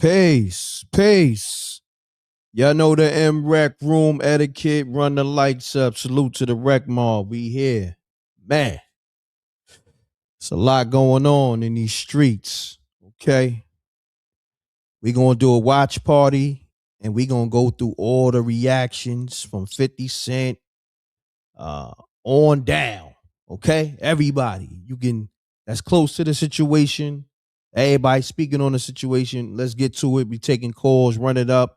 Peace, peace. Y'all know the M.Reck room etiquette. Run the lights up. Salute to the rec mall. We here. Man, it's a lot going on in these streets. Okay. We gonna do a watch party and we gonna go through all the reactions from 50 Cent uh on down. Okay. Everybody. You can that's close to the situation. Everybody speaking on the situation. Let's get to it. We taking calls. Run it up.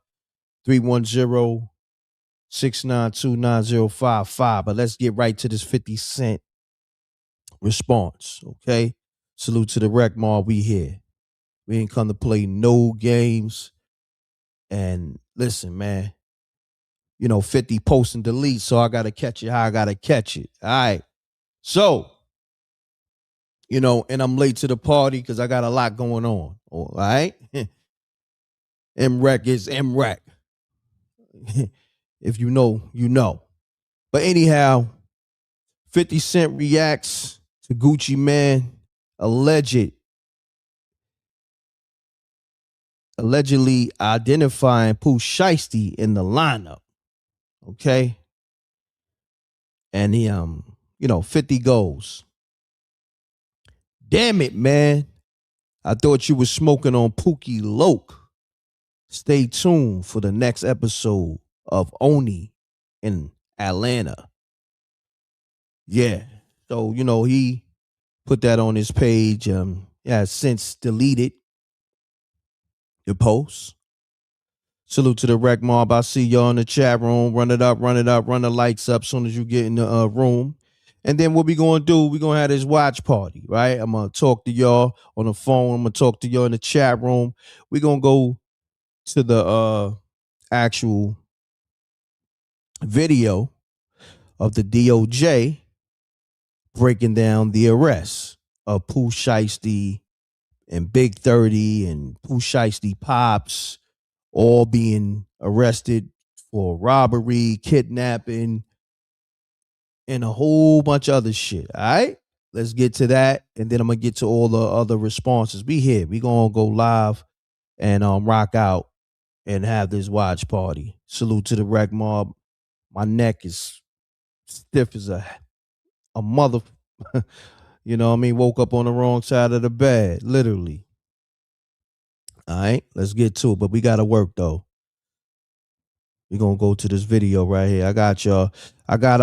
310-692-9055. But let's get right to this 50 Cent response. Okay. Salute to the rec mall. We here. We ain't come to play no games. And listen, man, 50 post and delete. So I gotta catch it how I gotta catch it. All right. So, and I'm late to the party because I got a lot going on. All right. M.Reck is M.Reck. If you know, you know. But anyhow, 50 Cent reacts to Gucci Man allegedly identifying Pooh Shiesty in the lineup. Okay. And he 50 goes. Damn it, man. I thought you was smoking on Pookie Loke. Stay tuned for the next episode of Oni in Atlanta. Yeah. So, he put that on his page. Has since deleted the post. Salute to the rec mob. I see y'all in the chat room. Run it up, run the lights up as soon as you get in the room. And then what we going to do, we going to have this watch party, right? I'm going to talk to y'all on the phone. I'm going to talk to y'all in the chat room. We going to go to the actual video of the DOJ breaking down the arrest of Pooh Shiesty and Big 30 and Pooh Shiesty Pops all being arrested for robbery, kidnapping, and a whole bunch of other shit. All right? Let's get to that. And then I'm going to get to all the other responses. We here. We going to go live and rock out and have this watch party. Salute to the rec mob. My neck is stiff as a mother. You know what I mean? Woke up on the wrong side of the bed, literally. All right, let's get to it. But we got to work, though. We're going to go to this video right here. I got y'all. I got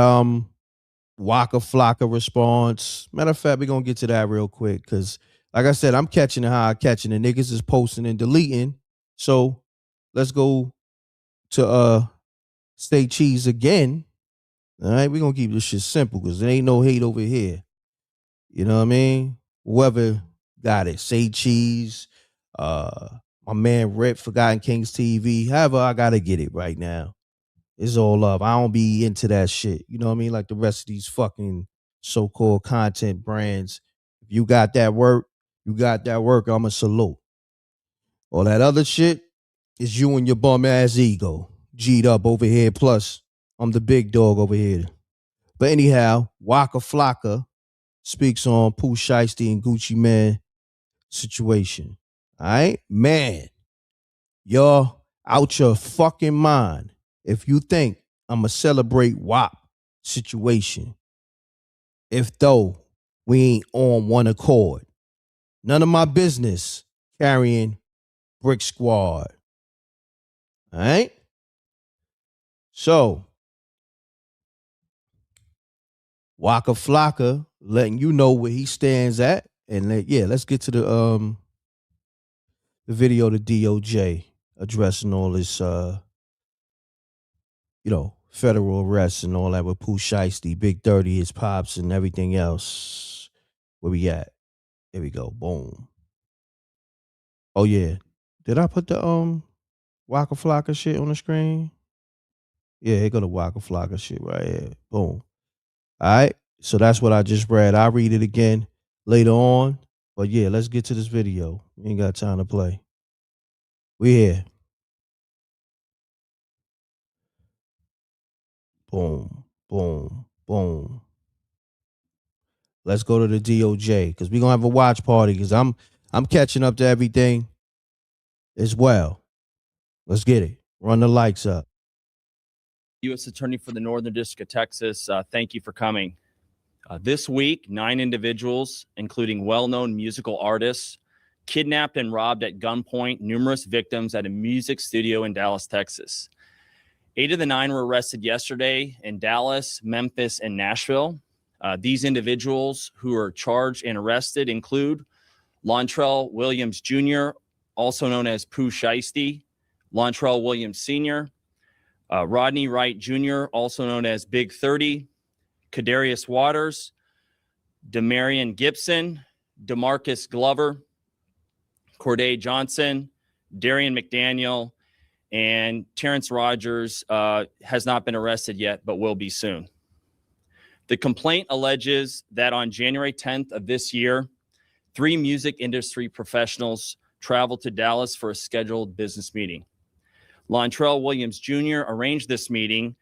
Waka Flocka response. Matter of fact, we're going to get to that real quick because, like I said, I'm catching it how I'm catching it. Niggas is posting and deleting. So let's go to Stay Cheese again. All right, we're going to keep this shit simple because there ain't no hate over here. You know what I mean? Whoever got it. Say Cheese, my man Rip, Forgotten Kings TV. However, I got to get it right now. It's all love. I don't be into that shit. You know what I mean? Like the rest of these fucking so-called content brands. If you got that work, I'm a salute. All that other shit is you and your bum ass ego. G'd up over here. Plus, I'm the big dog over here. But anyhow, Waka Flocka speaks on Pooh Shiesty and Gucci Man situation. All right? Man, y'all out your fucking mind if you think I'm going to celebrate WAP situation. If though we ain't on one accord. None of my business carrying Brick Squad. All right? So, Waka Flocka letting you know where he stands at. And let's get to the video of the DOJ addressing all this federal arrests and all that with Pooh Shiesty, Big 30, his pops, and everything else. Where we at? Here we go. Boom. Oh yeah. Did I put the Waka Flocka shit on the screen? Yeah, here go the Waka Flocka shit right here. Boom. All right. So that's what I just read. I'll read it again later on. But yeah, let's get to this video. We ain't got time to play. We here. Boom, boom, boom. Let's go to the DOJ because we're gonna have a watch party because I'm catching up to everything. as well. Let's get it. Run the lights up. U.S. Attorney for the Northern District of Texas, thank you for coming. This week, 9 individuals, including well-known musical artists, kidnapped and robbed at gunpoint numerous victims at a music studio in Dallas, Texas. 8 of the 9 were arrested yesterday in Dallas, Memphis, and Nashville. These individuals who are charged and arrested include Lontrell Williams Jr., also known as Pooh Shiesty, Lontrell Williams Sr., Rodney Wright Jr., also known as Big 30, Kadarius Waters, Demarion Gibson, DeMarcus Glover, Corday Johnson, Darian McDaniel, and Terrence Rogers has not been arrested yet, but will be soon. The complaint alleges that on January 10th of this year, 3 music industry professionals traveled to Dallas for a scheduled business meeting. Lontrell Williams Jr. arranged this meeting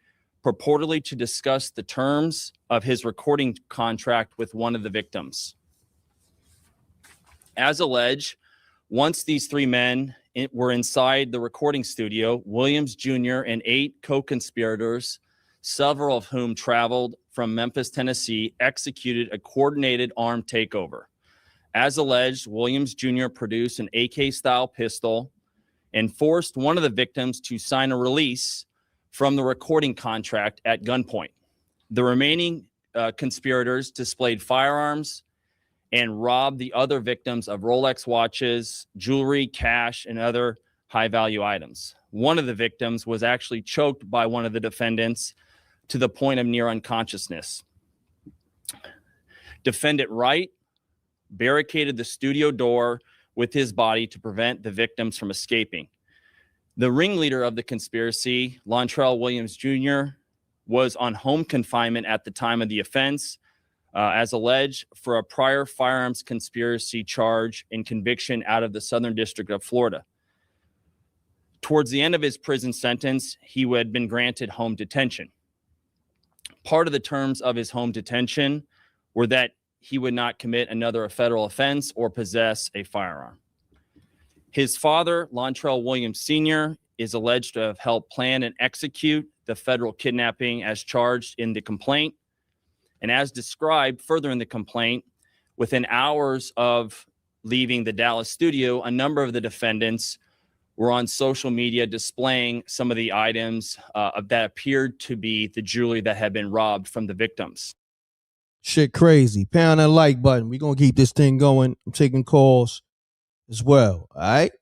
purportedly to discuss the terms of his recording contract with one of the victims. As alleged, once these 3 men were inside the recording studio, Williams Jr. and 8 co-conspirators, several of whom traveled from Memphis, Tennessee, executed a coordinated armed takeover. As alleged, Williams Jr. produced an AK-style pistol and forced one of the victims to sign a release from the recording contract at gunpoint. The remaining conspirators displayed firearms and robbed the other victims of Rolex watches, jewelry, cash, and other high-value items. One of the victims was actually choked by one of the defendants to the point of near unconsciousness. Defendant Wright barricaded the studio door with his body to prevent the victims from escaping. The ringleader of the conspiracy, Lontrell Williams Jr., was on home confinement at the time of the offense, as alleged, for a prior firearms conspiracy charge and conviction out of the Southern District of Florida. Towards the end of his prison sentence, he had been granted home detention. Part of the terms of his home detention were that he would not commit another federal offense or possess a firearm. His father, Lontrell Williams Sr., is alleged to have helped plan and execute the federal kidnapping as charged in the complaint. And as described further in the complaint, within hours of leaving the Dallas studio, a number of the defendants were on social media displaying some of the items that appeared to be the jewelry that had been robbed from the victims. Shit crazy. Pound that like button. We're going to keep this thing going. I'm taking calls as well. All right?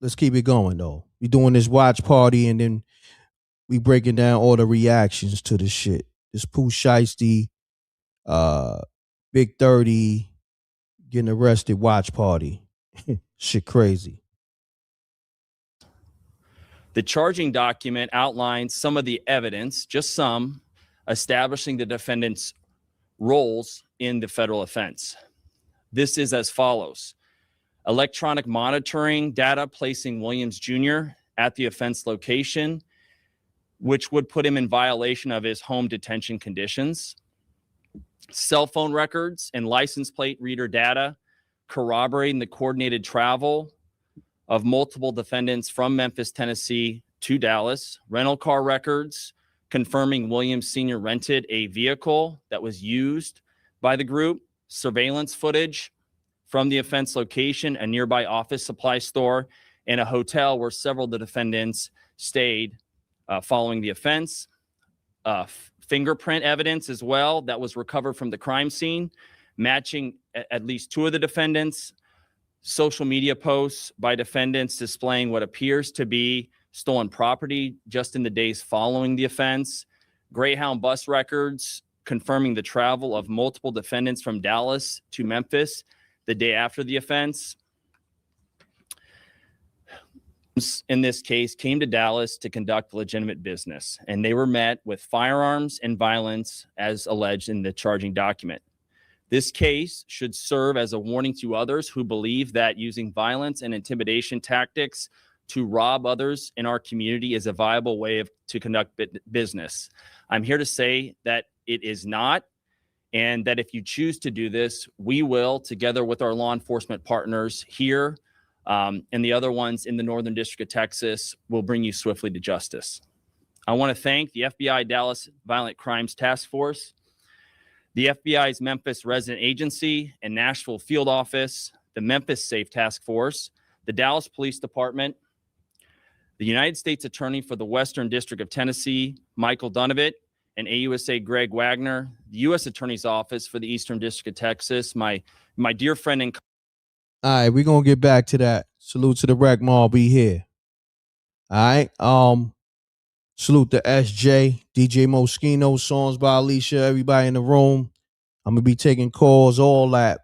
Let's keep it going, though. We doing this watch party, and then we breaking down all the reactions to this shit. This Pooh Shiesty, Big 30, getting arrested watch party. Shit crazy. The charging document outlines some of the evidence, just some, establishing the defendant's roles in the federal offense. This is as follows. Electronic monitoring data placing Williams Jr. at the offense location, which would put him in violation of his home detention conditions. Cell phone records and license plate reader data corroborating the coordinated travel of multiple defendants from Memphis, Tennessee to Dallas. Rental car records confirming Williams Sr. rented a vehicle that was used by the group. Surveillance footage from the offense location, a nearby office supply store, and a hotel where several of the defendants stayed following the offense. Fingerprint evidence as well that was recovered from the crime scene, matching at least 2 of the defendants. Social media posts by defendants displaying what appears to be stolen property just in the days following the offense. Greyhound bus records confirming the travel of multiple defendants from Dallas to Memphis the day after the offense. In this case, came to Dallas to conduct legitimate business, and they were met with firearms and violence as alleged in the charging document. This case should serve as a warning to others who believe that using violence and intimidation tactics to rob others in our community is a viable way to conduct business. I'm here to say that it is not, and that if you choose to do this, we will, together with our law enforcement partners here, and the other ones in the Northern District of Texas will bring you swiftly to justice. I want to thank the FBI Dallas Violent Crimes Task Force, the FBI's Memphis Resident Agency and Nashville Field Office, the Memphis Safe Task Force, the Dallas Police Department, the United States Attorney for the Western District of Tennessee, Michael Dunovit, and AUSA Greg Wagner, the U.S. Attorney's Office for the Eastern District of Texas, my dear friend and... All right, we're going to get back to that. Salute to the Wreck Mall, be here. All right, salute to SJ, DJ Moschino, songs by Alicia, everybody in the room. I'm going to be taking calls, all that.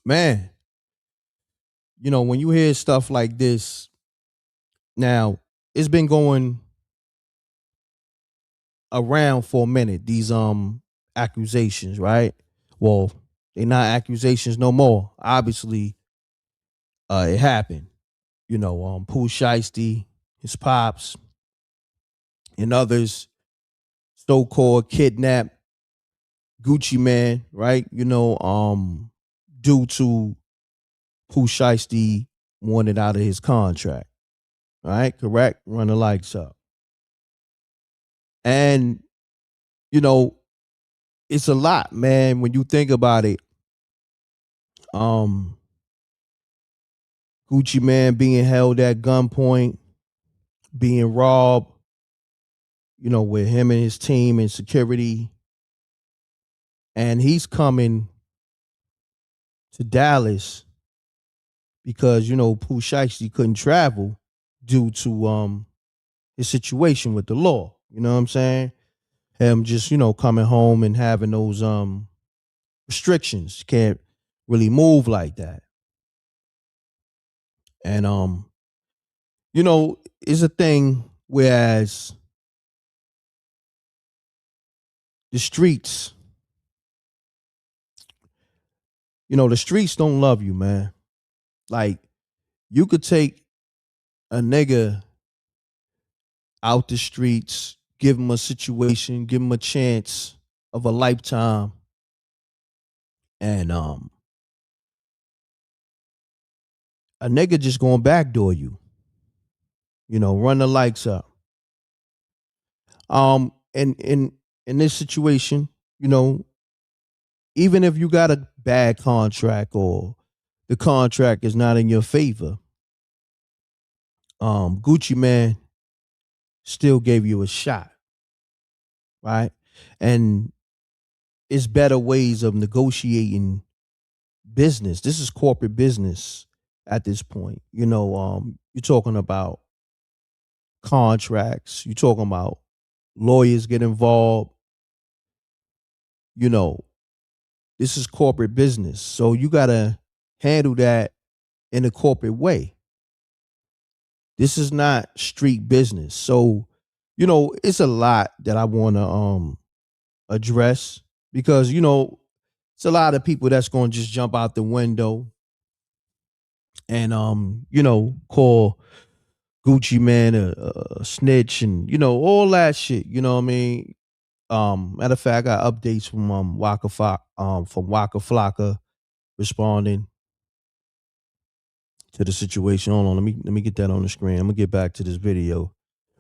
Man, you know, when you hear stuff like this, now, it's been going around for a minute, these accusations, right? Well, they're not accusations no more. Obviously, it happened. You know, Pooh Shiesty, his pops, and others so-called kidnapped Gucci Man, right? You know, due to Pooh Shiesty wanted out of his contract. Right? Correct? Run the lights up. And, you know, it's a lot, man, when you think about it. Gucci Man being held at gunpoint, being robbed, you know, with him and his team and security. And he's coming to Dallas because, you know, Pooh Shiesty couldn't travel due to his situation with the law. You know what I'm saying? Him just, you know, coming home and having those restrictions. Can't really move like that. And you know, it's a thing whereas the streets, you know, the streets don't love you, man. Like, you could take a nigga out the streets, give him a situation, give him a chance of a lifetime, and a nigga just gonna backdoor you. You know, run the lights up. And in this situation, you know, even if you got a bad contract or the contract is not in your favor, Gucci Man still gave you a shot, right? And it's better ways of negotiating business. This is corporate business at this point. You know, you're talking about contracts, you're talking about lawyers get involved. You know, this is corporate business. So you got to handle that in a corporate way. This is not street business. So, you know, it's a lot that I want to address because, you know, it's a lot of people that's going to just jump out the window and you know, call Gucci Man a snitch and, you know, all that shit. You know what I mean? Matter of fact, I got updates from Waka Flocka responding to the situation. Hold on, let me get that on the screen. I'm gonna get back to this video.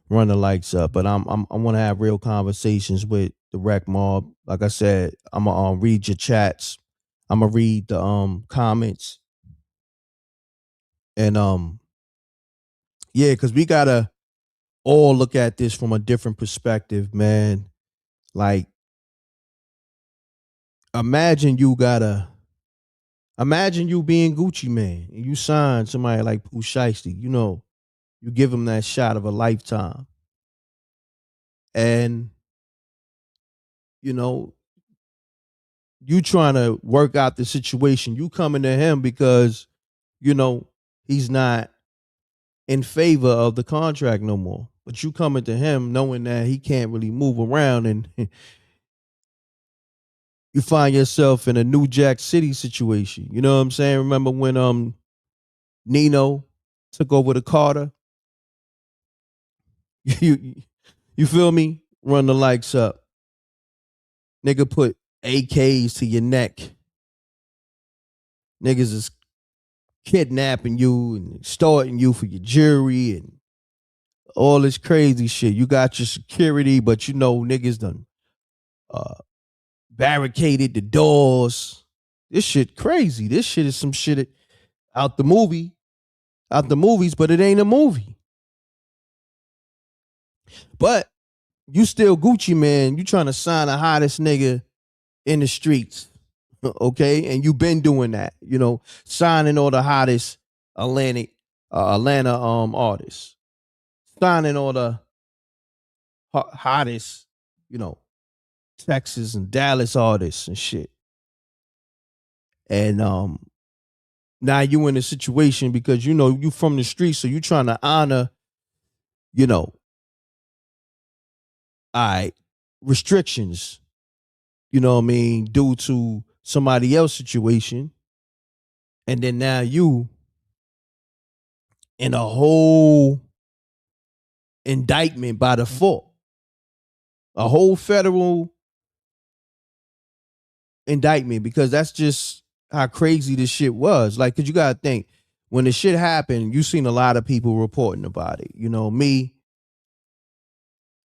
Run the lights up, but I want to have real conversations with the Wreck Mob. Like I said, I'm gonna read your chats. I'm gonna read the comments, and yeah, because we gotta all look at this from a different perspective, man. Like, imagine you being Gucci Man and you sign somebody like Pooh Shiesty. You know, you give him that shot of a lifetime, and you know, you trying to work out the situation. You coming to him because, you know, he's not in favor of the contract no more. But you coming to him knowing that he can't really move around, and you find yourself in a New Jack City situation. You know what I'm saying? Remember when Nino took over the Carter? You feel me? Run the lights up. Nigga put AKs to your neck. Niggas is kidnapping you and extorting you for your jewelry and all this crazy shit. You got your security, but you know niggas done uh, barricaded the doors. This shit crazy. This shit is some shit out the movies, but it ain't a movie. But you still Gucci man. You trying to sign the hottest nigga in the streets, okay? And you been doing that, you know, signing all the hottest Atlanta artists, signing all the hottest, you know, Texas and Dallas artists and shit. And now you in a situation because you know you from the streets, so you trying to honor, you know, restrictions, you know what I mean, due to somebody else's situation. And then now you in a whole indictment by default, a whole federal indictment, because that's just how crazy this shit was. Like, cause you gotta think, when the shit happened, you seen a lot of people reporting about it. You know, me,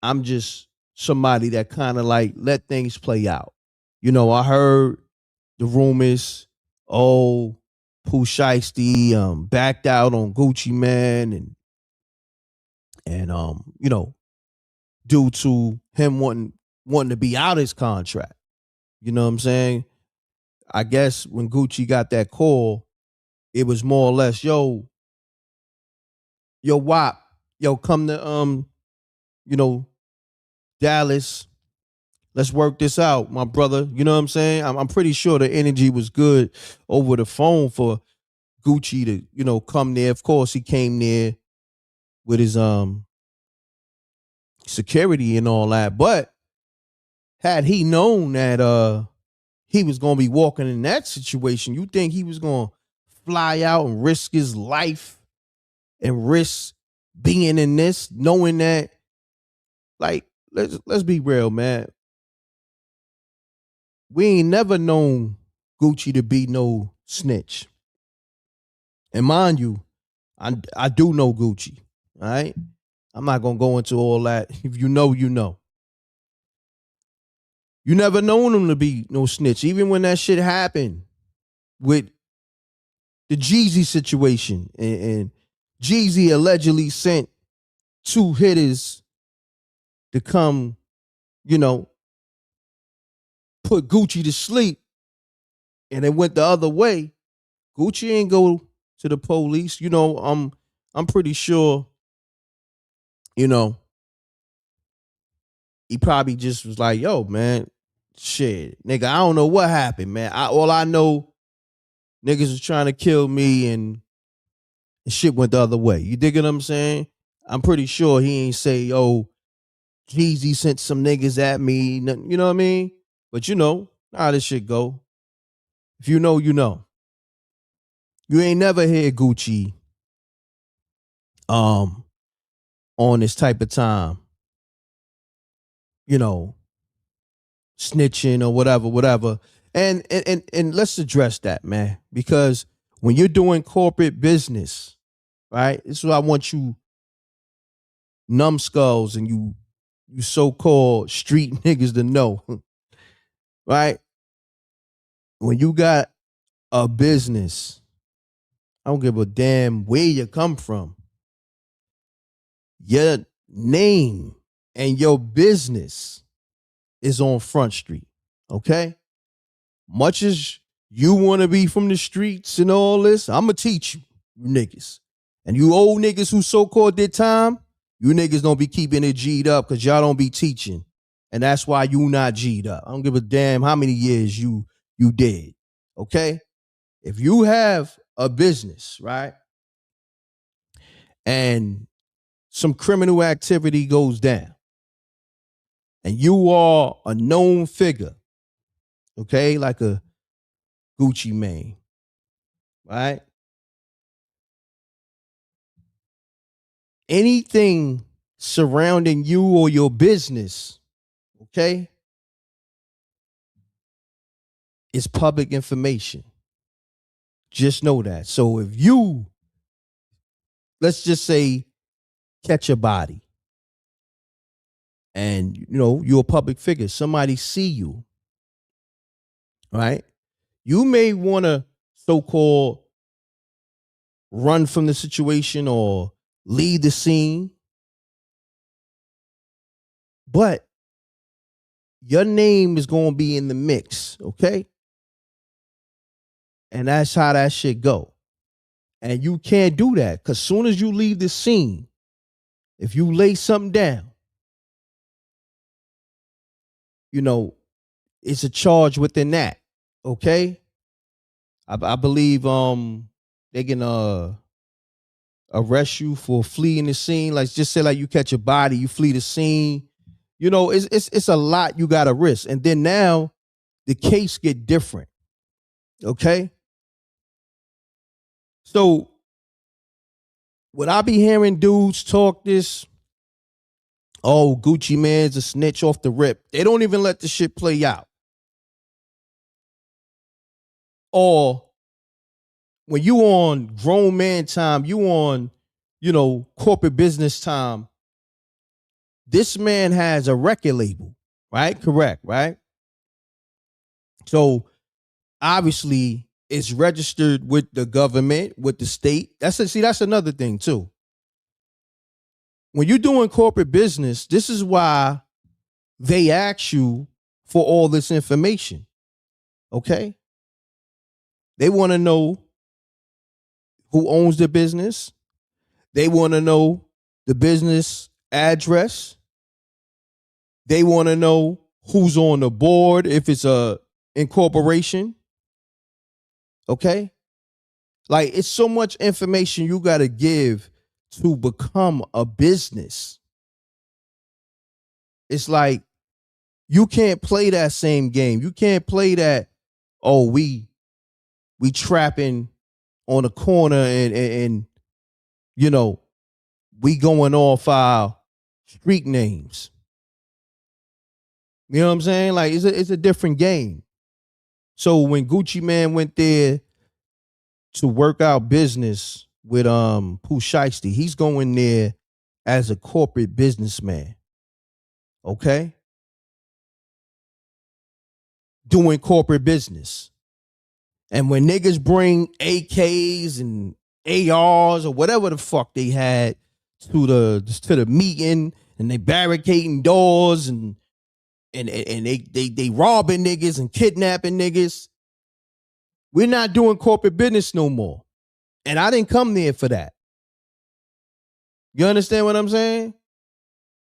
I'm just somebody that kind of like let things play out. You know, I heard the rumors, oh, Pooh Shiesty backed out on Gucci Man and you know, due to him wanting to be out his contract. You know what I'm saying? I guess when Gucci got that call, it was more or less, yo, WAP, yo, come to you know, Dallas. Let's work this out, my brother. You know what I'm saying? I'm pretty sure the energy was good over the phone for Gucci to, you know, come there. Of course, he came there with his security and all that. But had he known that he was gonna be walking in that situation, you think he was gonna fly out and risk his life and risk being in this, knowing that, like, let's be real, man. We ain't never known Gucci to be no snitch. And mind you, I do know Gucci. All right. I'm not gonna go into all that. If you know, you know. You never known him to be no snitch. Even when that shit happened with the Jeezy situation, and Jeezy allegedly sent two hitters to come, you know, put Gucci to sleep, and it went the other way. Gucci ain't go to the police. You know, I'm pretty sure, you know, he probably just was like, yo, man, shit, nigga, I don't know what happened, man. All I know, niggas was trying to kill me and shit went the other way. You dig what I'm saying? I'm pretty sure he ain't say, oh, Jeezy sent some niggas at me. You know what I mean? But you know how this shit go. If you know, you know. You ain't never hear Gucci um on this type of time, you know, snitching or whatever. And let's address that, man. Because when you're doing corporate business, right? This is what I want you numbskulls and you so-called street niggas to know. Right? When you got a business, I don't give a damn where you come from. Your name and your business is on Front Street. Okay? Much as you want to be from the streets and all this, I'm going to teach you, you niggas. And you old niggas who so-called did time, you niggas don't be keeping it G'd up because y'all don't be teaching. And that's why you not G'd up. I don't give a damn how many years you did. Okay? If you have a business, right, and some criminal activity goes down, and you are a known figure, okay, like a Gucci Mane, right? Anything surrounding you or your business, okay, is public information. Just know that. So if you, let's just say, catch a body and you're a public figure, somebody see you, right? You may want to so-called run from the situation or leave the scene, but your name is going to be in the mix, okay? And that's how that shit go. And you can't do that because soon as you leave the scene, if you lay something down, it's a charge within that, okay? I believe they can arrest you for fleeing the scene. Like just say like you catch a body, you flee the scene. It's a lot you gotta risk. And then now the case get different. Okay. So when I be hearing dudes talk this, oh, Gucci Man's a snitch off the rip, they don't even let the shit play out. Or when you on grown man time, you on, corporate business time, this man has a record label, right? Correct, right? So obviously it's registered with the government, with the state. That's another thing too. When you're doing corporate business, this is why they ask you for all this information. Okay? They want to know who owns the business. They want to know the business address. They want to know who's on the board if it's a incorporation. Okay? Like it's so much information you got to give to become a business. It's like you can't play that same game. You can't play that, oh, we trapping on the corner and we going off our street names. You know what I'm saying? Like it's a different game. So when Gucci Man went there to work out business with Pooh Shiesty, he's going there as a corporate businessman. Okay? Doing corporate business. And when niggas bring AKs and ARs or whatever the fuck they had to the meeting and they barricading doors and they robbing niggas and kidnapping niggas, we're not doing corporate business no more. And I didn't come there for that. You understand what I'm saying?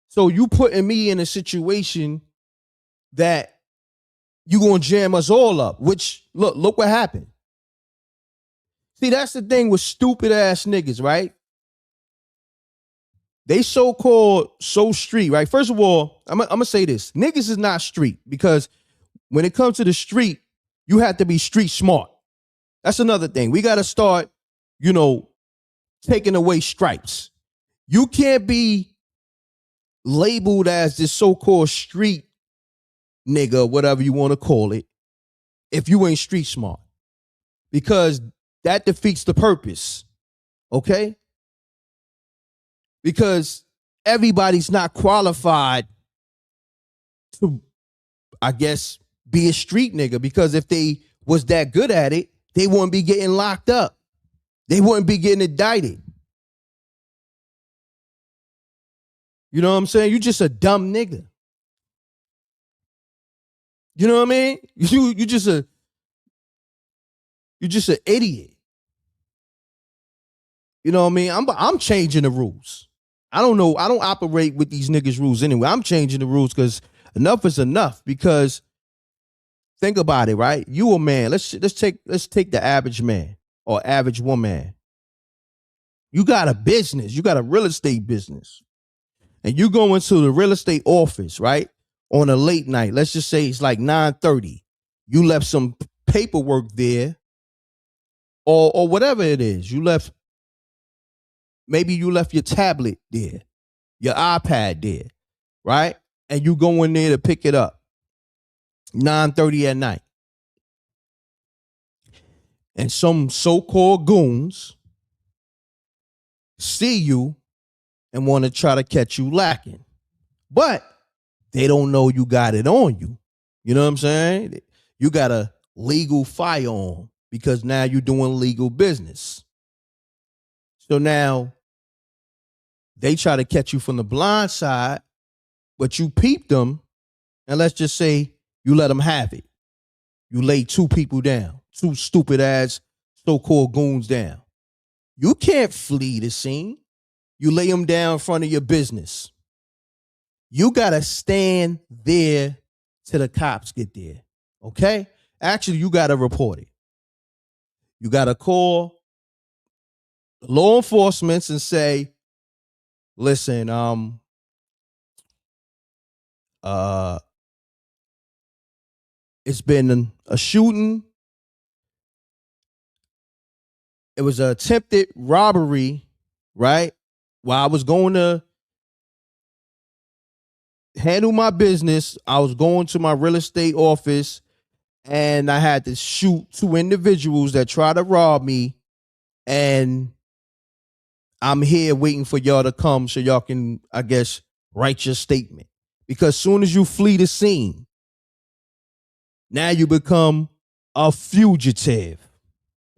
So you putting me in a situation that you gonna jam us all up, which look what happened. See, that's the thing with stupid ass niggas, right? They so-called so street, right? First of all, I'm gonna say this. Niggas is not street because when it comes to the street, you have to be street smart. That's another thing. We gotta start, taking away stripes. You can't be labeled as this so-called street nigga, whatever you want to call it, if you ain't street smart. Because that defeats the purpose. Okay? Because everybody's not qualified to, I guess, be a street nigga. Because if they was that good at it, they wouldn't be getting locked up. They wouldn't be getting indicted. You know what I'm saying? You just a dumb nigga. You know what I mean? You just an idiot. You know what I mean? I'm changing the rules. I don't know. I don't operate with these niggas' rules anyway. I'm changing the rules because enough is enough. Because think about it, right? You a man. Let's take the average man or average woman. You got a business. You got a real estate business. And you go into the real estate office, right? On a late night. Let's just say it's like 9:30. You left some paperwork there or whatever it is. Maybe you left your tablet there, your iPad there, right? And you go in there to pick it up. 9:30 at night. and some so-called goons see you and want to try to catch you lacking. But they don't know you got it on you. You know what I'm saying? You got a legal firearm because now you're doing legal business. So now they try to catch you from the blind side, but you peep them, and let's just say you let them have it. You lay two people down, two stupid ass so-called goons down. You can't flee the scene. You lay them down in front of your business. You got to stand there till the cops get there, okay? Actually, you got to report it. You got to call law enforcement and say, listen, it's been a shooting. It was an attempted robbery, right? While I was going to handle my business, I was going to my real estate office, and I had to shoot two individuals that tried to rob me, and I'm here waiting for y'all to come so y'all can, I guess, write your statement. Because soon as you flee the scene, now you become a fugitive,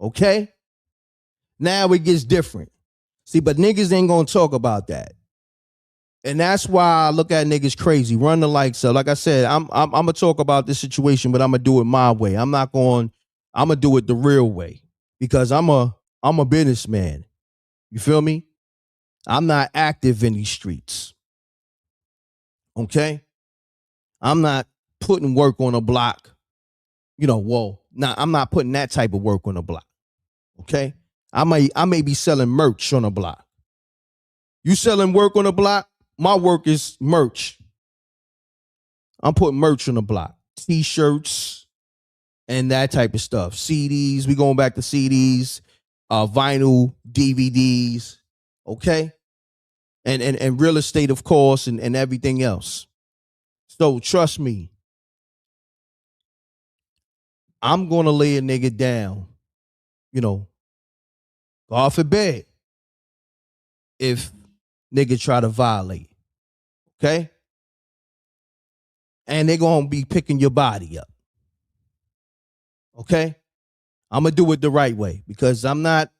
okay? Now it gets different. See, but niggas ain't gonna talk about that. And that's why I look at niggas crazy. Run the lights up. Like I said, I'm gonna talk about this situation, but I'm gonna do it my way. I'm gonna do it the real way because I'm a businessman. You feel me? I'm not active in these streets. Okay? I'm not putting work on a block. I'm not putting that type of work on a block. Okay? I may be selling merch on a block. You selling work on a block? My work is merch. I'm putting merch on the block. T-shirts and that type of stuff. CDs. We going back to CDs, vinyl, DVDs. Okay? And real estate, of course, and everything else. So trust me, I'm going to lay a nigga down, God forbid, if nigga try to violate. Okay? And they're going to be picking your body up. Okay? I'm going to do it the right way because I'm not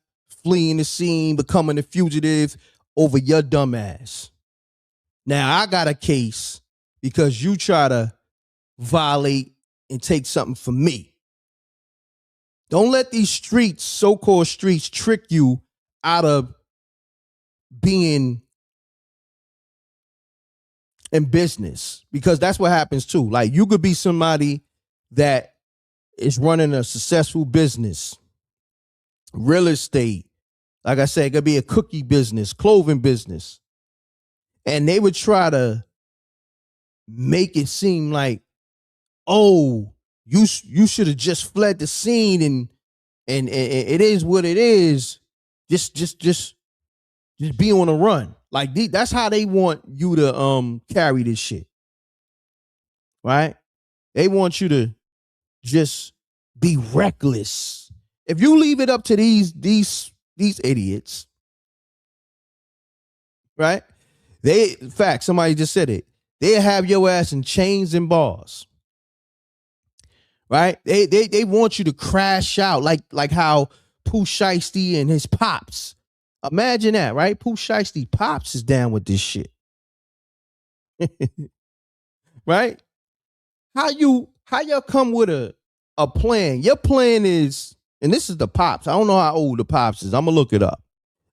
fleeing the scene, becoming a fugitive over your dumb ass. Now, I got a case because you try to violate and take something from me. Don't let these streets, so-called streets, trick you out of being in business because that's what happens too. Like you could be somebody that is running a successful business, real estate. Like I said, it could be a cookie business, clothing business. And they would try to make it seem like, oh, you should have just fled the scene and it is what it is. Just be on a run. Like that's how they want you to carry this shit. Right? They want you to just be reckless. If you leave it up to these idiots, right? In fact, somebody just said it. They'll have your ass in chains and bars. Right? They want you to crash out like how Pooh Shiesty and his pops. Imagine that, right? Pooh Shiesty pops is down with this shit. Right? How y'all come with a plan? Your plan is, and this is the pops. I don't know how old the pops is. I'm gonna look it up.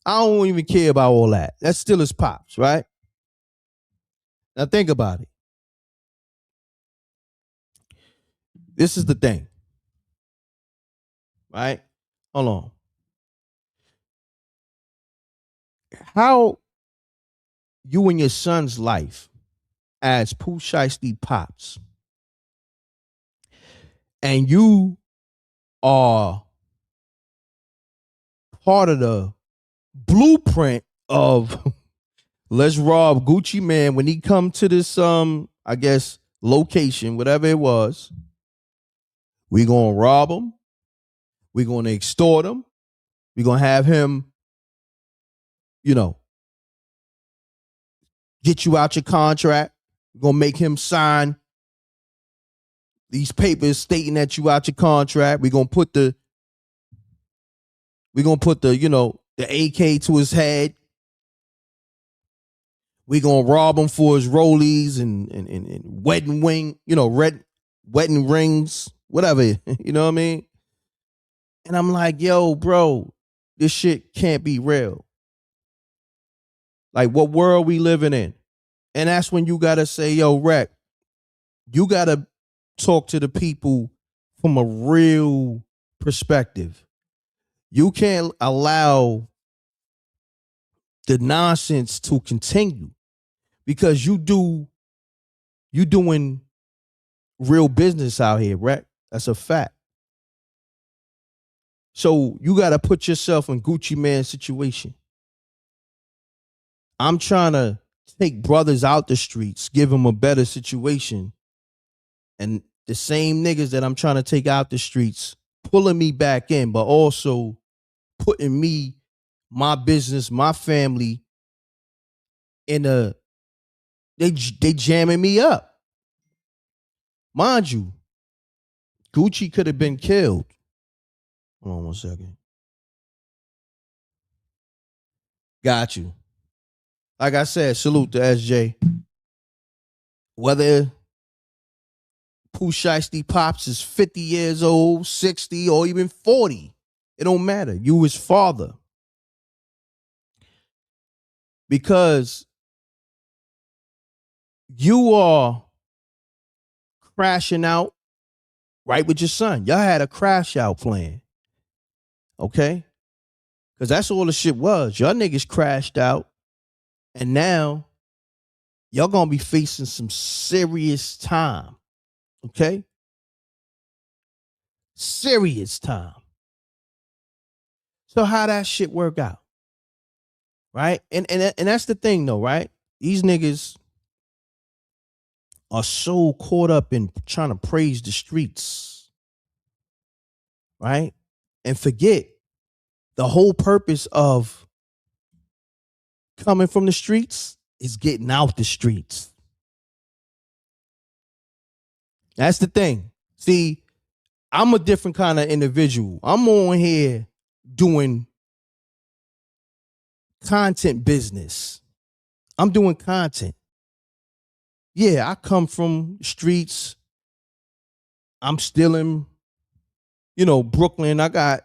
I don't even care about all that. That's still his pops, right? Now think about it. This is the thing. Right? Hold on. How you and your son's life as Pooh Shiesty pops, and you are part of the blueprint of let's rob Gucci Man when he come to this I guess location, whatever it was. We gonna rob him. We're going to extort him. We're going to have him, get you out your contract. We're going to make him sign these papers stating that you out your contract. We're going to put the the AK to his head. We're going to rob him for his rollies and wedding wedding rings, whatever, you know what I mean? And I'm like, yo, bro, this shit can't be real. Like, what world we living in? And that's when you got to say, yo, Reck, you got to talk to the people from a real perspective. You can't allow the nonsense to continue because you doing real business out here, Reck. That's a fact. So you got to put yourself in Gucci Mane's situation. I'm trying to take brothers out the streets, give them a better situation. And the same niggas that I'm trying to take out the streets, pulling me back in, but also putting me, my business, my family they jamming me up. Mind you, Gucci could have been killed. Hold on one second. Got you. Like I said, salute to SJ. Whether Pooh Shiesty Pops is 50 years old, 60, or even 40, it don't matter. You his father. Because you are crashing out right with your son. Y'all had a crash out plan. Okay? Because that's all the shit was. Y'all niggas crashed out. And now y'all gonna be facing some serious time. Okay? Serious time. So how that shit work out? Right? And that's the thing though, right? These niggas are so caught up in trying to praise the streets. Right? And forget the whole purpose of coming from the streets is getting out the streets. That's the thing. See, I'm a different kind of individual. I'm on here doing content business. I'm doing content. Yeah, I come from streets. I'm still in, Brooklyn. I got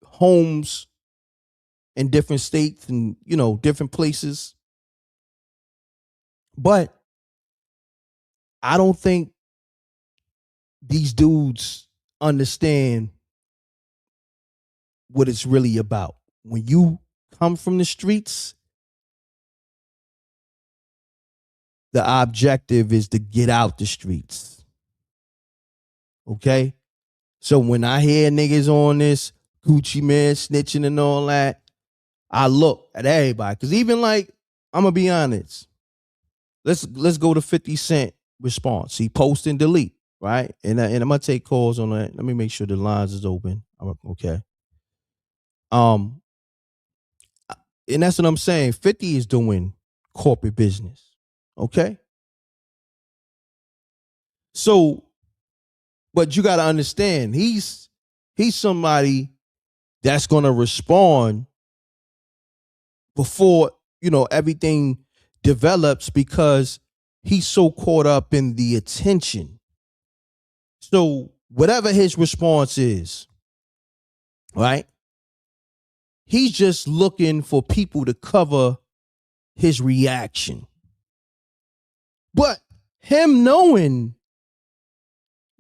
homes in different states and, different places. But I don't think these dudes understand what it's really about. When you come from the streets, the objective is to get out the streets. Okay? So when I hear niggas on this Gucci Mane snitching and all that, I look at everybody. Because even like, I'm going to be honest. Let's go to 50 Cent response. He post and delete, right? And I'm going to take calls on that. Let me make sure the lines is open. Okay. And that's what I'm saying. 50 is doing corporate business. Okay? So, but you got to understand, he's somebody that's going to respond before, everything develops because he's so caught up in the attention. So, whatever his response is, right? He's just looking for people to cover his reaction. But him knowing,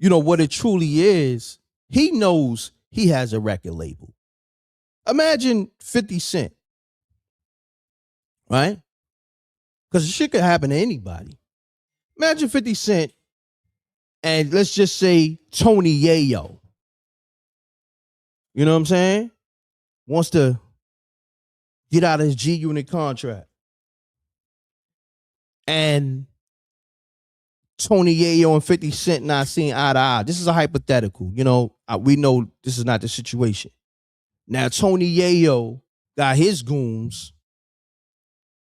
what it truly is, he knows he has a record label. Imagine 50 Cent, right? Because shit could happen to anybody. Imagine 50 Cent and let's just say Tony Yayo. You know what I'm saying? Wants to get out of his G-Unit contract. And Tony Yayo and 50 Cent not seeing eye to eye. This is a hypothetical. we know this is not the situation. Now Tony Yayo got his goons,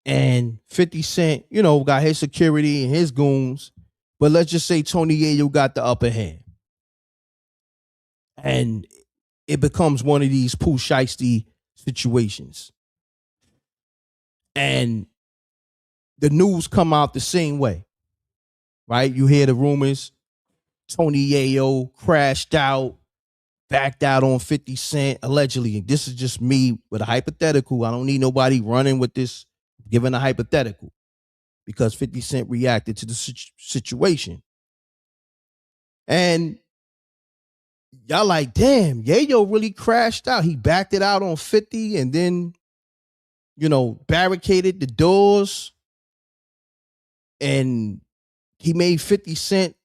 and 50 Cent, got his security and his goons. But let's just say Tony Yayo got the upper hand, and it becomes one of these Pooh Shiesty situations, and the news come out the same way, right? You hear the rumors. Tony Yayo crashed out, backed out on 50 Cent, allegedly. This is just me with a hypothetical. I don't need nobody running with this, giving a hypothetical, because 50 Cent reacted to the situation. And y'all like, damn, Yayo really crashed out. He backed it out on 50 and then, barricaded the doors. And he made 50 Cent,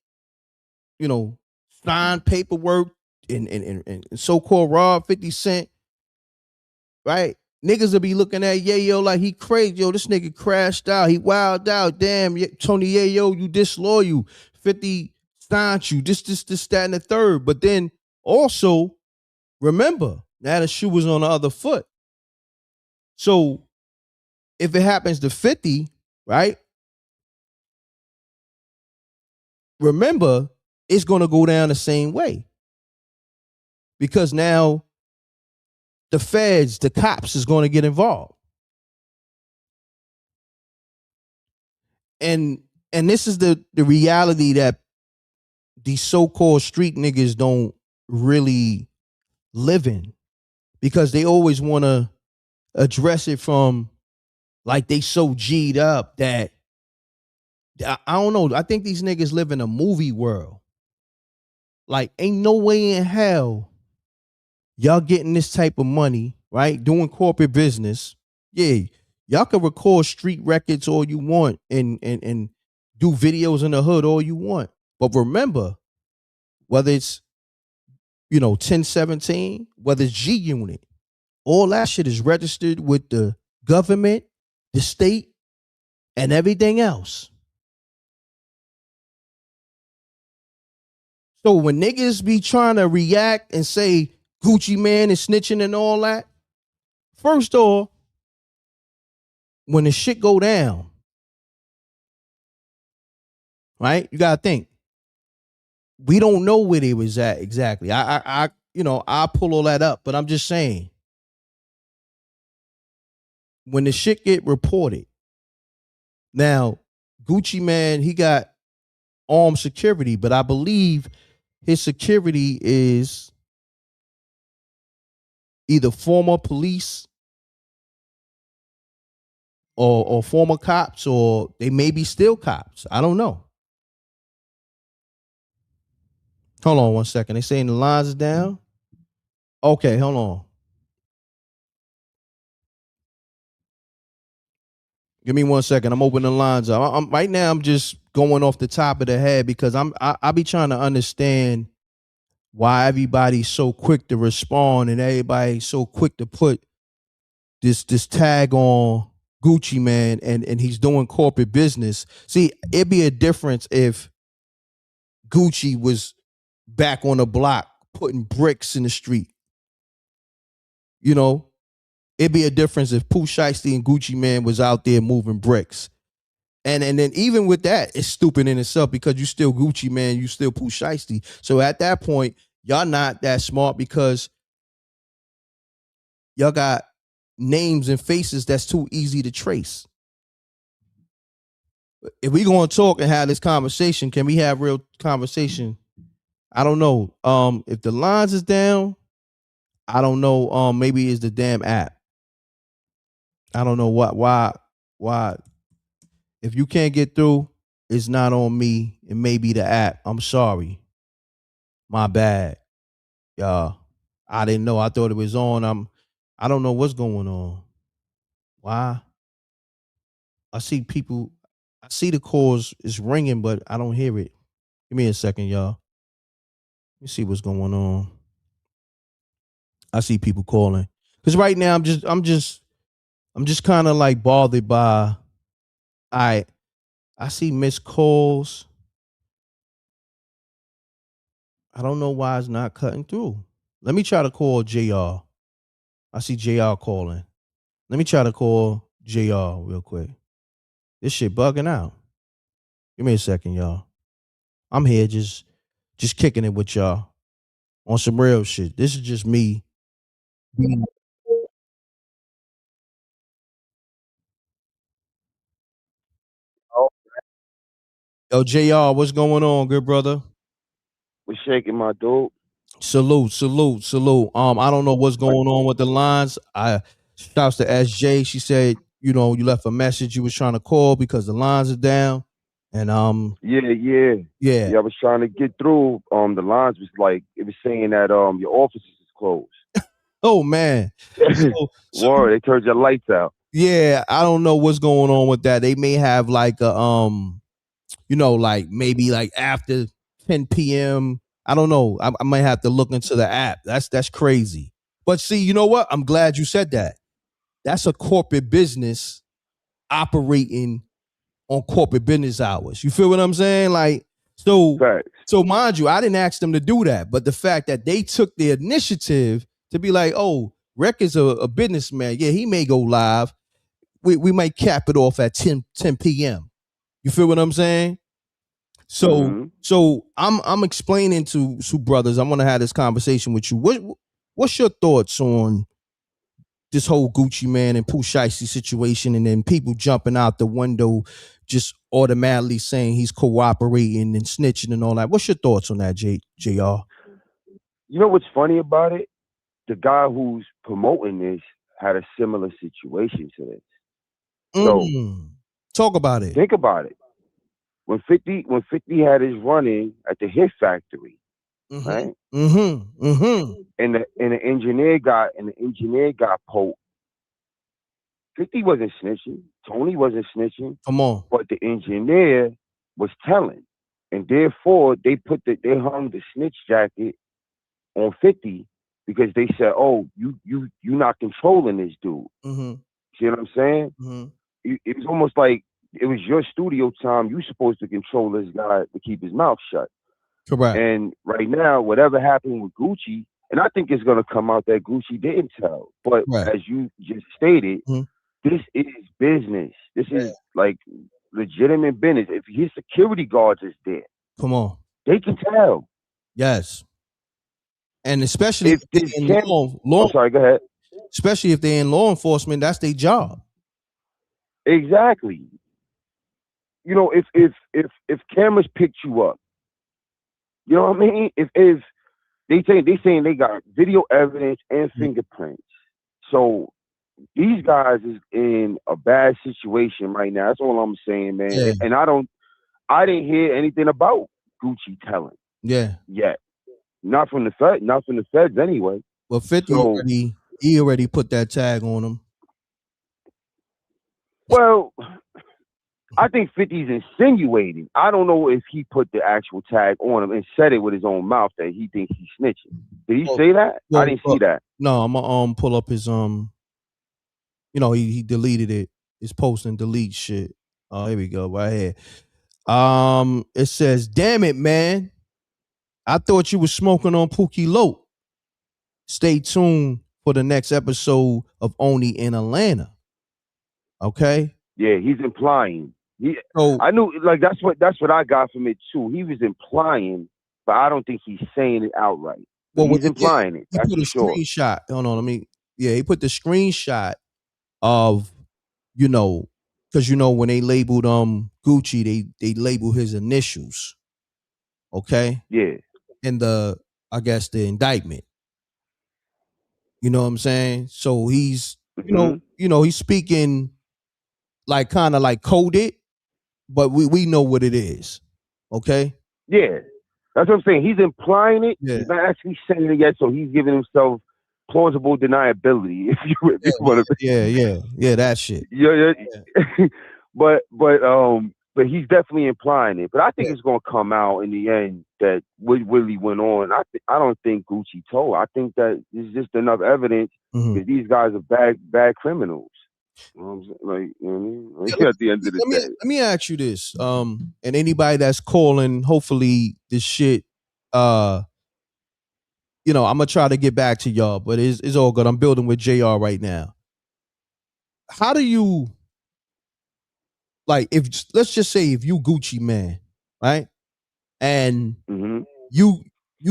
sign paperwork and so-called rob 50 Cent, right? Niggas will be looking at Yayo like he crazy. Yo, this nigga crashed out. He wilded out. Damn, Tony Yayo, you disloyal. 50 signed you. This, that, and the third. But then also, remember, now the shoe was on the other foot. So if it happens to 50, right? Remember, it's going to go down the same way. Because now the feds, the cops is going to get involved. And this is the reality that these so-called street niggas don't really live in, because they always want to address it from like they so G'd up that I don't know. I think these niggas live in a movie world. Like, ain't no way in hell y'all getting this type of money, right? Doing corporate business. Yeah, y'all can record street records all you want and do videos in the hood all you want. But remember, whether it's 1017, whether it's G Unit, all that shit is registered with the government, the state, and everything else. So when niggas be trying to react and say Gucci Man is snitching and all that, first off, when the shit go down, right? You gotta think. We don't know where they was at exactly. I pull all that up, but I'm just saying, when the shit get reported, now Gucci Man, he got armed security, but I believe his security is either former police or former cops, or they may be still cops. I don't know. Hold on 1 second. They saying the lines is down. Okay, hold on. Give me 1 second. I'm opening the lines up. Right now, I'm just going off the top of the head, because I be trying to understand why everybody's so quick to respond and everybody's so quick to put this tag on Gucci Man and he's doing corporate business. See, it'd be a difference if Gucci was back on the block putting bricks in the street. It'd be a difference if Pooh Shiesty and Gucci Man was out there moving bricks. And then even with that, it's stupid in itself, because you still Gucci Man, you still Pooh Shiesty. So at that point, y'all not that smart, because y'all got names and faces that's too easy to trace. If we gonna talk and have this conversation, can we have real conversation? I don't know. If the lines is down, I don't know. Maybe it's the damn app. I don't know why. If you can't get through, it's not on me. It may be the app. I'm sorry. My bad. Y'all. I didn't know. I thought it was on. I don't know what's going on. Why? I see people. I see the calls is ringing, but I don't hear it. Give me a second, y'all. Let me see what's going on. I see people calling. Because right now I'm just kind of like bothered by, I see missed calls. I don't know why it's not cutting through. Let me try to call JR. I see JR calling. Let me try to call JR real quick. This shit bugging out. Give me a second, y'all. I'm here just kicking it with y'all on some real shit. This is just me. Yo, JR, what's going on, good brother? What's shaking, my dude? Salute, salute, salute. I don't know what's going on with the lines. I shouts to SJ. She said, you left a message you was trying to call because the lines are down. And yeah. Yeah. I was trying to get through. The lines was like it was saying that your offices is closed. Oh man. So Word, they turned your lights out. yeah, I don't know what's going on with that. They may have like a like maybe like after 10 p.m. I don't know. I might have to look into the app. That's crazy. But see, you know what? I'm glad you said that. That's a corporate business operating on corporate business hours. You feel what I'm saying? Like, Facts. so mind you, I didn't ask them to do that, but the fact that they took the initiative to be like, oh, Reck is a businessman. Yeah, he may go live. We might cap it off at 10 p.m. You feel what I'm saying? So Mm-hmm. so I'm explaining to brothers. I'm gonna have this conversation with you. What's your thoughts on this whole Gucci Man and Pooh Shiesty situation, and then people jumping out the window, just automatically saying he's cooperating and snitching and all that? What's your thoughts on that, JR? You know what's funny about it? The guy who's promoting this had a similar situation to this. So Talk about it. think about it. When 50 had his run in at the Hit Factory, right? And the engineer got poked. 50 wasn't snitching. Tony wasn't snitching. Come on. But the engineer was telling. And therefore they hung the snitch jacket on 50 because they said, oh, you not controlling this dude. See what I'm saying? It was almost like it was your studio time. You supposed to control this guy to keep his mouth shut. Correct. And right now, whatever happened with Gucci, and I think it's going to come out that Gucci didn't tell. But as you just stated, this is business. This is like legitimate business. If his security guards is there, come on, they can tell. Yes. And especially if they're in law, sorry, go ahead. Especially if they're in law enforcement, that's their job. Exactly. You know, if cameras picked you up, you know what I mean? If they saying they got video evidence and fingerprints, so these guys is in a bad situation right now. That's all I'm saying, man. Yeah. And I didn't hear anything about Gucci telling. Yeah. Yet. Not from the feds anyway. Well, 50 he already put that tag on him. Well, I think 50's insinuating. I don't know if he put the actual tag on him and said it with his own mouth that he thinks he's snitching. Did he say that? I didn't see that. No, I'm gonna pull up his he deleted it. His post and delete shit. Oh, here we go, right here. It says, "Damn it, man! I thought you was smoking on Pookie Lope. Stay tuned for the next episode of Only in Atlanta." Okay. Yeah, he's implying. I knew, like that's what I got from it too. He was implying, but I don't think he's saying it outright. Well, he's implying it. That's he put a sure. Screenshot. Hold on, he put the screenshot of, because when they labeled Gucci, they labeled his initials. Okay. Yeah. In the, I guess, the indictment. You know what I'm saying? So he's, he's speaking like kind of like coded, but we know what it is. Okay. Yeah. That's what I'm saying. He's implying it. Yeah. He's not actually saying it yet, so he's giving himself plausible deniability. If you want to. Yeah, that shit. Yeah. But he's definitely implying it. But I think it's gonna come out in the end that what really went on. I don't think Gucci told. I think that there's just enough evidence that these guys are bad criminals. You know what I'm saying? Like, you know what I mean? Like, at the end of the day. Let me ask you this. And anybody that's calling, hopefully this shit I'm gonna try to get back to y'all, but it's all good. I'm building with JR right now. How do you if let's just say if you Gucci man, right? And Mm-hmm. you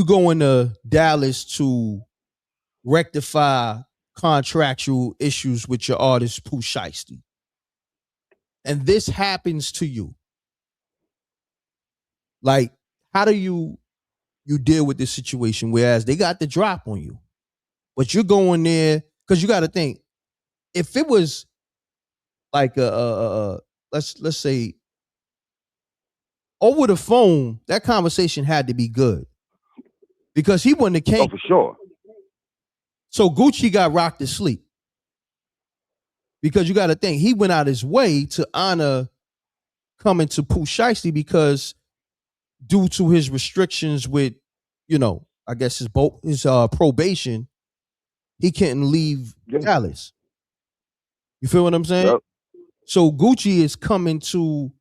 go into Dallas to rectify contractual issues with your artist Pooh Shiesty, and this happens to you. Like, how do you deal with this situation? Whereas they got the drop on you, but you're going there because you got to think. If it was like let's say over the phone, that conversation had to be good because he wouldn't have Oh, came. for sure. So Gucci got rocked to sleep because you got to think he went out his way to honor coming to Pooh Shiesty because due to his restrictions with, I guess his probation, he couldn't leave Yeah. Dallas. You feel what I'm saying? Yep. So Gucci is coming to,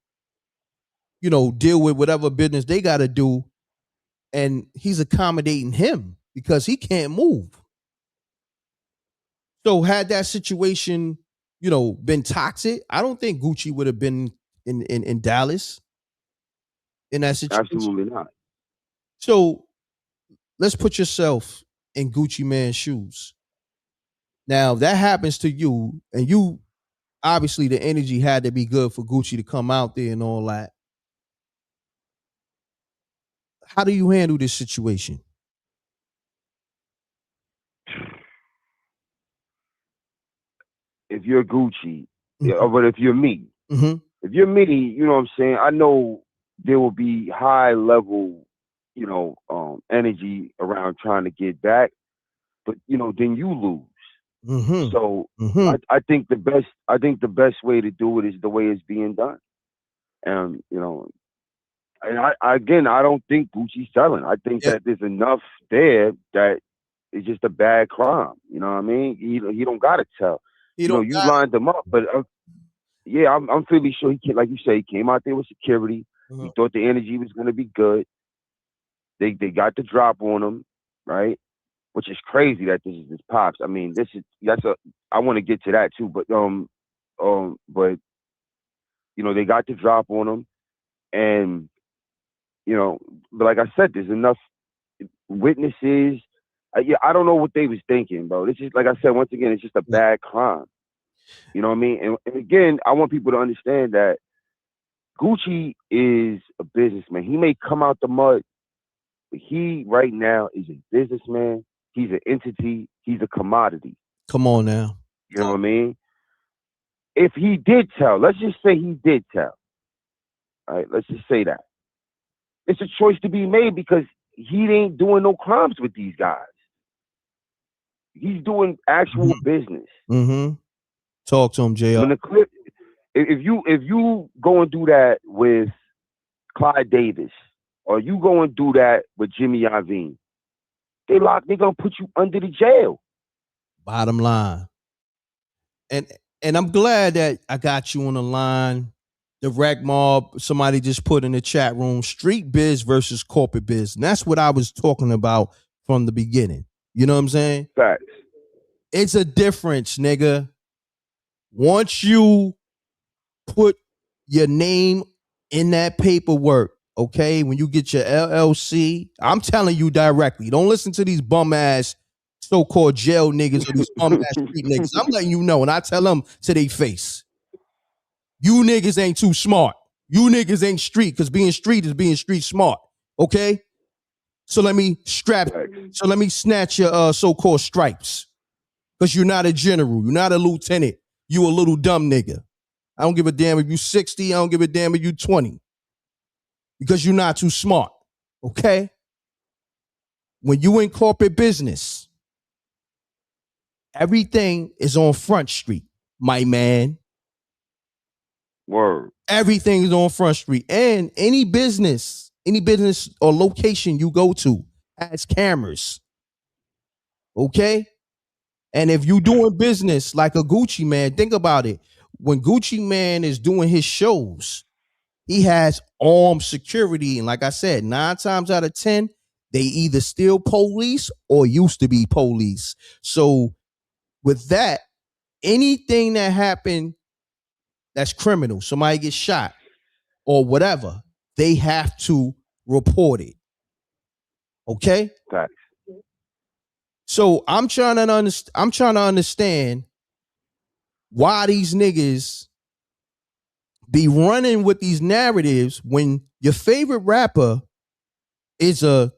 deal with whatever business they got to do, and he's accommodating him because he can't move. So had that situation, been toxic, I don't think Gucci would have been in Dallas in that situation. Absolutely not. So let's put yourself in Gucci Man's shoes. Now, if that happens to you, and you obviously the energy had to be good for Gucci to come out there and all that. How do you handle this situation? If you're Gucci, Mhm. but if you're me, Mhm. if you're me, you know what I'm saying? I know there will be high level, energy around trying to get back, but then you lose. Mhm. So Mhm. I think the best way to do it is the way it's being done. And and I don't think Gucci's selling. I think Yeah. that there's enough there that it's just a bad crime. You know what I mean? He don't gotta tell. He don't You got lined them up, but yeah, I'm fairly sure he came, like you say, he came out there with security. it. He thought the energy was gonna be good. They got the drop on him, right? Which is crazy that this is his pops. I mean, I want to get to that too, but they got the drop on him, and but like I said, there's enough witnesses. Yeah, I don't know what they was thinking, bro. This is, like I said, once again, it's just a Yeah. bad crime. You know what I mean? And again, I want people to understand that Gucci is a businessman. He may come out the mud, but he right now is a businessman. He's an entity. He's a commodity. Come on now. You know what I mean? If he did tell, let's just say he did tell. All right, let's just say that. It's a choice to be made because he ain't doing no crimes with these guys. He's doing actual business. Mm-hmm. Talk to him, JR. When the clip, if you go and do that with Clyde Davis, or you go and do that with Jimmy Iovine, they gonna put you under the jail. Bottom line. And I'm glad that I got you on the line. The Rec Mob, somebody just put in the chat room, street biz versus corporate biz. And that's what I was talking about from the beginning. You know what I'm saying? Facts. It's a difference, nigga. Once you put your name in that paperwork, okay, when you get your LLC, I'm telling you directly, don't listen to these bum ass so-called jail niggas or these bum ass street niggas. I'm letting you know, and I tell them to their face, you niggas ain't too smart. You niggas ain't street, because being street is being street smart, okay? So let me snatch your so-called stripes, because you're not a general, you're not a lieutenant, you a little dumb nigga. I don't give a damn if you 60. I don't give a damn if you 20. Because you're not too smart. Okay? When you in corporate business, everything is on Front Street, my man. Word. Everything is on Front Street. And any business or location you go to has cameras. Okay? And if you doing business like a Gucci man, think about it. When Gucci man is doing his shows, he has armed security. And like I said, 9 times out of 10, They either still police or used to be police. So with that, anything that happened that's criminal, somebody gets shot or whatever, they have to report it. Okay? Facts. So I'm trying to understand why these niggas be running with these narratives when your favorite rapper is a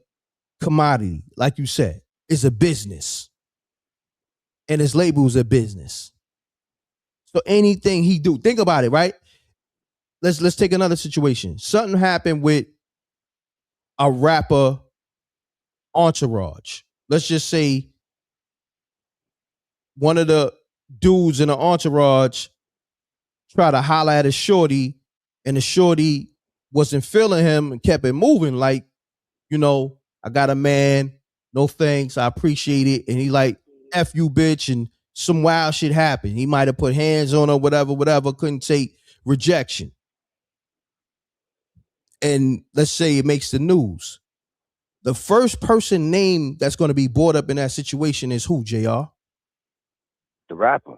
commodity, like you said, is a business. And his label is a business. So anything he do, think about it, right? Let's take another situation. Something happened with a rapper entourage. Let's just say one of the dudes in the entourage try to holler at a shorty, and the shorty wasn't feeling him and kept it moving. Like, you know, I got a man, no thanks, I appreciate it. And he like, F you, bitch, and some wild shit happened. He might have put hands on her, whatever, couldn't take rejection. And let's say it makes the news. The first person name that's going to be brought up in that situation is who, JR? The rapper.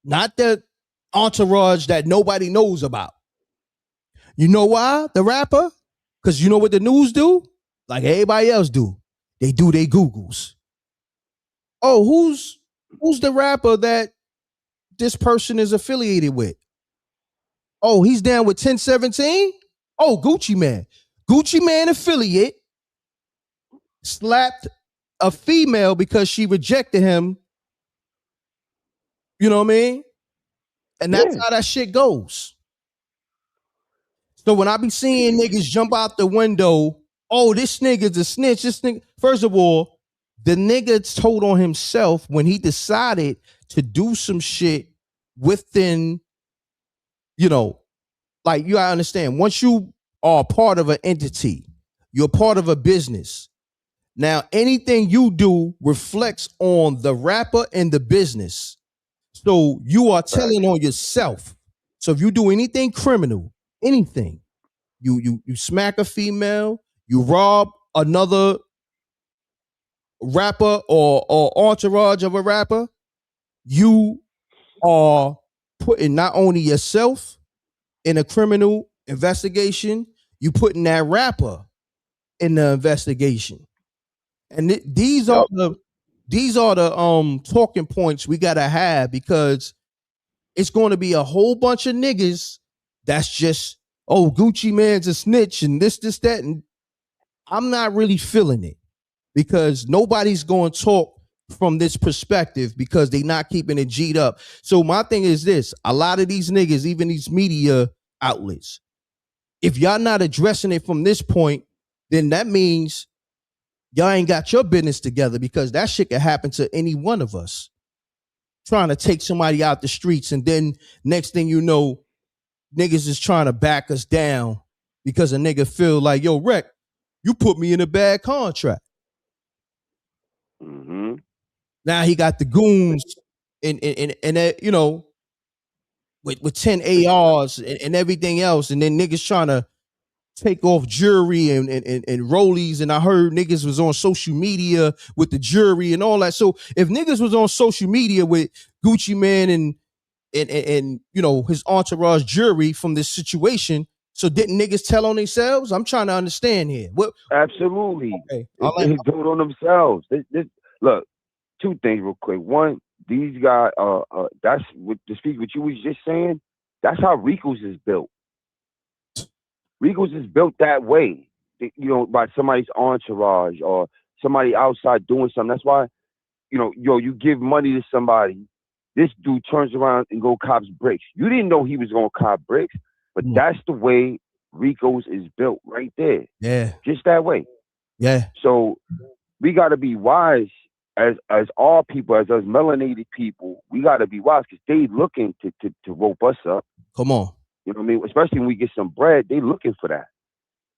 Not the entourage that nobody knows about. You know why? The rapper? Because you know what the news do? Like everybody else do. They do their Googles. Oh, who's the rapper that this person is affiliated with? Oh, he's down with 1017? Oh, Gucci Man. Gucci Man affiliate slapped a female because she rejected him. You know what I mean? And that's how that shit goes. So when I be seeing niggas jump out the window, oh, this nigga's a snitch. This nigga, first of all, the nigga told on himself when he decided to do some shit within, you know, like you gotta understand, once you are part of an entity, you're part of a business. Now, anything you do reflects on the rapper and the business. So you are telling on yourself. So if you do anything criminal, anything, you smack a female, you rob another rapper or entourage of a rapper, you are putting not only yourself in a criminal investigation, you putting that rapper in the investigation. And these are the talking points we gotta have, because it's going to be a whole bunch of niggas that's just, oh, Gucci Man's a snitch and this, that, and I'm not really feeling it, because nobody's going to talk from this perspective because they not keeping it G'd up. So my thing is this: a lot of these niggas, even these media outlets, if y'all not addressing it from this point, then that means y'all ain't got your business together, because that shit can happen to any one of us. Trying to take somebody out the streets, and then next thing you know, niggas is trying to back us down because a nigga feel like, yo, Reck, you put me in a bad contract. Mm-hmm. Now he got the goons and you know, with 10 ARs and everything else, and then niggas trying to take off jury and rollies. And I heard niggas was on social media with the jury and all that. So if niggas was on social media with Gucci Man and you know, his entourage jury from this situation, so didn't niggas tell on themselves? I'm trying to understand here. What? Absolutely. Okay. They do it on themselves. Look, two things real quick. One, these guys, that's what, to speak what you was just saying, that's how Rico's is built. Rico's is built that way, you know, by somebody's entourage or somebody outside doing something. That's why, you know, you give money to somebody, this dude turns around and go cops bricks. You didn't know he was going to cop bricks, but that's the way Rico's is built right there. Yeah. Just that way. Yeah. So we got to be wise as all people, as us melanated people. We got to be wise, because they looking to rope us up. Come on. You know what I mean? Especially when we get some bread, they looking for that.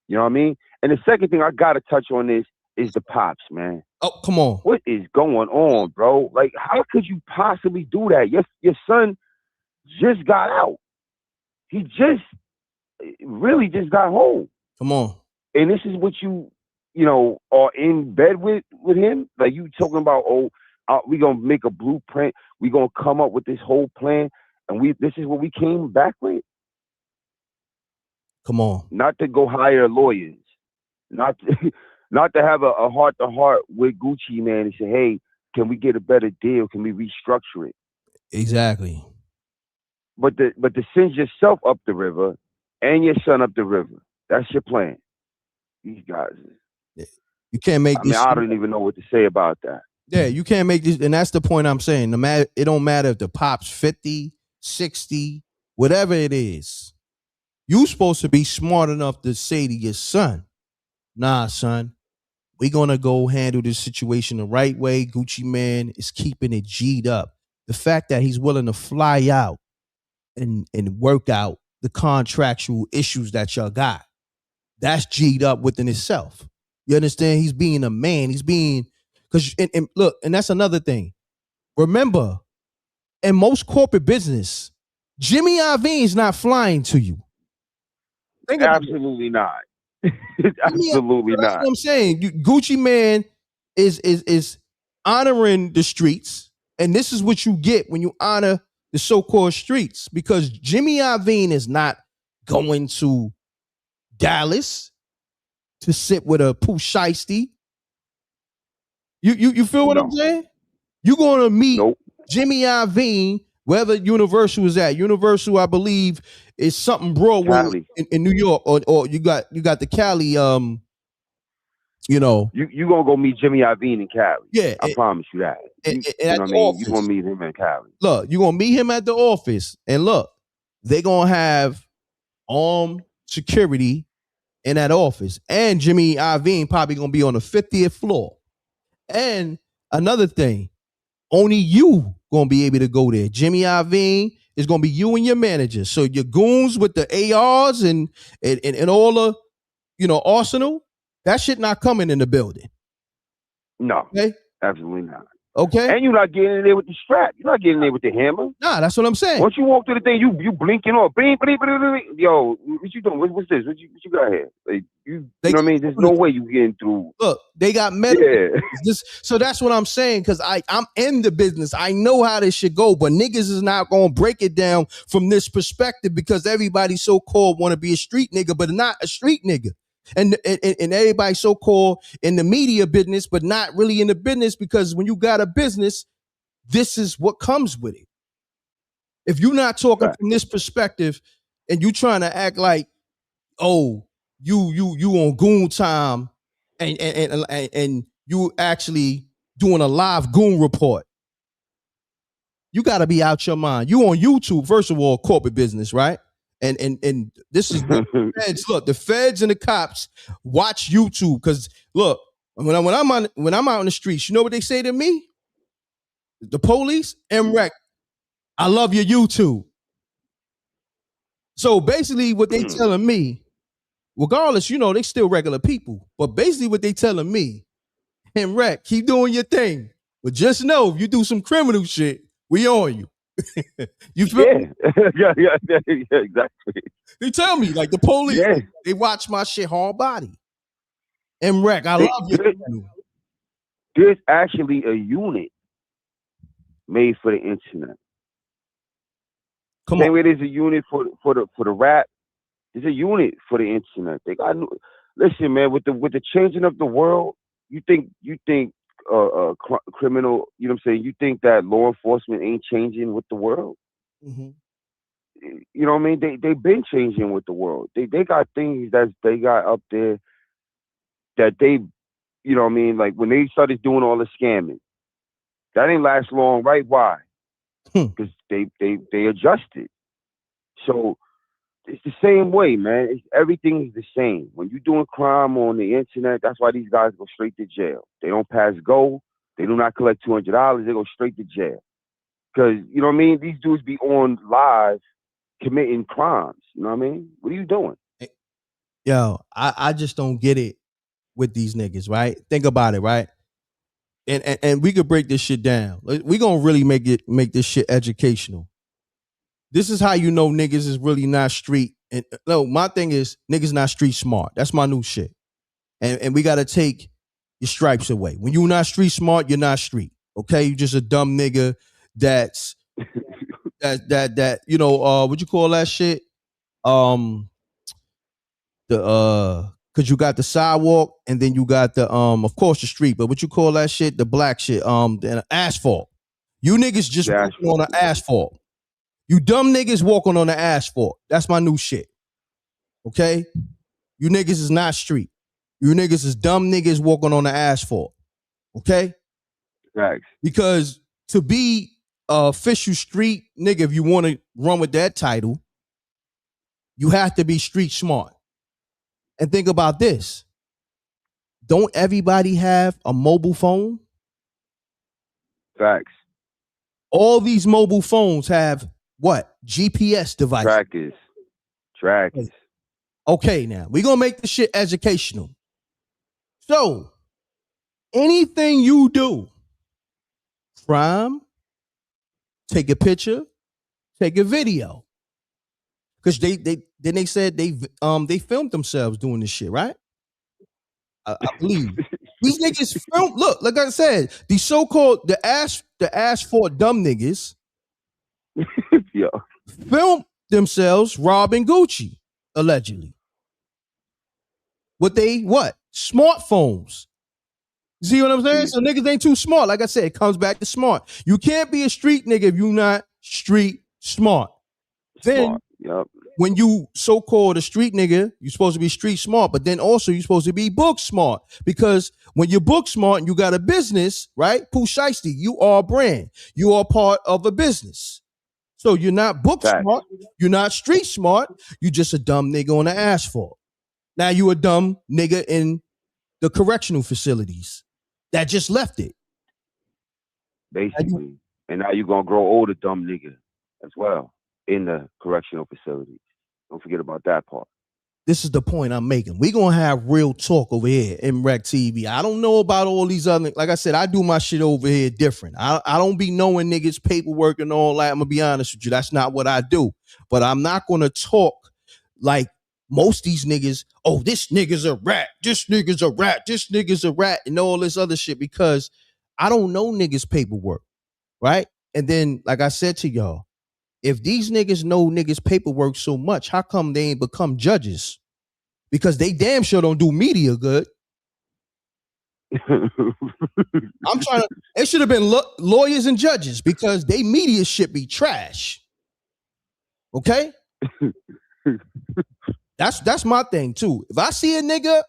You know what I mean? And the second thing I got to touch on is the pops, man. Oh, come on. What is going on, bro? Like, how could you possibly do that? Your son just got out. He really just got home. Come on. And this is what you are in bed with him. Like you talking about, oh, we gonna make a blueprint. We gonna come up with this whole plan, and this is what we came back with. Come on. Not to go hire lawyers, not to, not to have a heart to heart with Gucci man and say, hey, can we get a better deal? Can we restructure it? Exactly. But to send yourself up the river and your son up the river. That's your plan. These guys. You can't make this. I don't even know what to say about that. Yeah, you can't make this. And that's the point I'm saying. It don't matter if the pop's 50, 60, whatever it is. You supposed to be smart enough to say to your son, nah, son, we're going to go handle this situation the right way. Gucci man is keeping it G'd up. The fact that he's willing to fly out and work out the contractual issues that y'all got, that's G'd up within itself. You understand? He's being a man. He's being, because, and look, and that's another thing. Remember, in most corporate business, Jimmy Iovine's not flying to you. Think absolutely not. Absolutely that's not. What I'm saying. Gucci man is honoring the streets, and this is what you get when you honor the so-called streets, because Jimmy Iovine is not going to Dallas to sit with a Pooh Shiesty. You feel what I'm saying? You're going to meet Jimmy Iovine wherever Universal is at. Universal, I believe, is something Broadway in New York, or you got the Cali. You gonna go meet Jimmy Iovine in Cali. Yeah, I promise you that. You know what I mean? You gonna meet him in Cali. Look, you're gonna meet him at the office, and look, they're gonna have armed security in that office, and Jimmy Iovine probably gonna be on the 50th floor. And another thing, only you gonna be able to go there. Jimmy Iovine is gonna be you and your manager. So your goons with the ARs and all the arsenal, that shit not coming in the building. No, okay? Absolutely not. Okay, and you're not getting in there with the strap. You're not getting in there with the hammer. Nah, that's what I'm saying. Once you walk through the thing, you blinking off. Bling, bling, bling, bling. Yo, what you doing? What's this? What you got here? Like, you know what I mean? There's no way you getting through. Look, they got metal. Yeah. So that's what I'm saying, because I'm in the business. I know how this should go, but niggas is not gonna break it down from this perspective, because everybody so-called want to be a street nigga, but not a street nigga. And everybody so-called in the media business, but not really in the business, because when you got a business, this is what comes with it. If you're not talking from this perspective and you trying to act like, oh, you on goon time and you actually doing a live goon report, you got to be out your mind. You on YouTube, first of all, corporate business, right? And this is the feds. Look, the feds and the cops watch YouTube, because look, when I'm out in the streets, you know what they say to me? The police, M.Reck, I love your YouTube. So basically, what they telling me, regardless, they still regular people, but basically what they telling me, M.Reck, keep doing your thing, but just know if you do some criminal shit, we on you. You feel me? Yeah, exactly. They tell me, like, the police, they watch my shit hard body. M.Reck, I love you. There's actually a unit made for the internet. Same way there's a unit for the rap. There's a unit for the internet. They got listen, man. With the changing of the world, you think criminal, you know what I'm saying? You think that law enforcement ain't changing with the world? Mm-hmm. You know what I mean? They've been changing with the world. They got things that they got up there that they, you know what I mean? Like when they started doing all the scamming, that didn't last long, right? Why? Because they adjusted. So it's the same way, man. Everything is the same. When you're doing crime on the internet, that's why these guys go straight to jail. They don't pass go. They do not collect $200. They go straight to jail. Because, you know what I mean? These dudes be on live committing crimes. You know what I mean? What are you doing? Yo, I just don't get it with these niggas, right? Think about it, right? And we could break this shit down. We gonna really make this shit educational. This is how you know niggas is really not street. And no, my thing is niggas not street smart. That's my new shit. And we got to take your stripes away. When you're not street smart, you're not street. Okay, you just a dumb nigga that's that you know what you call that shit? The because you got the sidewalk and then you got the of course the street, but what you call that shit? The black shit, the asphalt. You niggas just The walking on asphalt. the asphalt. You dumb niggas walking on the asphalt. That's my new shit. Okay? You niggas is not street. You niggas is dumb niggas walking on the asphalt. Okay? Facts. Because to be a official street nigga, if you want to run with that title, you have to be street smart. And think about this. Don't everybody have a mobile phone? Facts. All these mobile phones have what? GPS devices. Trackers. Okay, now we're gonna make this shit educational. So anything you do, crime, take a picture, take a video. Because they said they filmed themselves doing this shit, right? I believe. These niggas film. Look, like I said, these so-called the asphalt dumb niggas Yo. filmed themselves robbing Gucci, allegedly. What? Smartphones. You see what I'm saying? So niggas ain't too smart. Like I said, it comes back to smart. You can't be a street nigga if you not street smart. Then when you so-called a street nigga, you're supposed to be street smart, but then also you're supposed to be book smart. Because when you're book smart and you got a business, right? Pooh Shiesty, you are a brand. You are part of a business. So you're not book smart, you're not street smart, you just a dumb nigga on the asphalt. Now you a dumb nigga in the correctional facilities that just left it. Basically. And now you're going to grow old, a dumb nigga as well in the correctional facilities. Don't forget about that part. This is the point I'm making. We're going to have real talk over here, M.Reck TV. I don't know about all these other, like I said, I do my shit over here different. I don't be knowing niggas paperwork and all that. I'm going to be honest with you. That's not what I do. But I'm not going to talk like most these niggas, oh, this nigga's a rat, this nigga's a rat, this nigga's a rat, and all this other shit, because I don't know niggas' paperwork, right? And then, like I said to y'all, if these niggas know niggas' paperwork so much, how come they ain't become judges? Because they damn sure don't do media good. I'm trying to, it should have been lawyers and judges, because they media shit be trash. Okay? That's my thing too. If I see a nigga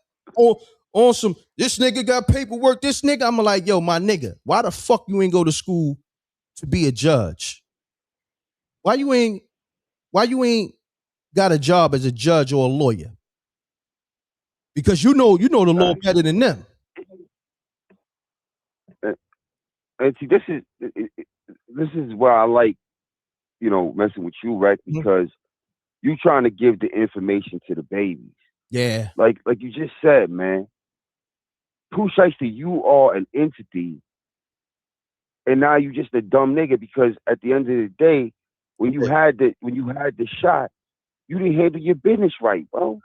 on some, this nigga got paperwork, this nigga, I'm like, yo, my nigga, why the fuck you ain't go to school to be a judge? Why you ain't got a job as a judge or a lawyer? Because you know the law better than them. And see, this is why I like, messing with you, right? Because you trying to give the information to the babies. Yeah. Like you just said, man. Pooh Shiesty, you are an entity, and now you just a dumb nigga, because at the end of the day, when you had the shot, you didn't handle your business right, bro.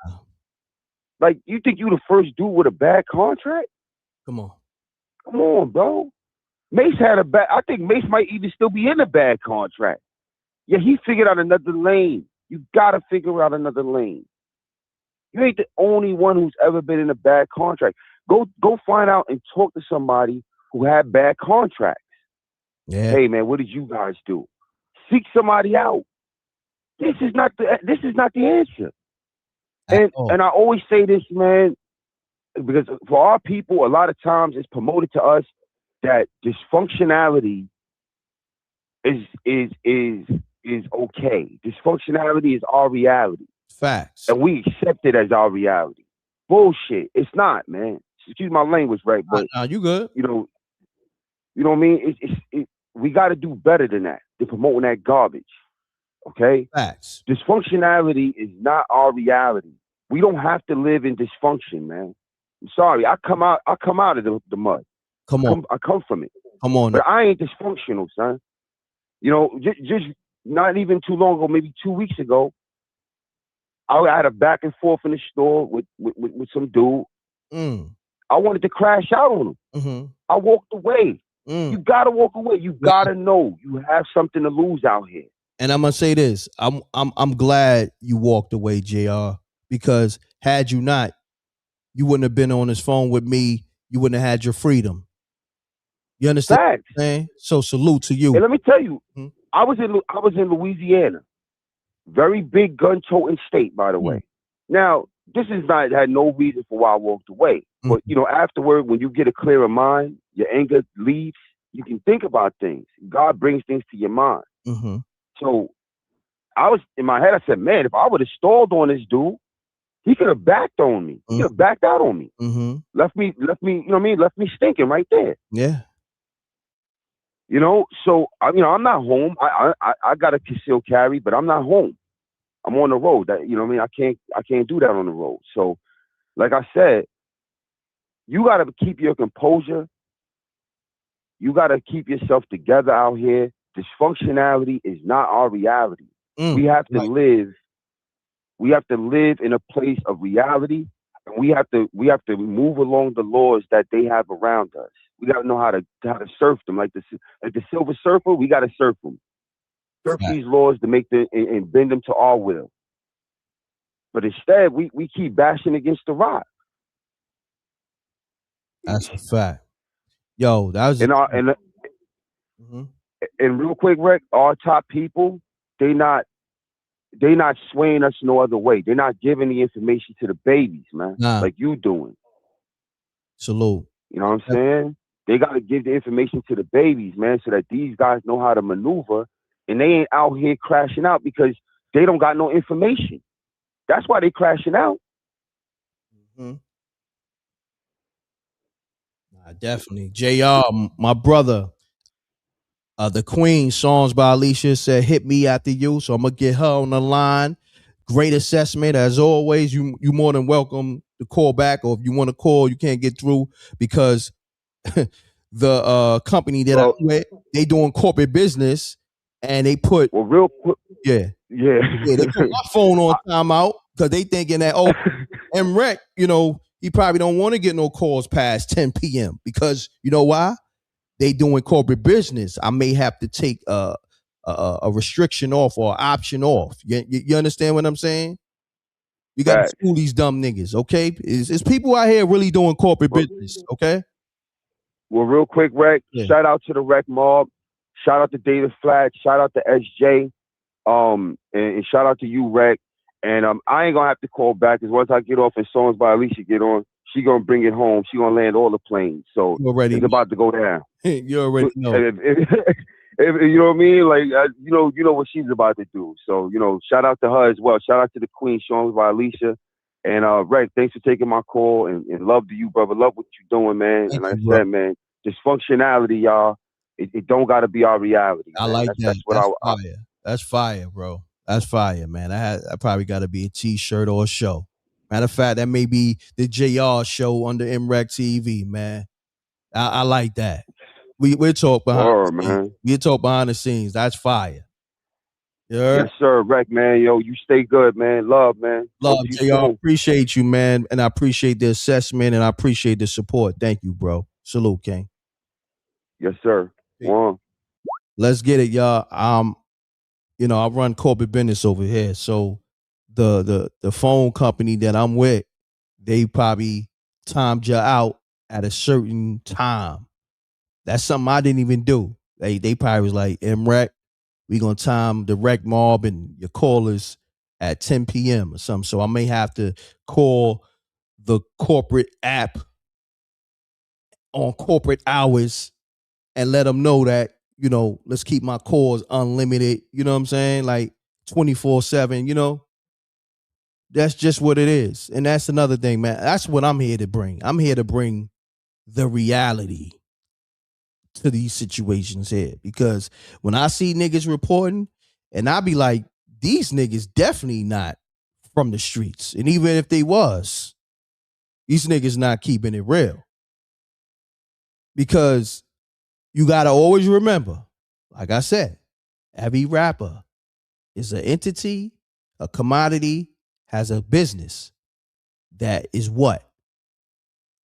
Like, you think you the first dude with a bad contract? Come on, bro. Mace had a bad. I think Mace might even still be in a bad contract. Yeah, he figured out another lane. You gotta figure out another lane. You ain't the only one who's ever been in a bad contract. Go find out and talk to somebody who had bad contracts. Yeah. Hey man, what did you guys do? Seek somebody out. This is not the answer. And I always say this, man, because for our people, a lot of times it's promoted to us that dysfunctionality is okay. Dysfunctionality is our reality. Facts. And we accept it as our reality. Bullshit. It's not, man. Excuse my language, right? But you good. You know what I mean? We got to do better than that, than promoting that garbage. Okay? Facts. Dysfunctionality is not our reality. We don't have to live in dysfunction, man. I'm sorry. I come out of the mud. I come from it. Come on. But I ain't dysfunctional, son. Just not even too long ago, maybe 2 weeks ago, I had a back and forth in the store with some dude. I wanted to crash out on him. Mm-hmm. I walked away. Mm. You gotta walk away. You gotta know you have something to lose out here. And I'm gonna say this: I'm glad you walked away, Jr. Because had you not, you wouldn't have been on this phone with me. You wouldn't have had your freedom. You understand Facts. what I'm saying? So salute to you. And let me tell you, Mhm. I was in Louisiana, very big gun toting state, by the way. Now, this is not had no reason for why I walked away, but you know, afterward, when you get a clearer mind, your anger leaves. You can think about things. God brings things to your mind. Mm-hmm. So I was in my head. I said, man, if I would have stalled on this dude, he could have backed on me. He could have backed out on me. Mm-hmm. Left me. You know what I mean? Left me stinking right there. Yeah. You know, so I'm not home. I got a concealed carry, but I'm not home. I'm on the road. That you know what I mean? I can't do that on the road. So, like I said, you got to keep your composure. You got to keep yourself together out here. Dysfunctionality is not our reality. We have to live. We have to live in a place of reality, and we have to move along the laws that they have around us. We got to know how to surf them, like the Silver Surfer. We got to surf them, surf these laws to make them and bend them to our will. But instead, we keep bashing against the rock. That's a fact. Yo, that was and real quick, Rick, our top people, they not swaying us no other way. They're not giving the information to the babies, man, like you doing. Salute. You know what I'm saying? They got to give the information to the babies, man, so that these guys know how to maneuver, and they ain't out here crashing out because they don't got no information. That's why they crashing out. Mm-hmm. Definitely. JR, my brother, the Queen, Songs by Alicia, said, hit me after you. So I'm going to get her on the line. Great assessment. As always, you more than welcome to call back, or if you want to call, you can't get through because the company that I'm with, they doing corporate business, and they put real quick. Yeah, they put my phone on timeout because they thinking that M.Reck, he probably don't want to get no calls past 10 p.m. because you know why? They doing corporate business. I may have to take a restriction off or option off. You understand what I'm saying? You got to school these dumb niggas, okay? It's people out here really doing corporate business, okay? Well, real quick, Rec, shout out to the Rec Mob. Shout out to David Flat. Shout out to SJ. And shout out to you, Rec. And I ain't gonna have to call back because once I get off and Songs by Alicia get on, she gonna bring it home. She gonna land all the planes. So it's about to go down. You already know. If you know what I mean? Like you know what she's about to do. So shout out to her as well. Shout out to the Queen, Songs by Alicia. And Rec, thanks for taking my call and love to you, brother. Love what you're doing, man. And like I said, man, dysfunctionality, y'all, it don't gotta be our reality. I man. like That's what fire. That's fire, bro. That's fire, man. I probably got to be a T-shirt or a show. Matter of fact, that may be the JR show under M.Reck TV, man. I like that. We'll talk behind the scenes. We'll talk behind the scenes. That's fire. Yes, sir, Rec, man. Yo, you stay good, man. Love, man. Love, JR. Appreciate you, man. And I appreciate the assessment and I appreciate the support. Thank you, bro. Salute, King. Yes, sir. Let's get it, y'all. I run corporate business over here. So the phone company that I'm with, they probably timed you out at a certain time. That's something I didn't even do. They probably was like, M.Reck, we gonna time the Rec Mob and your callers at 10 p.m. or something. So I may have to call the corporate app on corporate hours and let them know that, let's keep my calls unlimited. You know what I'm saying? Like 24/7, That's just what it is. And that's another thing, man. That's what I'm here to bring. I'm here to bring the reality to these situations here. Because when I see niggas reporting, and I be like, these niggas definitely not from the streets. And even if they was, these niggas not keeping it real. Because you got to always remember, like I said, every rapper is an entity, a commodity, has a business that is what?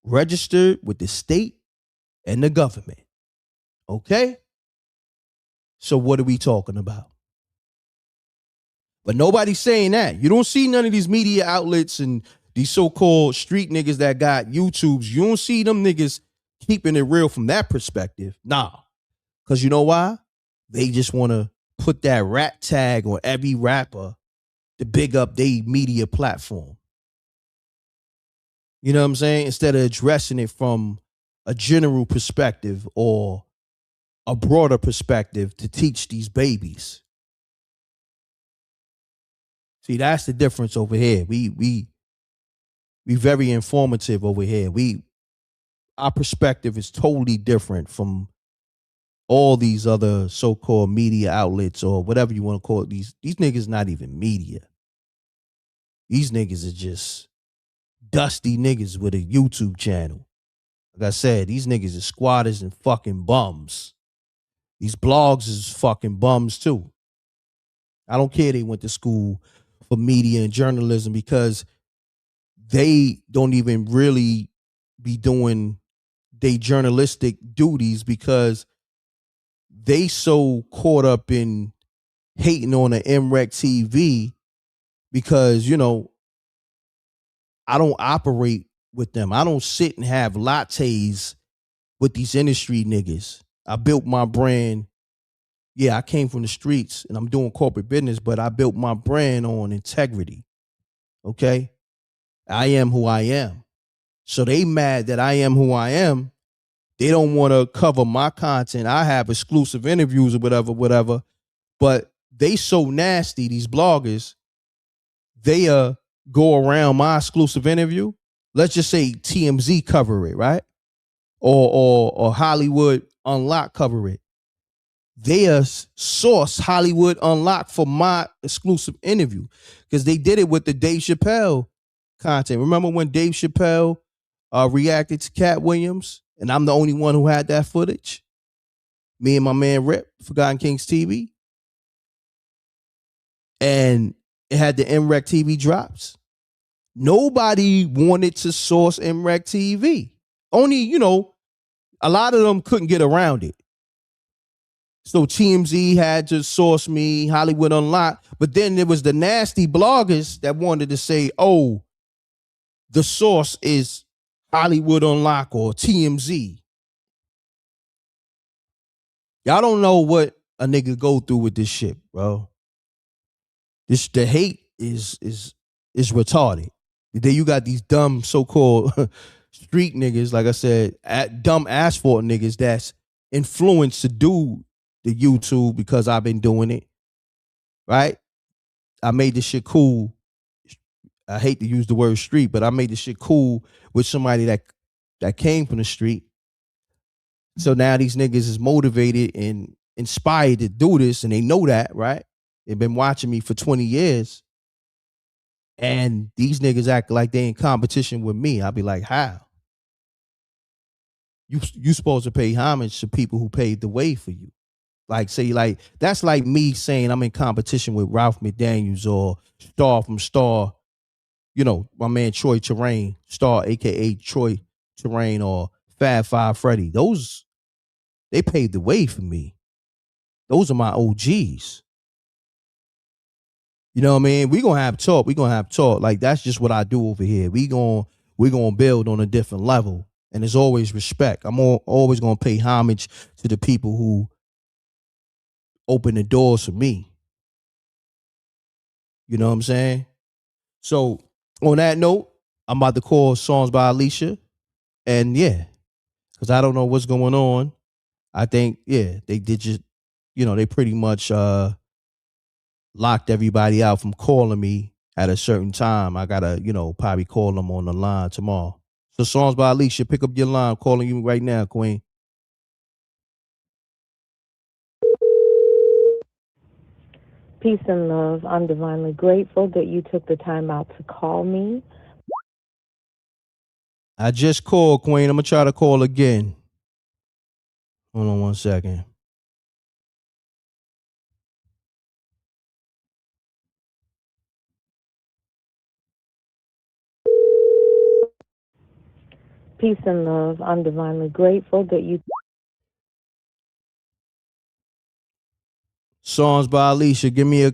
registered with the state and the government. Okay? So what are we talking about? But nobody's saying that. You don't see none of these media outlets and these so-called street niggas that got YouTubes. You don't see them niggas keeping it real from that perspective. Nah. Because you know why? They just want to put that rat tag on every rapper to big up their media platform. You know what I'm saying? Instead of addressing it from a general perspective or a broader perspective to teach these babies. See, that's the difference over here. We very informative over here. Our perspective is totally different from all these other so-called media outlets or whatever you want to call it. These niggas not even media. These niggas are just dusty niggas with a YouTube channel. Like I said, these niggas are squatters and fucking bums. These blogs is fucking bums too. I don't care they went to school for media and journalism because they don't even really be doing their journalistic duties because they so caught up in hating on the M.Reck TV because, you know, I don't operate with them. I don't sit and have lattes with these industry niggas. I built my brand. Yeah, I came from the streets and I'm doing corporate business, but I built my brand on integrity. Okay? I am who I am. So they mad that I am who I am. They don't want to cover my content. I have exclusive interviews or whatever. But they so nasty, these bloggers, they go around my exclusive interview. Let's just say TMZ cover it, right? Or Hollywood Unlocked cover it. They source Hollywood Unlocked for my exclusive interview because they did it with the Dave Chappelle content. Remember when Dave Chappelle reacted to Cat Williams and I'm the only one who had that footage? Me and my man Rip, Forgotten Kings TV. And it had the M.Reck TV drops. Nobody wanted to source M.Reck TV. Only, you know, a lot of them couldn't get around it. So TMZ had to source me, Hollywood Unlocked. But then there was the nasty bloggers that wanted to say, oh, the source is Hollywood Unlocked or TMZ. Y'all don't know what a nigga go through with this shit, bro. The hate is retarded. Then you got these dumb so-called street niggas, like I said, dumb asphalt niggas that's influenced to do the YouTube because I've been doing it. Right? I made this shit cool. I hate to use the word street, but I made this shit cool with somebody that came from the street. So now these niggas is motivated and inspired to do this, and they know that, right? They've been watching me for 20 years. And these niggas act like they in competition with me. I'll be like, how? You supposed to pay homage to people who paved the way for you. Like, say, like, that's like me saying I'm in competition with Ralph McDaniels or Star from Star, you know, my man Troy Terrain, Star, aka Troy Terrain, or Fab Five Freddy. Those, they paved the way for me. Those are my OGs. You know what I mean? We gonna have talk. We gonna have talk. Like, that's just what I do over here. We gonna build on a different level, and there's always respect. I'm always gonna pay homage to the people who open the doors for me. You know what I'm saying? So on that note, I'm about to call Songs by Alicia, and yeah, because I don't know what's going on. I think they did just, you know, they pretty much locked everybody out from calling me at a certain time. I gotta, you know, probably call them on the line tomorrow. So Songs by Alicia, pick up your line. I'm calling you right now, Queen. Peace and love. I'm divinely grateful that you took the time out to call me. I just called, Queen. I'm gonna try to call again. Hold on one second. Peace and love. I'm divinely grateful that you. Songs by Alicia. Give me a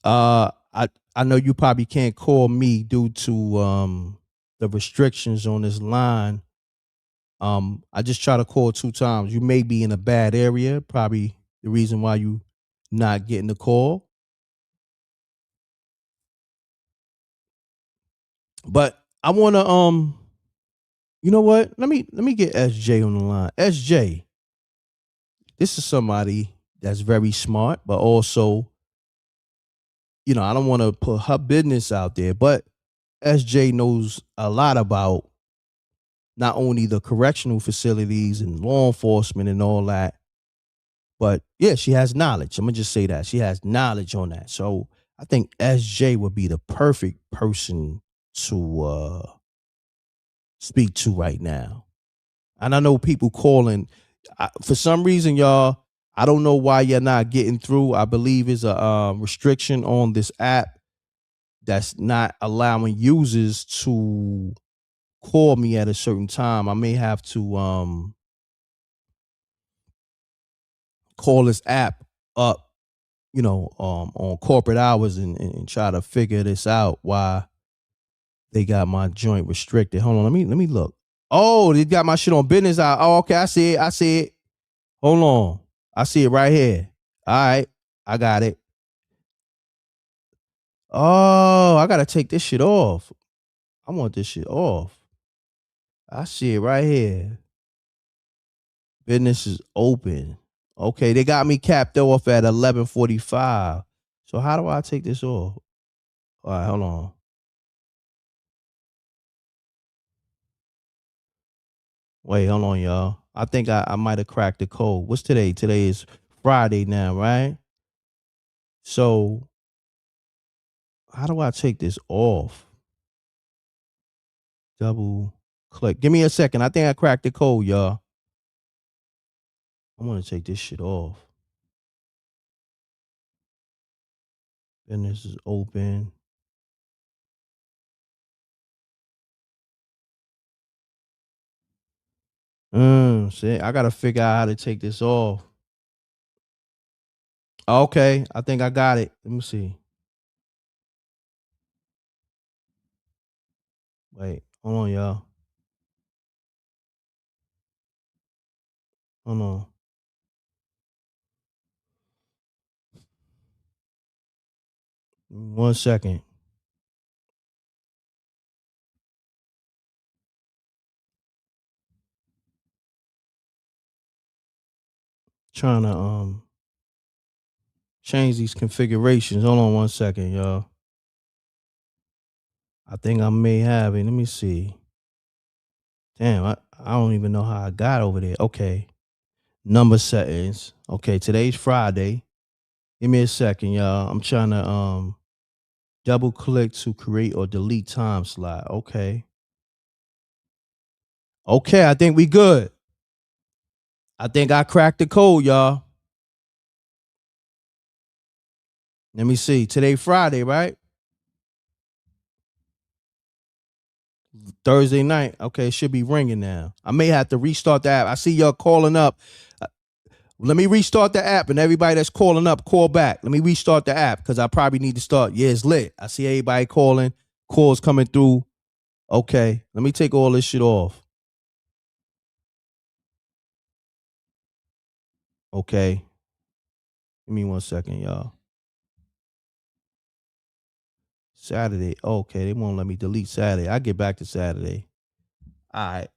I know you probably can't call me due to the restrictions on this line. I just try to call 2 times. You may be in a bad area, probably the reason why you not getting the call. But I want to you know what? Let me get SJ on the line. SJ, this is somebody that's very smart, but also, I don't want to put her business out there, but SJ knows a lot about not only the correctional facilities and law enforcement and all that, but yeah, she has knowledge. I'm gonna just say that she has knowledge on that. So I think SJ would be the perfect person to speak to right now. And I know people calling. For some reason, y'all, I don't know why you're not getting through. I believe it's a restriction on this app that's not allowing users to call me at a certain time. I may have to call this app up, on corporate hours and try to figure this out, why they got my joint restricted. Hold on, let me look. Oh, they got my shit on business hour. Oh, okay, I see it. Hold on. I see it right here. All right, I got it. Oh, I gotta take this shit off. I want this shit off. I see it right here. Business is open. Okay, they got me capped off at 11:45. So how do I take this off? All right, hold on. Wait, hold on, y'all. I think I might have cracked the code. What's today? Today is Friday now, right? So how do I take this off? Double click. Give me a second. I think I cracked the code, y'all. I'm gonna take this shit off. Business is open. See, I gotta figure out how to take this off. Okay, I think I got it. Let me see. Wait, hold on, y'all. Hold on. One second. Trying to change these configurations. Hold on one second, y'all. I think I may have it. Let me see. Damn, I don't even know how I got over there. Okay. Number settings. Okay, today's Friday. Give me a second, y'all. I'm trying to double click to create or delete time slot. Okay. Okay, I think we good. I think I cracked the code, y'all. Let me see. Today Friday, right? Thursday night. Okay, it should be ringing now. I may have to restart the app. I see y'all calling up. Let me restart the app, and everybody that's calling up, call back. Let me restart the app because I probably need to start. Yeah, it's lit. I see everybody calling. Calls coming through. Okay, let me take all this shit off. Okay. Give me 1 second, y'all. Saturday. Okay, they won't let me delete Saturday. I get back to Saturday. All right.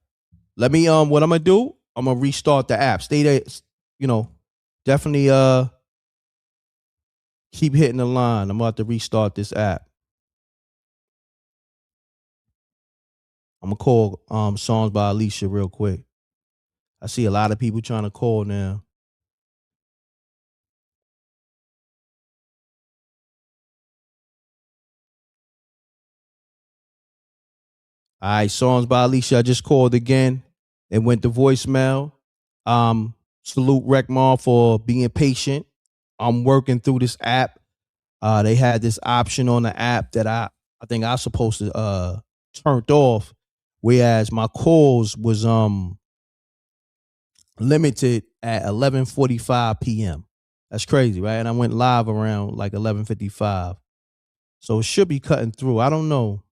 Let me what I'm gonna do, I'm gonna restart the app. Stay there, definitely keep hitting the line. I'm about to restart this app. I'm gonna call Songs by Alicia real quick. I see a lot of people trying to call now. All right, Songs by Alicia. I just called again. It went to voicemail. Salute Reckmar for being patient. I'm working through this app. They had this option on the app that I think I was supposed to turned off. whereas my calls was limited at 11:45 p.m. That's crazy, right? And I went live around like 11:55. So it should be cutting through. I don't know.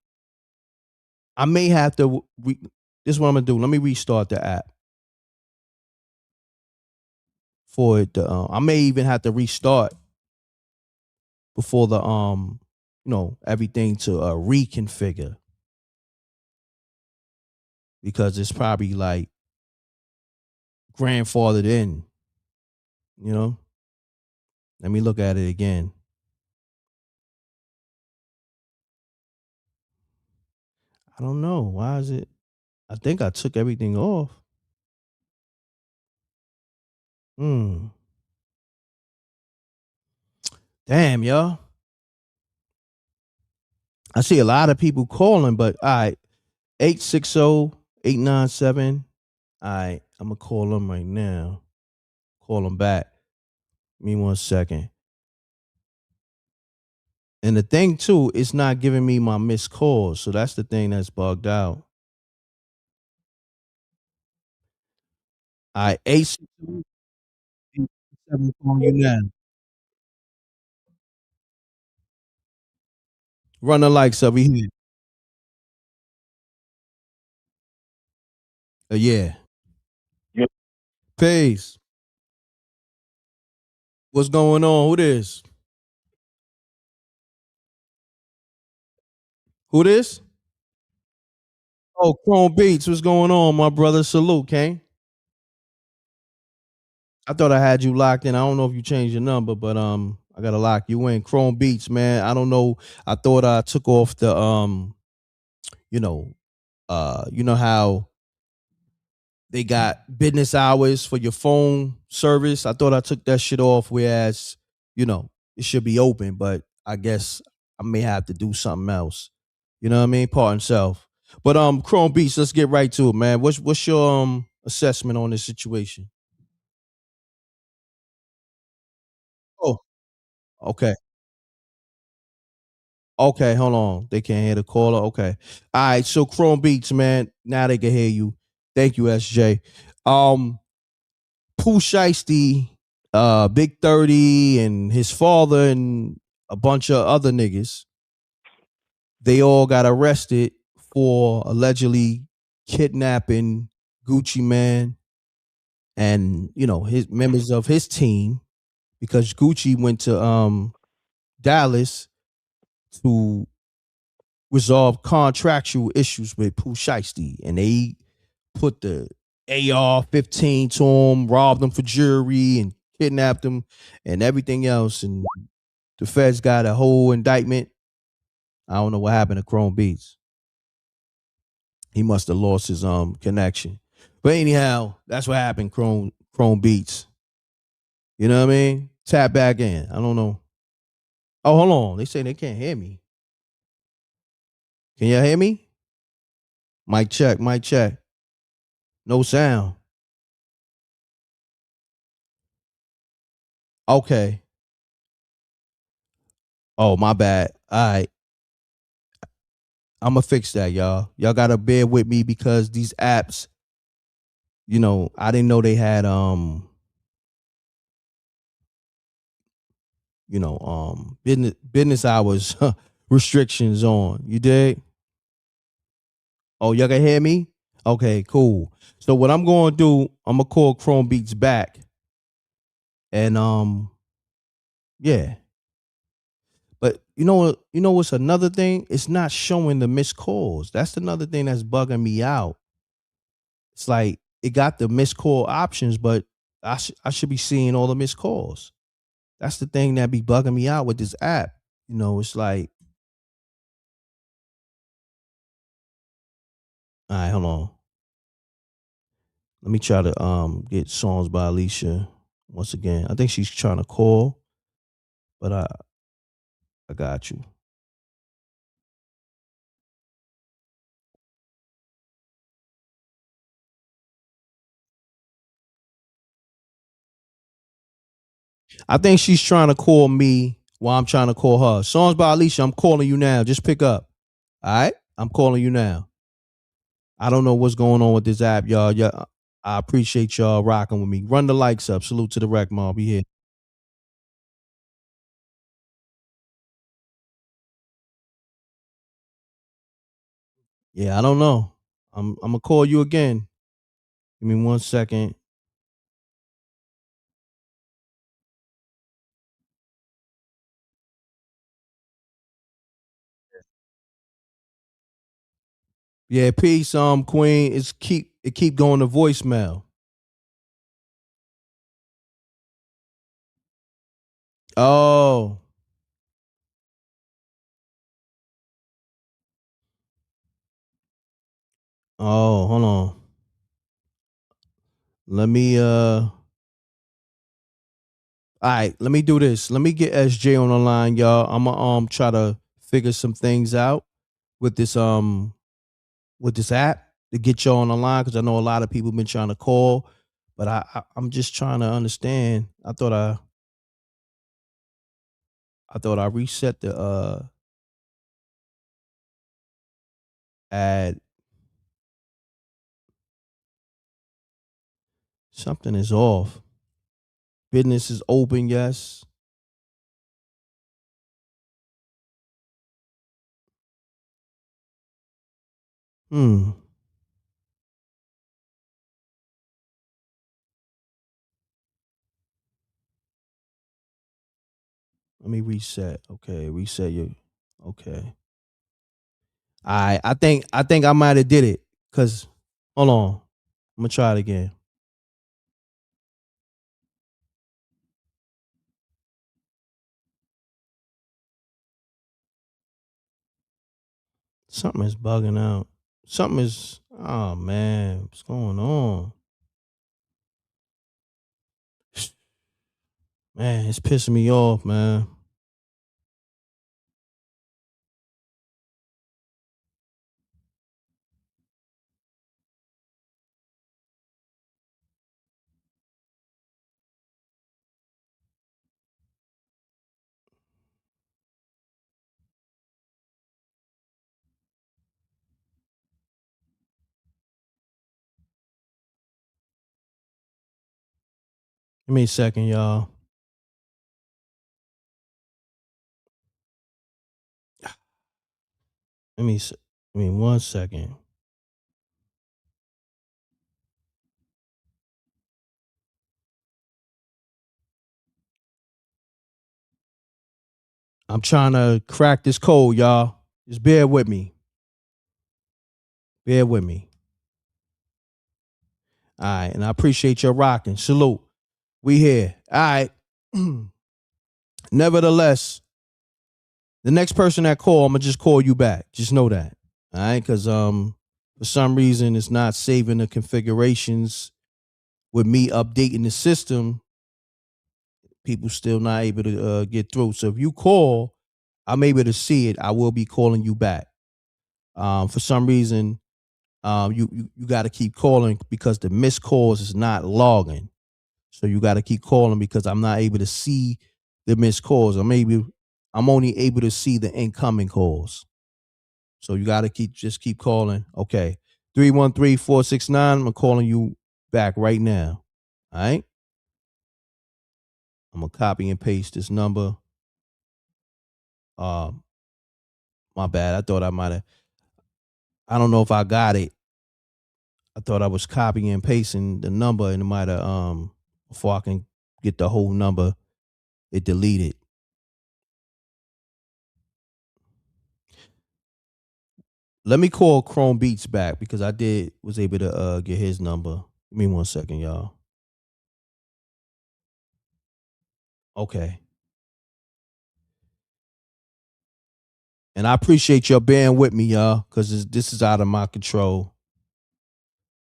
I may have to this is what I'm gonna do. Let me restart the app for it to I may even have to restart before the everything to reconfigure, because it's probably like grandfathered in, you know. Let me look at it again. I don't know. Why is it? I think I took everything off. Hmm. Damn, y'all. I see a lot of people calling, but all right. 860-897. All right. I'm going to call them right now. Call them back. Give me 1 second. And the thing, too, it's not giving me my missed calls. So that's the thing that's bugged out. All right. 860-897 calling you now. Run the likes up. We here. Yeah. Yeah. Peace. What's going on? Who this? Who this? Oh, Chrome Beats. What's going on, my brother? Salute, Kane. I thought I had you locked in. I don't know if you changed your number, but I gotta lock you in. Chrome Beats, man. I don't know. I thought I took off the you know, you know how they got business hours for your phone service. I thought I took that shit off, whereas, it should be open, but I guess I may have to do something else. You know what I mean? Pardon self. But Chrome Beats, let's get right to it, man. What's your assessment on this situation? Oh, okay. Okay, hold on. They can't hear the caller. Okay. All right. So Chrome Beats, man. Now they can hear you. Thank you, SJ. Pooh Shiesty, Big 30, and his father and a bunch of other niggas, they all got arrested for allegedly kidnapping Gucci Man and, his members of his team, because Gucci went to Dallas to resolve contractual issues with Pooh Shiesty, and they put the AR-15 to him, robbed him for jewelry, and kidnapped him, and everything else. And the feds got a whole indictment. I don't know what happened to Chrome Beats. He must have lost his connection. But anyhow, that's what happened. Chrome Beats. You know what I mean? Tap back in. I don't know. Oh, hold on. They say they can't hear me. Can y'all hear me? Mic check. Mic check. No sound. Okay. Oh, my bad. All right. I'm gonna fix that, y'all. Y'all gotta bear with me because these apps, I didn't know they had business hours restrictions on. You dig? Oh, y'all can hear me? Okay, cool. So what I'm gonna do, I'm gonna call Chrome Beats back, and yeah. But what's another thing? It's not showing the missed calls. That's another thing that's bugging me out. It's like it got the missed call options, but I should be seeing all the missed calls. That's the thing that be bugging me out with this app. It's like, all right, hold on. Let me try to get songs by Alicia once again. I think she's trying to call, but I got you. I think she's trying to call me while I'm trying to call her. Songs by Alicia, I'm calling you now. Just pick up. All right? I'm calling you now. I don't know what's going on with this app, y'all. Yeah, I appreciate y'all rocking with me. Run the likes up. Salute to the rec mob. We here. Yeah, I don't know. I'm gonna call you again. Give me 1 second. Yeah, peace, Queen. It keep going to voicemail. Oh, hold on. Let me all right, let me do this. Let me get SJ on the line, y'all. I'ma try to figure some things out with this app to get y'all on the line because I know a lot of people been trying to call, but I'm just trying to understand. I thought I reset the ad. Something is off. Business is open, yes. Hmm. Let me reset. Okay, reset your. Okay. I think I might have did it. Cause hold on. I'm gonna try it again. Something is bugging out. Something is oh man, what's going on? Man, it's pissing me off, man. Give me a second, y'all. Let me s- Give me 1 second. I'm trying to crack this code, y'all. Just bear with me. Bear with me. All right, and I appreciate your rocking. Salute. We here. All right. Nevertheless, the next person that call, I'm gonna just call you back. Just know that. All right, because for some reason it's not saving the configurations with me updating the system. People still not able to get through. So if you call, I'm able to see it. I will be calling you back. For some reason, you got to keep calling because the missed calls is not logging. So you got to keep calling because I'm not able to see the missed calls. I'm only able to see the incoming calls. So you got to keep calling. Okay. 313-469. I'm calling you back right now. All right. I'm going to copy and paste this number. Um, my bad. I thought I might have, I don't know if I got it. I thought I was copying and pasting the number and it might have, before I can get the whole number, it deleted. Let me call Chrome Beats back because was able to get his number. Give me 1 second, y'all. Okay. And I appreciate your bearing with me, y'all, because this is out of my control.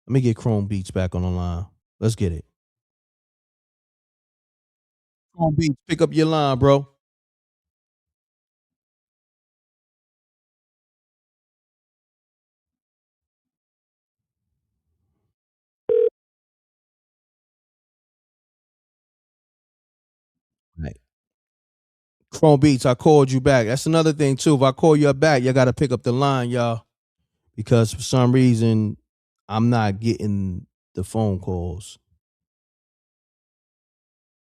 Let me get Chrome Beats back on the line. Let's get it. Chrome Beats, pick up your line, bro. Right. Chrome Beats, I called you back. That's another thing too. If I call you back, you gotta pick up the line, y'all. because for some reason I'm not getting the phone calls.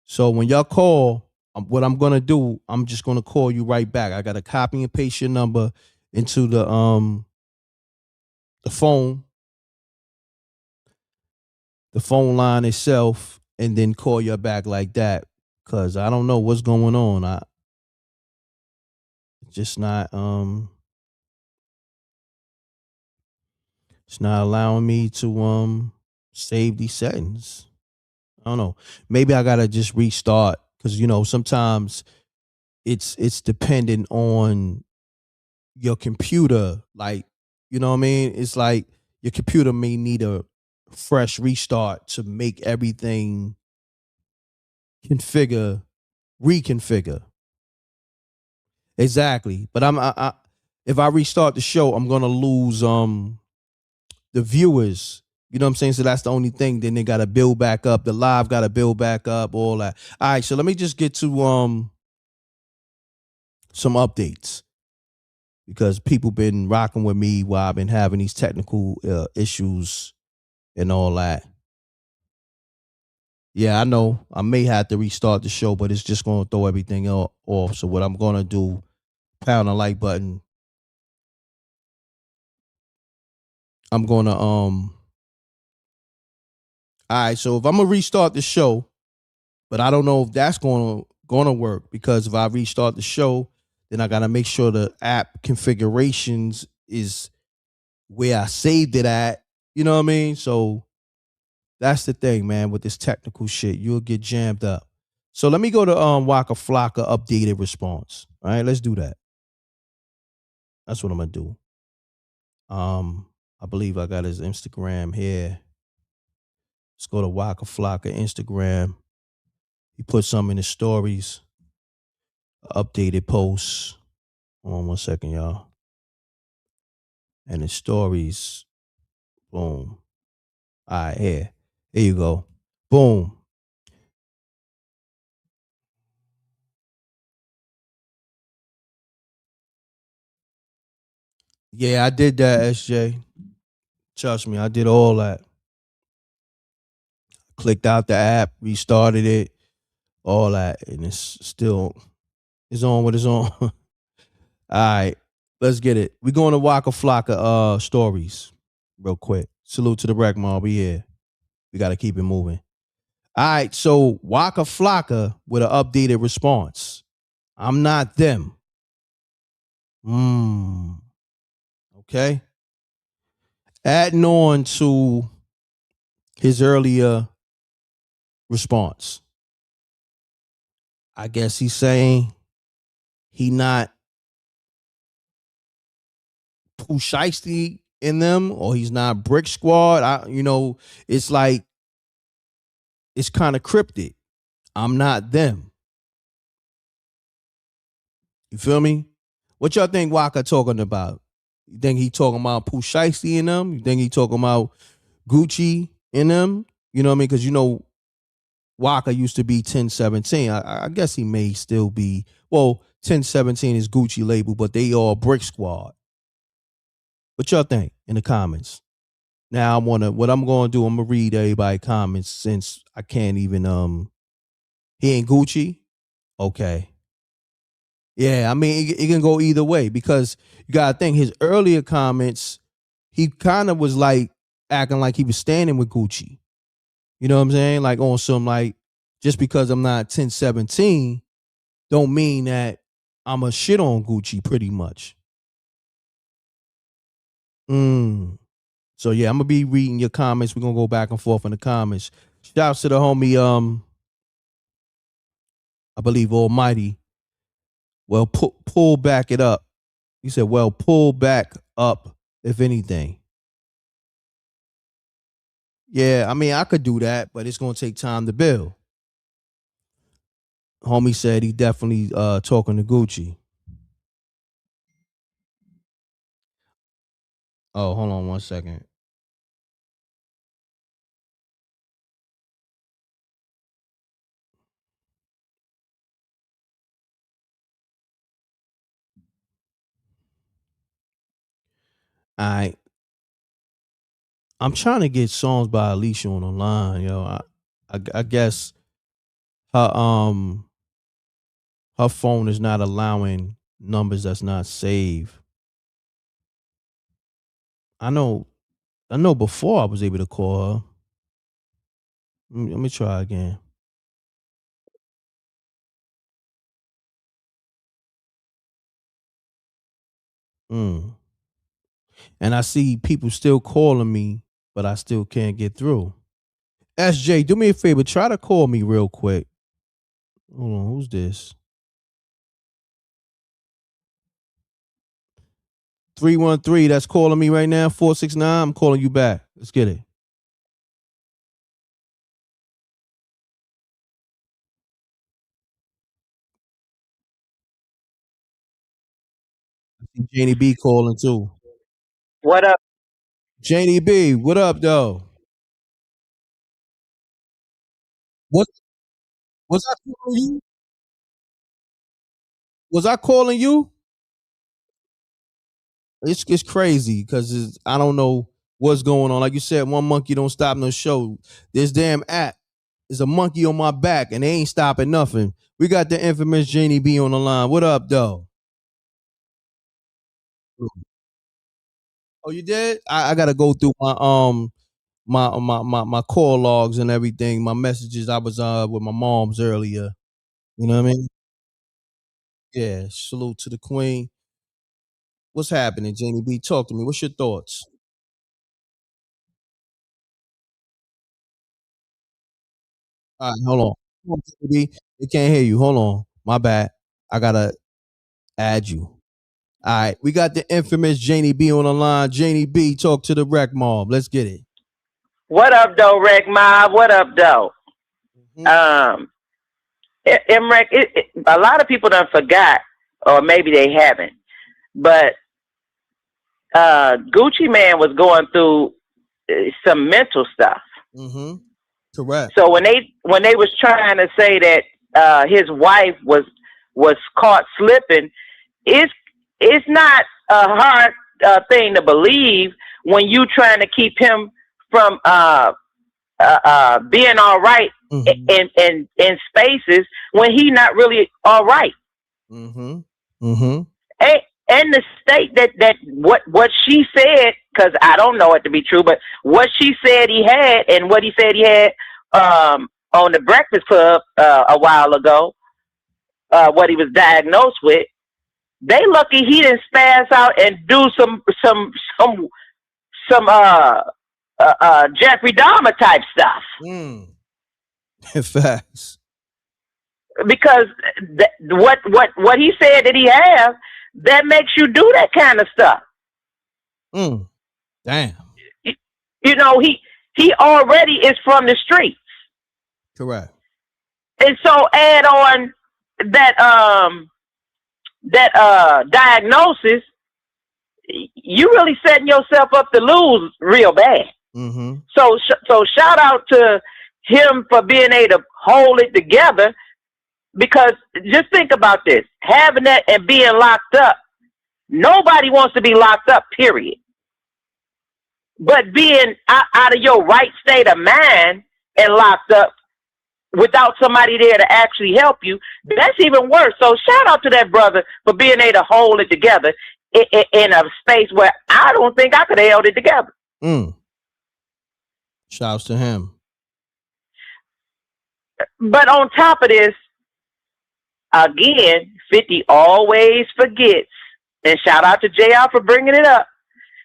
So when y'all call, what I'm gonna do, I'm just gonna call you right back. I gotta copy and paste your number into the phone line itself, and then call you back like that. Cause I don't know what's going on. I just not it's not allowing me to save these settings. I don't know. Maybe I gotta just restart because sometimes it's dependent on your computer. Like, you know what I mean? It's like your computer may need a fresh restart to make everything reconfigure. Exactly. But if I restart the show, I'm gonna lose the viewers. You know what I'm saying? So that's the only thing. Then they gotta build back up. The live gotta build back up, all that. All right, so let me just get to some updates because people been rocking with me while I've been having these technical issues and all that. Yeah, I know I may have to restart the show, but it's just gonna throw everything off. So what I'm gonna do, pound the like button. I'm gonna all right, so if I'm gonna restart the show, but I don't know if that's gonna work because if I restart the show, then I gotta make sure the app configurations is where I saved it at. You know what I mean? So that's the thing, man, with this technical shit. You'll get jammed up. So let me go to Waka Flocka updated response. All right, let's do that. That's what I'm gonna do. I believe I got his Instagram here. Let's go to Waka Flocka Instagram. He put some in his stories, updated posts. Hold on 1 second, y'all. And his stories. Boom. All right, here. Here you go. Boom. Yeah, I did that, SJ. Trust me, I did all that. Clicked out the app, restarted it, all that, and it's on what it's on. All right, let's get it. We going to Waka Flocka stories real quick. Salute to the wreck, man. We here. We got to keep it moving. All right, so Waka Flocka with an updated response. I'm not them. Okay. Adding on to his earlier response. I guess he's saying he not Pooh Shiesty in them, or he's not Brick Squad. It's like it's kind of cryptic. I'm not them. You feel me? What y'all think Waka talking about? You think he talking about Pooh Shiesty in them? You think he talking about Gucci in them? You know what I mean? Because Waka used to be 1017. I guess he may still be. Well, 1017 is Gucci label, but they all Brick Squad. What y'all think in the comments? Now what I'm gonna do, I'm gonna read everybody's comments since I can't even he ain't Gucci. Okay. Yeah, I mean it can go either way because you gotta think his earlier comments, he kind of was like acting like he was standing with Gucci. You know what I'm saying? Like on some like just because I'm not 1017 don't mean that I'm a shit on Gucci pretty much. So yeah, I'm gonna be reading your comments. We're gonna go back and forth in the comments. Shouts to the homie, I believe Almighty. Well, pull back it up. He said, well, pull back up, if anything. Yeah, I mean, I could do that, but it's gonna take time to build. Homie said he definitely talking to Gucci. Oh, hold on 1 second. All right. I'm trying to get songs by Alicia on the line, yo. I guess her her phone is not allowing numbers that's not saved. I know before I was able to call her. Let me try again. Mm. And I see people still calling me, but I still can't get through. SJ, do me a favor, try to call me real quick. Hold on, who's this? 313, that's calling me right now. 469, I'm calling you back. Let's get it. I see Janie B calling too. What up? Janie B, what up, though? What was I calling you? Was I calling you? It's crazy because I don't know what's going on. Like you said, one monkey don't stop no show. This damn app is a monkey on my back and they ain't stopping nothing. We got the infamous Janie B on the line. What up, though? Oh, you did? I gotta go through my call logs and everything, my messages. I was with my mom's earlier. You know what I mean? Yeah. Salute to the queen. What's happening, Janie B? Talk to me. What's your thoughts? All right, hold on. Hold on, Janie B. They can't hear you. Hold on. My bad. I gotta add you. All right, we got the infamous Janie B on the line. Janie B, talk to the rec mob. Let's get it. What up, though, Rec Mob? What up, though? Mm-hmm. M.Reck, a lot of people done forgot, or maybe they haven't, but Gucci Man was going through some mental stuff. Mm-hmm. Correct. So when they was trying to say that his wife was caught slipping, it's not a hard thing to believe when you trying to keep him from being all right in spaces when he not really all right. Mm-hmm. Mm-hmm. And the state that what she said, because I don't know it to be true, but what she said he had and what he said he had on the Breakfast Club a while ago, what he was diagnosed with, they lucky he didn't spaz out and do some Jeffrey Dahmer type stuff. Facts. Because what he said that he have, that makes you do that kind of stuff. Damn. You know, he already is from the streets. Correct. And so add on that diagnosis, you really setting yourself up to lose real bad. Mm-hmm. So shout out to him for being able to hold it together, because just think about this, having that and being locked up, nobody wants to be locked up, period. But being out of your right state of mind and locked up without somebody there to actually help you, that's even worse. So shout out to that brother for being able to hold it together in a space where I don't think I could have held it together. Shouts to him. But on top of this, again, 50 always forgets, and shout out to JR for bringing it up.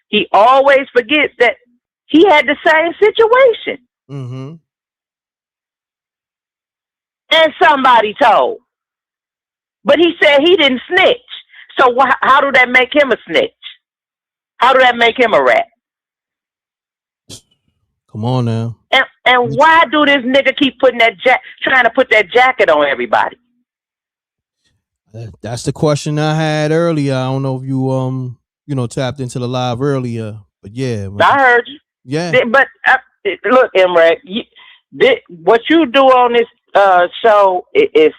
He always forgets that he had the same situation. Mm-hmm. And somebody told. But he said he didn't snitch. So how do that make him a snitch? How do that make him a rat? Come on now. And why do this nigga keep putting trying to put that jacket on everybody? That's the question I had earlier. I don't know if you tapped into the live earlier, but yeah. I heard you. Yeah. But look, M.Reck, what you do on this show is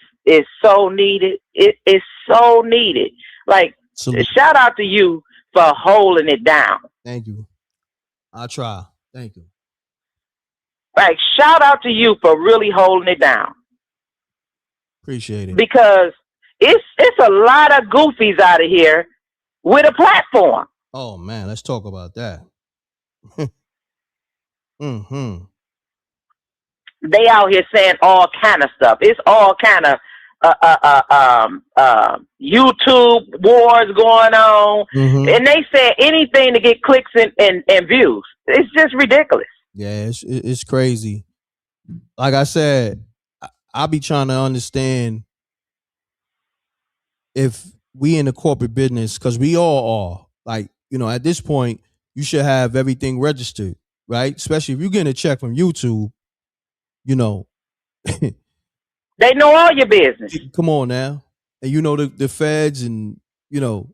so needed. It is so needed. Like, shout out to you for holding it down. Thank you. I'll try. Thank you. Like, shout out to you for really holding it down. Appreciate it. Because it's a lot of goofies out of here with a platform. Oh man, let's talk about that. Mm-hmm. They out here saying all kind of stuff. It's all kind of YouTube wars going on, and they say anything to get clicks and views. It's just ridiculous. Yeah, it's crazy. Like I said, I be trying to understand if we in the corporate business, because we all are. Like, you know, at this point, you should have everything registered, right? Especially if you're getting a check from YouTube, you know. They know all your business. Come on now. And you know, the feds and, you know,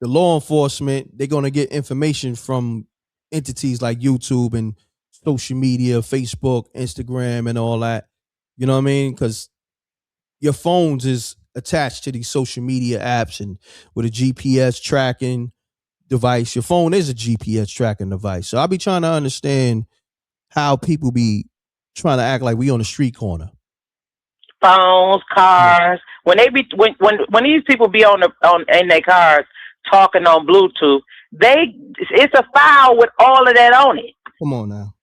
the law enforcement, they're going to get information from entities like YouTube and social media, Facebook, Instagram, and all that. You know what I mean? Because your phones is attached to these social media apps, and with a GPS tracking device, your phone is a GPS tracking device. So I'll be trying to understand how people be trying to act like we on the street corner. Phones, cars. When they be when these people be on in their cars talking on Bluetooth, it's a file with all of that on it. Come on now.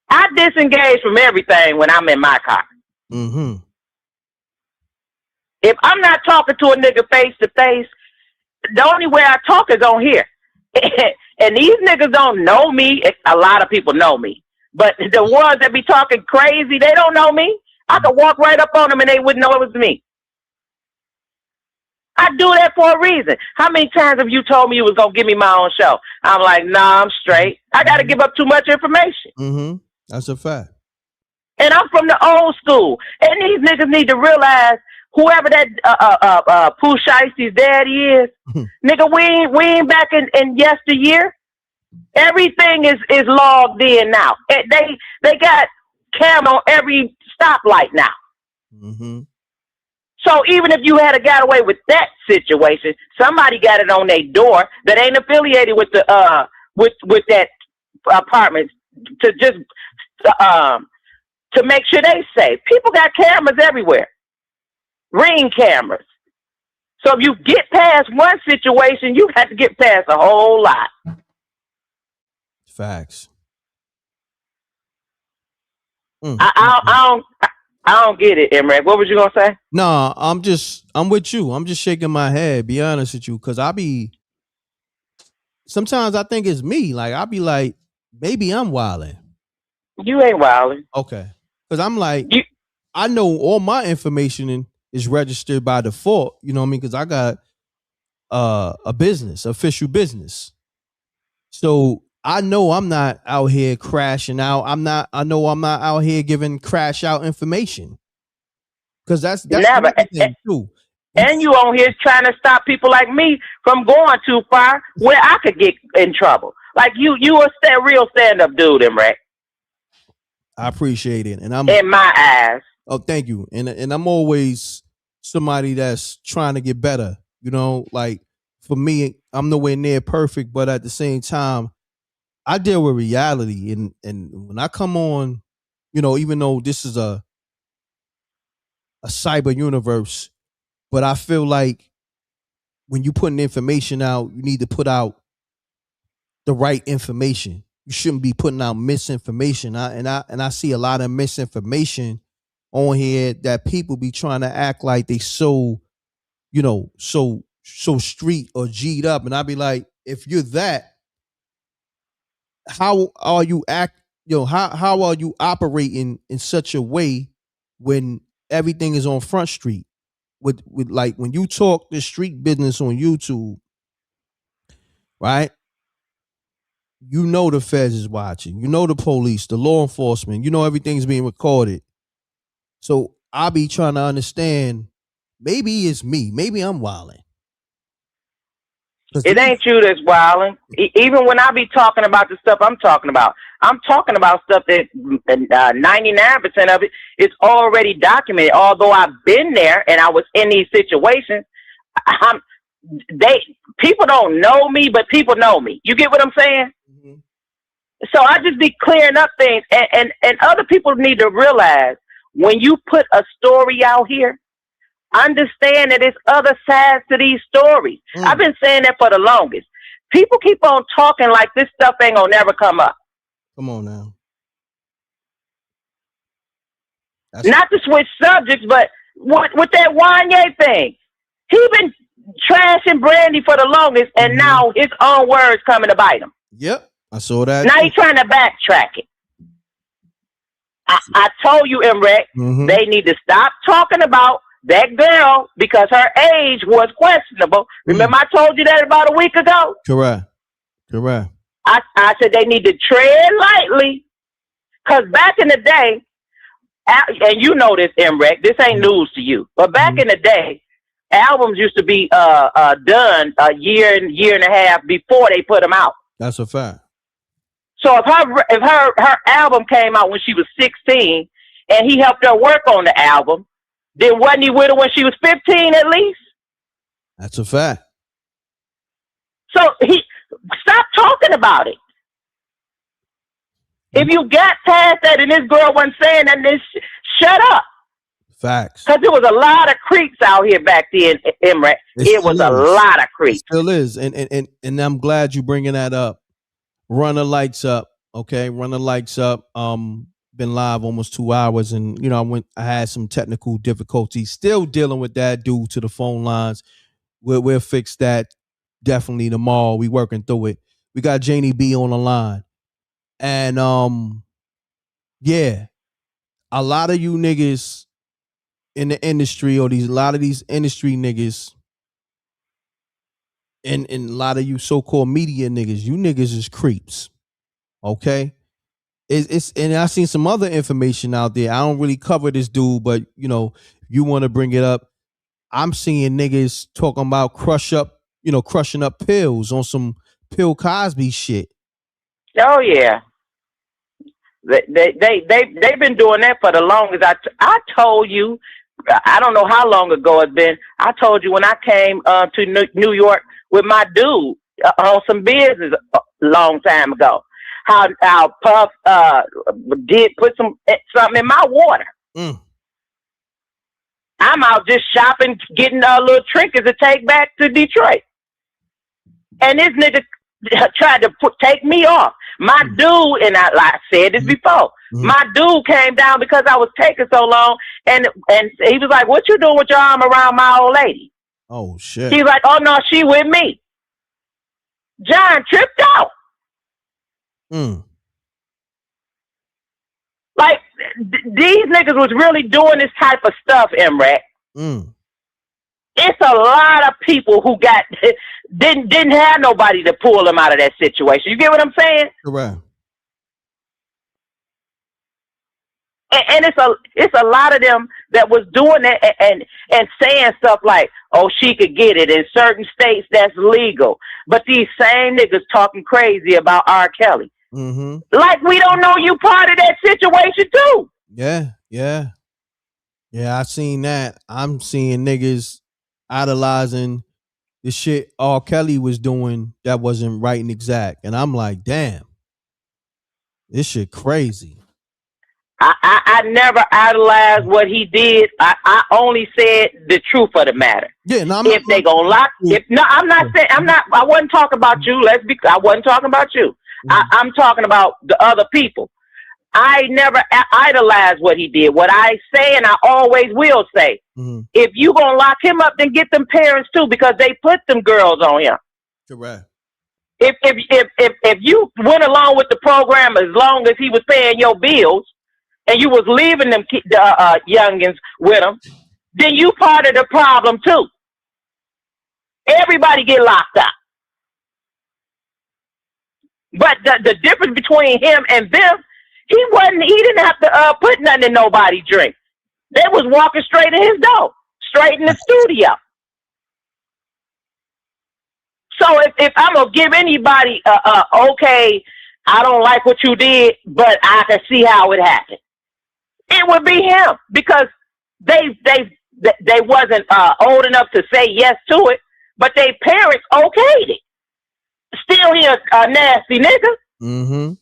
I disengage from everything when I'm in my car. Mm-hmm. If I'm not talking to a nigga face to face, the only way I talk is on here. And these niggas don't know me. A lot of people know me. But the ones that be talking crazy, they don't know me. I could walk right up on them and they wouldn't know it was me. I do that for a reason. How many times have you told me you was going to give me my own show? I'm like, nah, I'm straight. I got to give up too much information. Mm-hmm. That's a fact. And I'm from the old school. And these niggas need to realize whoever that Pooh Shiesty's daddy is, nigga, we ain't back in yesteryear. Everything is logged in now. They got camera on every stoplight now. Mm-hmm. So even if you had got away with that situation, somebody got it on their door that ain't affiliated with the with that apartment to just to make sure they safe. People got cameras everywhere, Ring cameras. So if you get past one situation, you have to get past a whole lot. Facts. I don't get it, M.Reck. What was you gonna say? No, I'm with you. I'm just shaking my head, be honest with you, because sometimes I think it's me. Like, I be like, maybe I'm wilding. You ain't wilding. Okay. Because I'm like, I know all my information is registered by default, you know what I mean? Because I got a business, official business. So I know I'm not out here crashing out. I know I'm not out here giving crash out information. Because that's never thing too. And you on here trying to stop people like me from going too far where I could get in trouble. Like you a real stand-up dude, M.Reck. I appreciate it. And I'm in my eyes. Oh, thank you. And I'm always somebody that's trying to get better. You know, like for me, I'm nowhere near perfect, but at the same time, I deal with reality. And when I come on, you know, even though this is a cyber universe, but I feel like when you putting information out, you need to put out the right information. You shouldn't be putting out misinformation. I see a lot of misinformation on here that people be trying to act like they so street or G'd up. And I be like, if you're that, how are you how are you operating in such a way when everything is on Front Street? With like when you talk the street business on YouTube, right? You know the feds is watching. You know the police, the law enforcement. You know everything's being recorded. So I be trying to understand. Maybe it's me. Maybe I'm wilding. It ain't you that's wilding. Even when I be talking about the stuff I'm talking about stuff that 99% of it is already documented. Although I've been there and I was in these situations, people don't know me, but people know me. You get what I'm saying? Mm-hmm. So I just be clearing up things, and other people need to realize when you put a story out here, understand that there's other sides to these stories. I've been saying that for the longest. People keep on talking like this stuff ain't gonna never come up. Come on now. Not to switch subjects, but with that Wanye thing, he been trashing Brandy for the longest, and now his own words coming to bite him. Yep, I saw that. Now he's trying to backtrack it. I told you, M.Reck, they need to stop talking about that girl because her age was questionable. Remember I told you that about a week ago? Correct. I said they need to tread lightly because back in the day, and you know this, M.Reck, this ain't news to you, but back in the day, albums used to be done a year and a half before they put them out. That's a fact. So if her album came out when she was 16 and he helped her work on the album, then wasn't he with her when she was 15 at least? That's a fact. So stop talking about it. If you got past that and this girl wasn't saying that, then shut up. Facts. Because there was a lot of creeps out here back then, M.Reck. It was a lot of creeps. It still is. And I'm glad you bringing that up. Run the lights up. Okay. Run the lights up. Been live almost 2 hours, and I had some technical difficulties. Still dealing with that due to the phone lines. We'll fix that definitely tomorrow. We working through it. We got Janie B on the line. And yeah, a lot of you niggas in the industry, or a lot of these industry niggas, and a lot of you so-called media niggas, you niggas is creeps. Okay? It's and I seen some other information out there. I don't really cover this dude, but you want to bring it up. I'm seeing niggas talking about crushing up pills on some Bill Cosby shit. Oh yeah. They've been doing that for the longest. I told you, I don't know how long ago it's been. I told you when I came to New York with my dude on some business a long time ago. How Puff did put something in my water. I'm out just shopping, getting little trinkets to take back to Detroit, and this nigga tried to take me off. My dude, and I said this before, my dude came down because I was taking so long, and he was like, "What you doing with your arm around my old lady?" Oh shit. He's like, "Oh no, she with me." John tripped out. Like these niggas was really doing this type of stuff, M.Reck. It's a lot of people who didn't have nobody to pull them out of that situation. You get what I'm saying? Correct. And it's a lot of them that was doing that and saying stuff like, "Oh, she could get it in certain states that's legal," but these same niggas talking crazy about R. Kelly. Like we don't know you part of that situation too. Yeah. I seen that. I'm seeing niggas idolizing the shit R. Kelly was doing that wasn't right and exact, and I'm like, damn, this shit crazy. I never idolized what he did. I only said the truth of the matter. Yeah, no, if they gonna lock, I wasn't talking about you. I wasn't talking about you. I'm talking about the other people. I never idolized what he did. What I say, and I always will say, if you gonna lock him up, then get them parents too, because they put them girls on him. Correct. If you went along with the program as long as he was paying your bills, and you was leaving them youngins with him, then you part of the problem too. Everybody get locked up. But the difference between him and them, he didn't have to put nothing in nobody's drink. They was walking straight in his door, straight in the studio. So if I'm gonna give anybody okay, I don't like what you did, but I can see how it happened, it would be him, because they wasn't old enough to say yes to it, but they parents okayed it. Still, he a nasty nigga. Mm-hmm.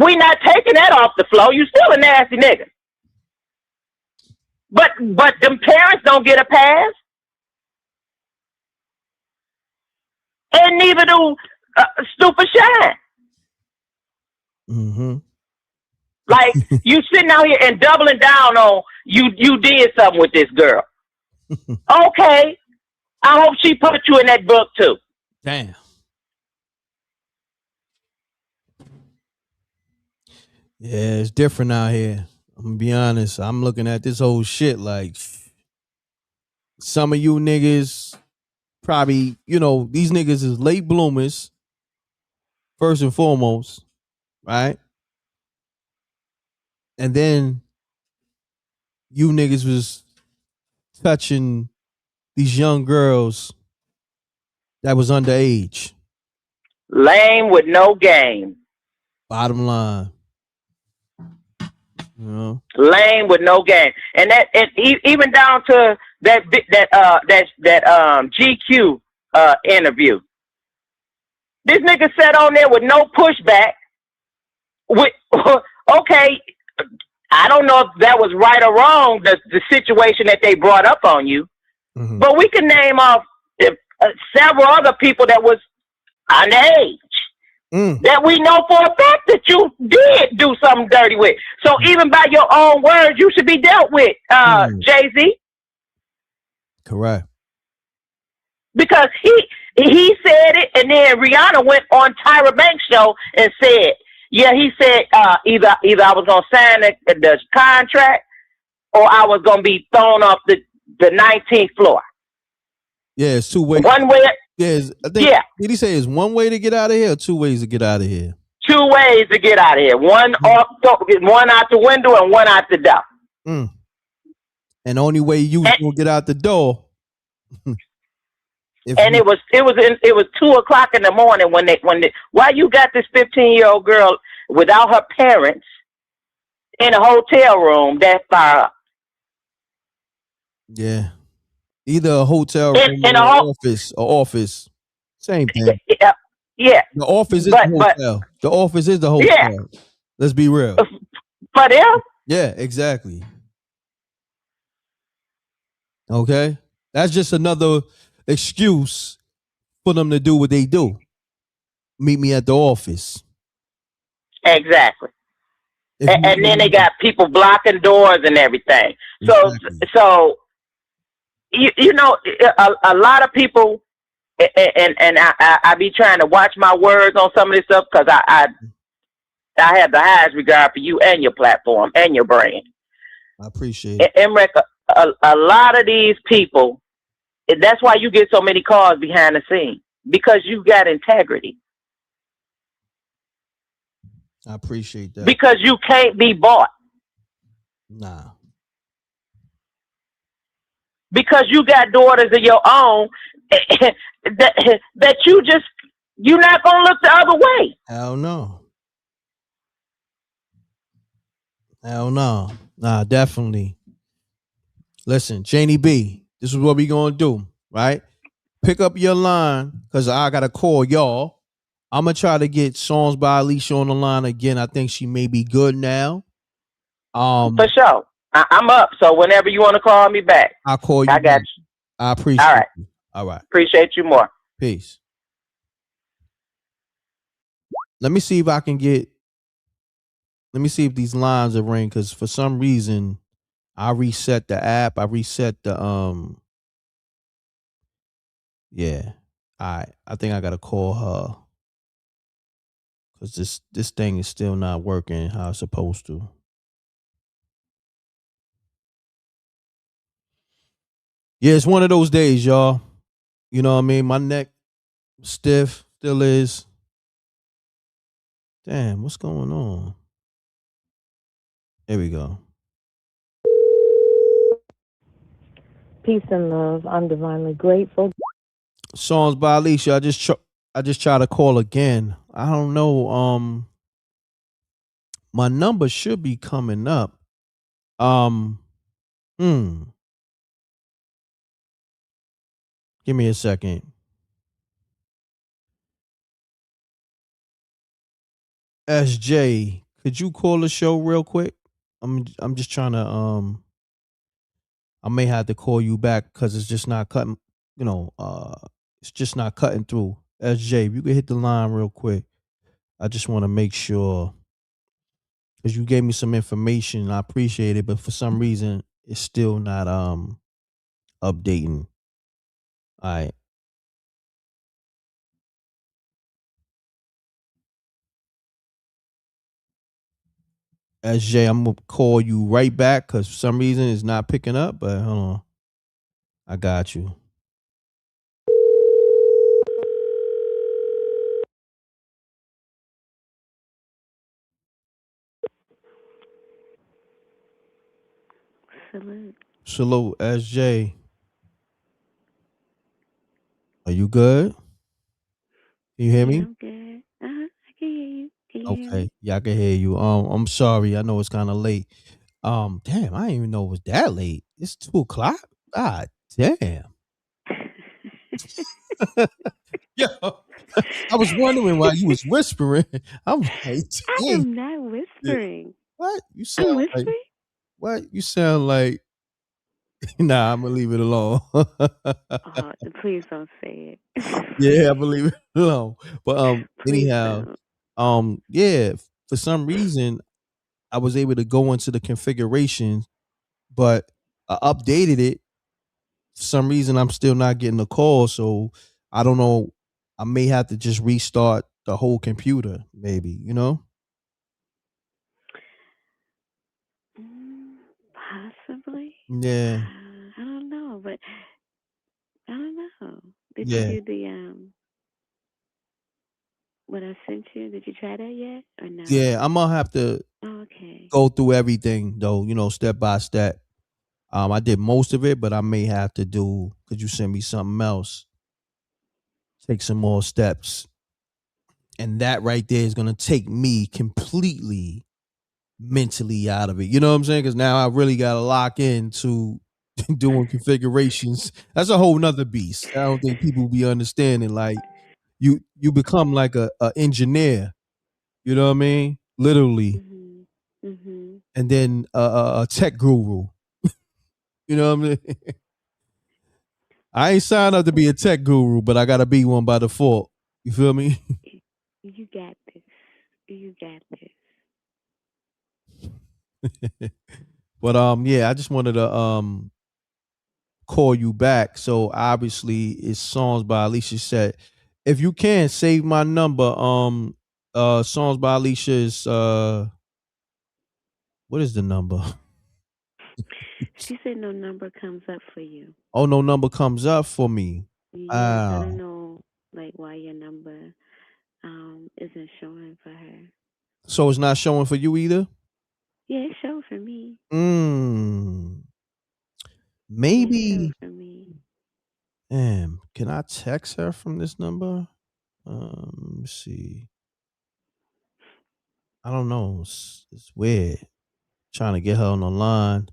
We not taking that off the floor. You still a nasty nigga. But them parents don't get a pass, and neither do Stupid Shine. Mm-hmm. Like you sitting out here and doubling down on you did something with this girl. Okay, I hope she put you in that book too. Damn. Yeah, it's different out here. I'm gonna be honest. I'm looking at this whole shit like some of you niggas probably, these niggas is late bloomers, first and foremost, right? And then you niggas was touching these young girls that was underage. Lame with no game. Bottom line. Lame with no game. And even down to that GQ interview. This nigga sat on there with no pushback. Okay, I don't know if that was right or wrong, the situation that they brought up on you, but we can name off several other people that was underage that we know for a fact that you did do something dirty with. So even by your own words, you should be dealt with, Jay-Z. Correct. Because he said it, and then Rihanna went on Tyra Banks' show and said, yeah, he said either I was gonna sign the contract or I was gonna be thrown off the 19th floor. Yeah, it's two ways. One way. Did he say it's one way to get out of here or two ways to get out of here? Two ways to get out of here. One out the window and one out the door. And the only way you will get out the door. It was 2:00 in the morning why you got this 15-year-old girl without her parents in a hotel room that far up? Yeah, either a hotel room or office, same thing. Yeah, the office is the hotel. The office is the hotel. Yeah. Let's be real. For them? Yeah, exactly. Okay, that's just another excuse for them to do what they do. Meet me at the office. Exactly. And then they got people blocking doors and everything. Exactly. So you know, a lot of people, and I be trying to watch my words on some of this stuff because I have the highest regard for you and your platform and your brand. I appreciate it. M.Reck, a lot of these people, that's why you get so many calls behind the scenes, because you got integrity. I appreciate that. Because you can't be bought. Nah. Because you got daughters of your own that you're not gonna look the other way. Hell no. Hell no. Nah, definitely. Listen, Janie B, this is what we gonna do, right? Pick up your line, because I gotta call y'all. I'm gonna try to get Songs by Alicia on the line again. I think she may be good now. For sure. I'm up, so whenever you want to call me back, I'll call you. I got you. I appreciate you. All right. Appreciate you more. Peace. Let me see if I can get. Let me see if these lines are ring, because for some reason I reset the app. I reset the Yeah. All right. I think I gotta call her, because this thing is still not working how it's supposed to. Yeah, it's one of those days, y'all. You know what I mean? My neck stiff, still is. Damn, what's going on? There we go. Peace and love. I'm divinely grateful. Songs by Alicia. I just try to call again. I don't know. My number should be coming up. Give me a second. SJ, could you call the show real quick? I'm just trying to I may have to call you back because it's just not cutting, you know, it's just not cutting through. SJ, if you could hit the line real quick. I just want to make sure because you gave me some information. I appreciate it, but for some reason it's still not updating. All right. SJ, I'm gonna call you right back because for some reason it's not picking up, but hold on. I got you. Salute. Salute, SJ. Are you good? Can you hear Yeah, me? I'm good. I can hear you. Can you hear Okay. me? Yeah, I can hear you. I'm sorry. I know it's kind of late. Damn, I didn't even know it was that late. It's 2 o'clock. God damn. Yeah. I was wondering why you was whispering. I'm like, I dang. am not Yeah. whispering. What? You I'm sound like whispering? what? You sound like nah, I'm gonna leave it alone. Oh, please don't say it. Yeah, I believe it alone. But Please anyhow, don't. yeah, for some reason I was able to go into the configuration, but I updated it. For some reason I'm still not getting a call, so I don't know. I may have to just restart the whole computer, maybe, you know? Possibly. Yeah, I don't know, but I don't know. Did you yeah, do the what I sent you? Did you try that yet or no? yeah. I'm gonna have to Oh, okay. go through everything though, step by step. I did most of it, but I may have to do. Could you send me something else? Take some more steps, and that right there is gonna take me completely mentally out of it. You know what I'm saying? Because now I really got to lock into doing configurations. That's a whole nother beast. I don't think people be understanding. Like you become like a engineer. You know what I mean? Literally, Mhm. Mhm. and then a tech guru. You know what I mean? I ain't signed up to be a tech guru, but I gotta be one by default. You feel me? You got this. You got this. But yeah, I just wanted to call you back. So obviously it's songs by Alicia said. If you can save my number, songs by Alicia is what is the number? She said no number comes up for you. Oh, no number comes up for me. Yes, I don't Wow. know like why your number isn't showing for her. So it's not showing for you either? Yeah, it showed for me. Mm. Yeah, it showed Maybe. for me. Damn. Can I text her from this number? Let me see. I don't know. It's weird. Trying to get her on the line.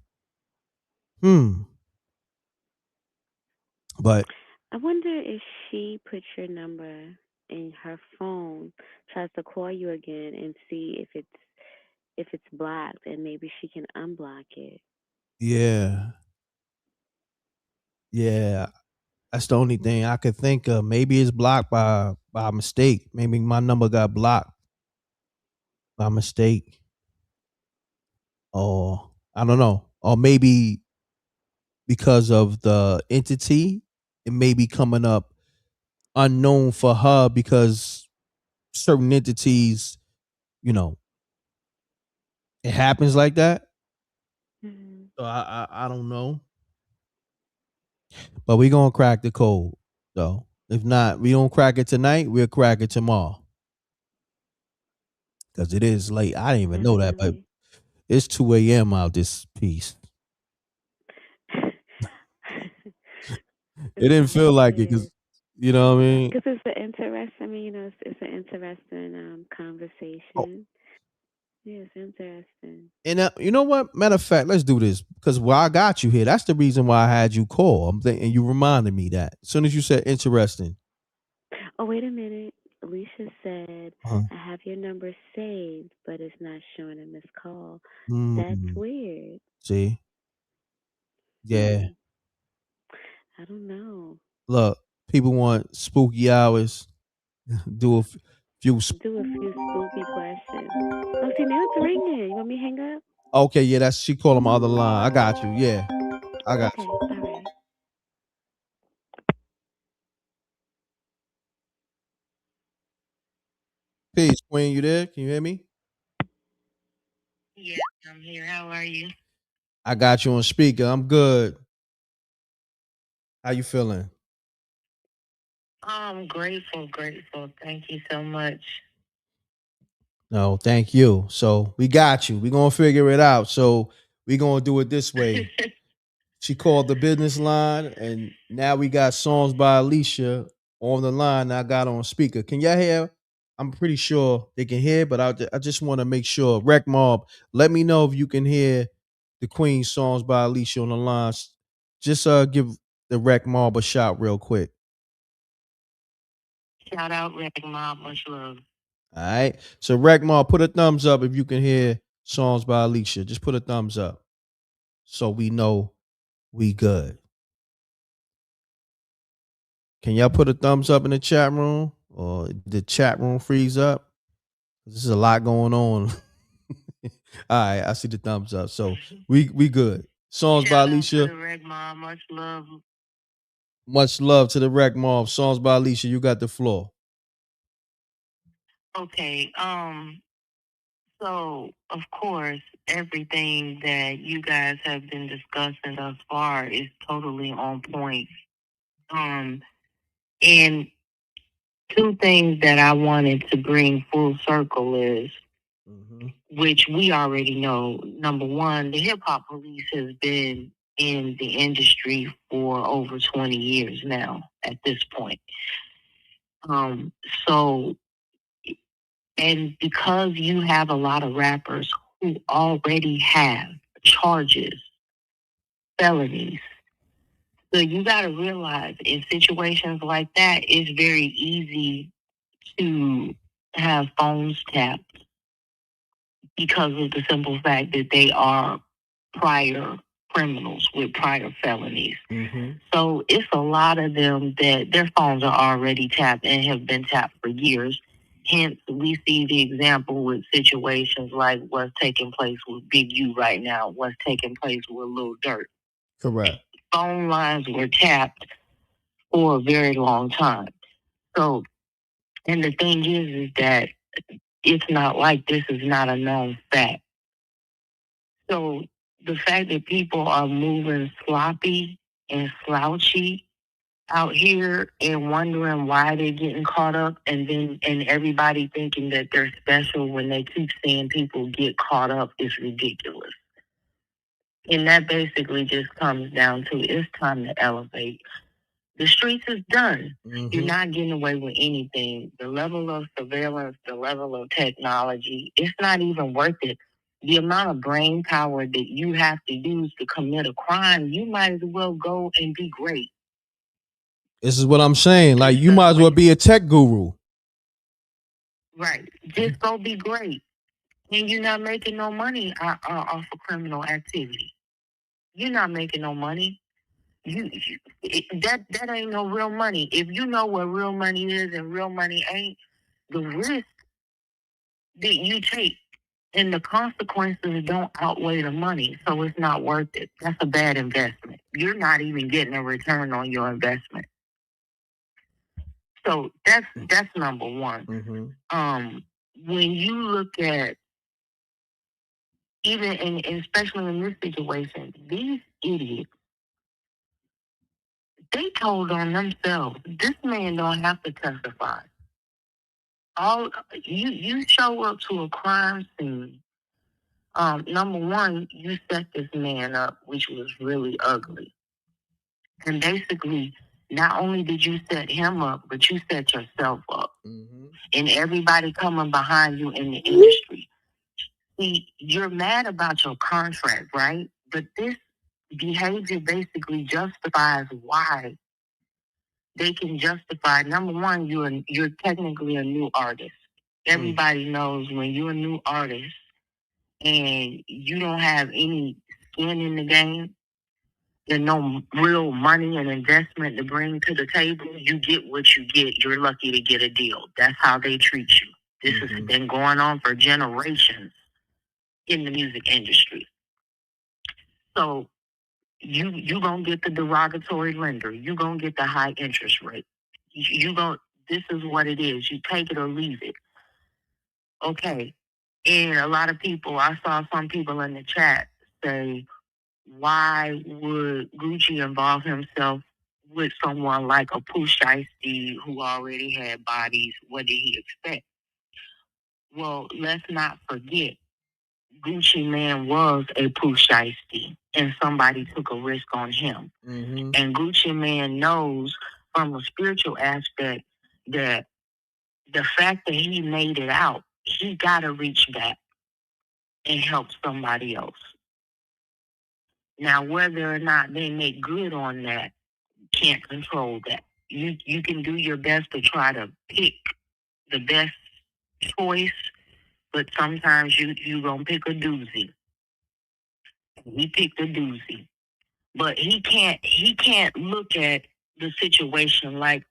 Hmm. But I wonder if she puts your number in her phone, tries to call you again and see if it's blocked and maybe she can unblock it. yeah. Yeah. That's the only thing I could think of. Maybe it's blocked by mistake. Maybe my number got blocked by mistake. Or I don't know. Or maybe because of the entity, it may be coming up unknown for her because certain entities, you know, it happens like that. Mhm. So I don't know. But we gonna crack the code though. If not, we don't crack it tonight, we'll crack it tomorrow. Because it is late. I didn't even know that, but Definitely. it's 2 a.m. out this piece. It didn't feel It like it is. because, you know what I mean? Because it's an interesting, it's an interesting Oh, conversation. Yes, interesting. And you know what? Matter of fact, let's do this because while I got you here, that's the reason why I had you call. I'm thinking you reminded me that as soon as you said interesting. Oh, wait a minute. Alicia said, Uh, I have your number saved, but it's not showing a missed call. That's mm, weird. see, yeah. Hmm. I don't know. Look, people want spooky hours. Do a few. Do a few spooky questions. Oh, see, now it's ringing. You want me to hang up? Okay, yeah, that's she called on my other line. I got you. Yeah, I got Okay, you. all right. Peace, Queen. You there? Can you hear me? Yes, I'm here. How are you? I got you on speaker. I'm good. How you feeling? I'm grateful. Thank you so much. No, thank you. So we got you. We're gonna figure it out. So we're gonna do it this way. She called the business line, and now we got songs by Alicia on the line. I got on speaker. Can y'all hear? I'm pretty sure they can hear, but I just want to make sure. Rec Mob, let me know if you can hear the Queen songs by Alicia on the line. Just give the Rec Mob a shout real quick. Shout out Red Mob, much love. All right. So Rec Mob, put a thumbs up if you can hear songs by Alicia. Just put a thumbs up so we know we good. Can y'all put a thumbs up in the chat room or the chat room freeze up? This is a lot going on. All right, I see the thumbs up. So we good. Songs by Shout out Alicia. to the Red Mob, much love. Much love to the Rec Mob. Songs by Alicia. You got the floor. Okay, so of course everything that you guys have been discussing thus far is totally on point. And two things that I wanted to bring full circle is, which we already know. Number one, the hip hop police has been in the industry for over 20 years now at this point. Um, so, and because you have a lot of rappers who already have charges, felonies, so you got to realize in situations like that, it's very easy to have phones tapped because of the simple fact that they are prior criminals with prior felonies. So it's a lot of them that their phones are already tapped and have been tapped for years. Hence, we see the example with situations like what's taking place with Big U right now, what's taking place with Lil Durk. Correct. Phone lines were tapped for a very long time. So, and the thing is that it's not like this is not a known fact. So the fact that people are moving sloppy and slouchy out here and wondering why they're getting caught up and everybody thinking that they're special when they keep seeing people get caught up is ridiculous. And that basically just comes down to it's time to elevate. The streets is done. You're not getting away with anything. The level of surveillance, the level of technology, it's not even worth it. The amount of brain power that you have to use to commit a crime, you might as well go and be great. This is what I'm saying. Like you might as well be a tech guru. Right. Just go be great. And you're not making no money off of criminal activity. You're not making no money. That ain't no real money. If you know what real money is and real money ain't, the risk that you take and the consequences don't outweigh the money, so it's not worth it. That's a bad investment. You're not even getting a return on your investment. So that's number one. When you look at even and especially in this situation, these idiots, they told on themselves. This man don't have to testify. All you show up to a crime scene. Number one, you set this man up, which was really ugly. And basically, not only did you set him up, but you set yourself up. And everybody coming behind you in the industry. See, you're mad about your contract, right? But this behavior basically justifies why they can justify. Number one, you're technically a new artist. Everybody knows when you're a new artist and you don't have any skin in the game and no real money and investment to bring to the table, you get what you get. You're lucky to get a deal. That's how they treat you. This has been going on for generations in the music industry. So you gonna get the derogatory lender. You gonna get the high interest rate. You going This is what it is. You take it or leave it. Okay. And a lot of people, I saw some people in the chat say, why would Gucci involve himself with someone like a Pooh Shiesty who already had bodies? What did he expect? Well, let's not forget, Gucci Man was a Pooh Shiesty, and somebody took a risk on him. And Gucci Man knows from a spiritual aspect that the fact that he made it out, he got to reach back and help somebody else. Now, whether or not they make good on that, can't control that. You can do your best to try to pick the best choice, but sometimes you gonna pick a doozy. He picked a doozy. But he can't look at the situation like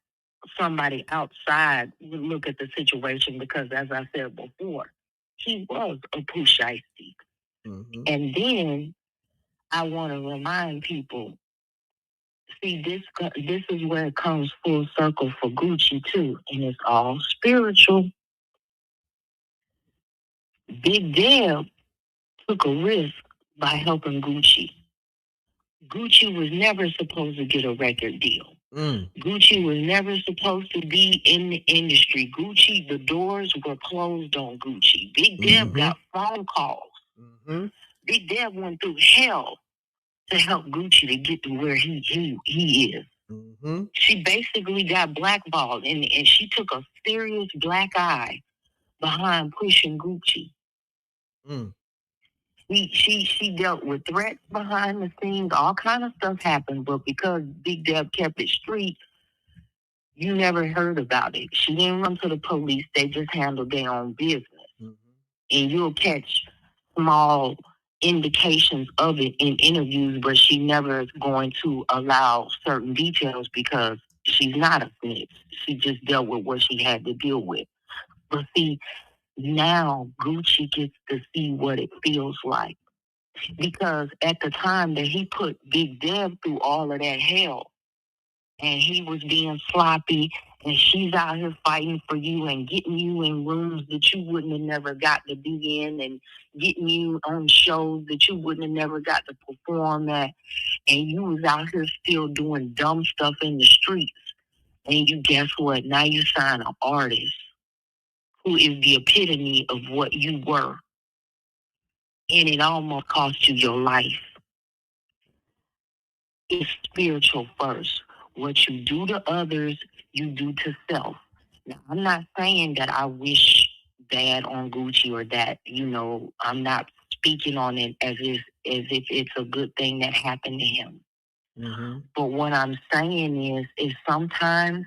somebody outside would look at the situation, because as I said before, he was a Pooh Shiesty. And then I want to remind people, see, this is where it comes full circle for Gucci too, and it's all spiritual. Big Deb took a risk by helping Gucci. Gucci was never supposed to get a record deal. Gucci was never supposed to be in the industry. Gucci, the doors were closed on Gucci. Big Deb got phone calls. Big Deb went through hell to help Gucci to get to where he is. She basically got blackballed, and she took a serious black eye behind pushing Gucci. She dealt with threats behind the scenes. All kind of stuff happened, but because Big Deb kept it street, you never heard about it. She didn't run to the police. They just handled their own business. And you'll catch small indications of it in interviews, but she never is going to allow certain details because she's not a snitch. She just dealt with what she had to deal with. But see, now Gucci gets to see what it feels like. Because at the time that he put Big Deb through all of that hell, and he was being sloppy, and she's out here fighting for you and getting you in rooms that you wouldn't have never got to be in, and getting you on shows that you wouldn't have never got to perform at, and you was out here still doing dumb stuff in the streets. And you guess what? Now you sign an artist who is the epitome of what you were. And it almost cost you your life. It's spiritual first. What you do to others, you do to self. Now, I'm not saying that I wish bad on Gucci or that, I'm not speaking on it as if it's a good thing that happened to him. But what I'm saying is sometimes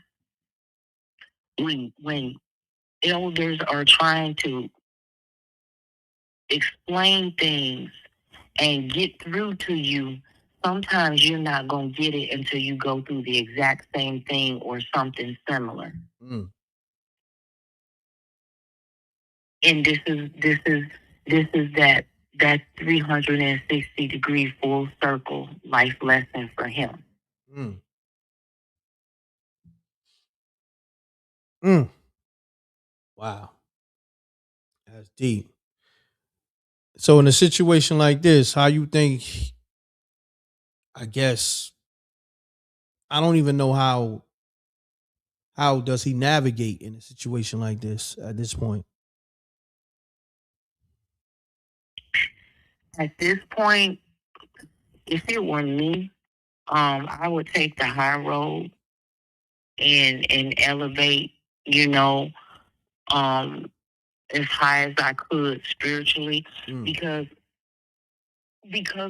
when elders are trying to explain things and get through to you, sometimes you're not going to get it until you go through the exact same thing or something similar. And this is that 360-degree full circle life lesson for him. Wow. That's deep. So in a situation like this, how you think, I guess, I don't even know how does he navigate in a situation like this at this point? At this point, if it were me, I would take the high road and elevate, as high as I could spiritually because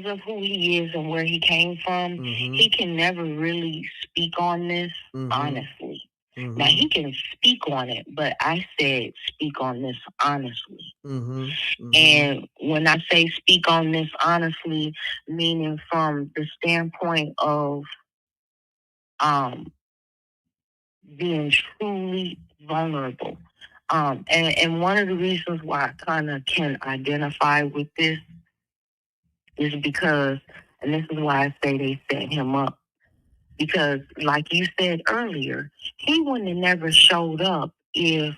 of who he is and where he came from. He can never really speak on this honestly. Now he can speak on it, but I said speak on this honestly. And when I say speak on this honestly, meaning from the standpoint of being truly vulnerable. And one of the reasons why I kind of can identify with this is because, and this is why I say they set him up, because like you said earlier, he wouldn't have never showed up if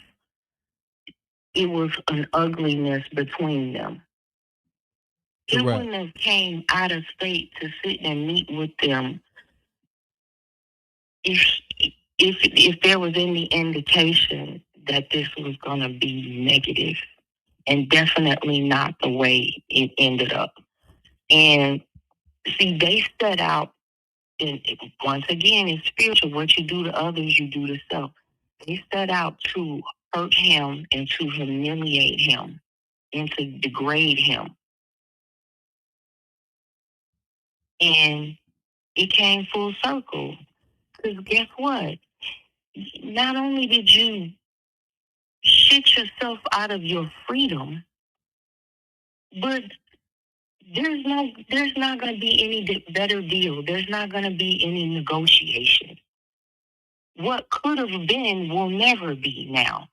it was an ugliness between them. He wouldn't have came out of state to sit and meet with them if there was any indication that this was going to be negative, and definitely not the way it ended up. And see, they set out, and once again, it's spiritual. What you do to others, you do to self. They set out to hurt him and to humiliate him and to degrade him. And it came full circle. Because guess what? Not only did you shit yourself out of your freedom, but there's not going to be any better deal. There's not going to be any negotiation. What could have been will never be now.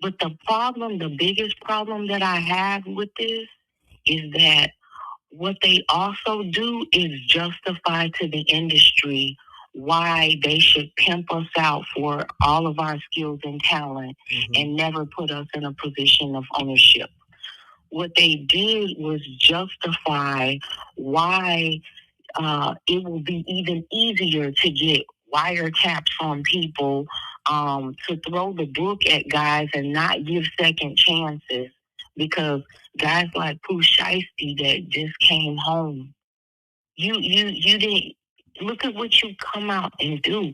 But the biggest problem that I have with this is that what they also do is justify to the industry why they should pimp us out for all of our skills and talent and never put us in a position of ownership. What they did was justify why it will be even easier to get wiretaps on people, to throw the book at guys and not give second chances, because guys like Pooh Shiesty that just came home, you didn't look at what you come out and do.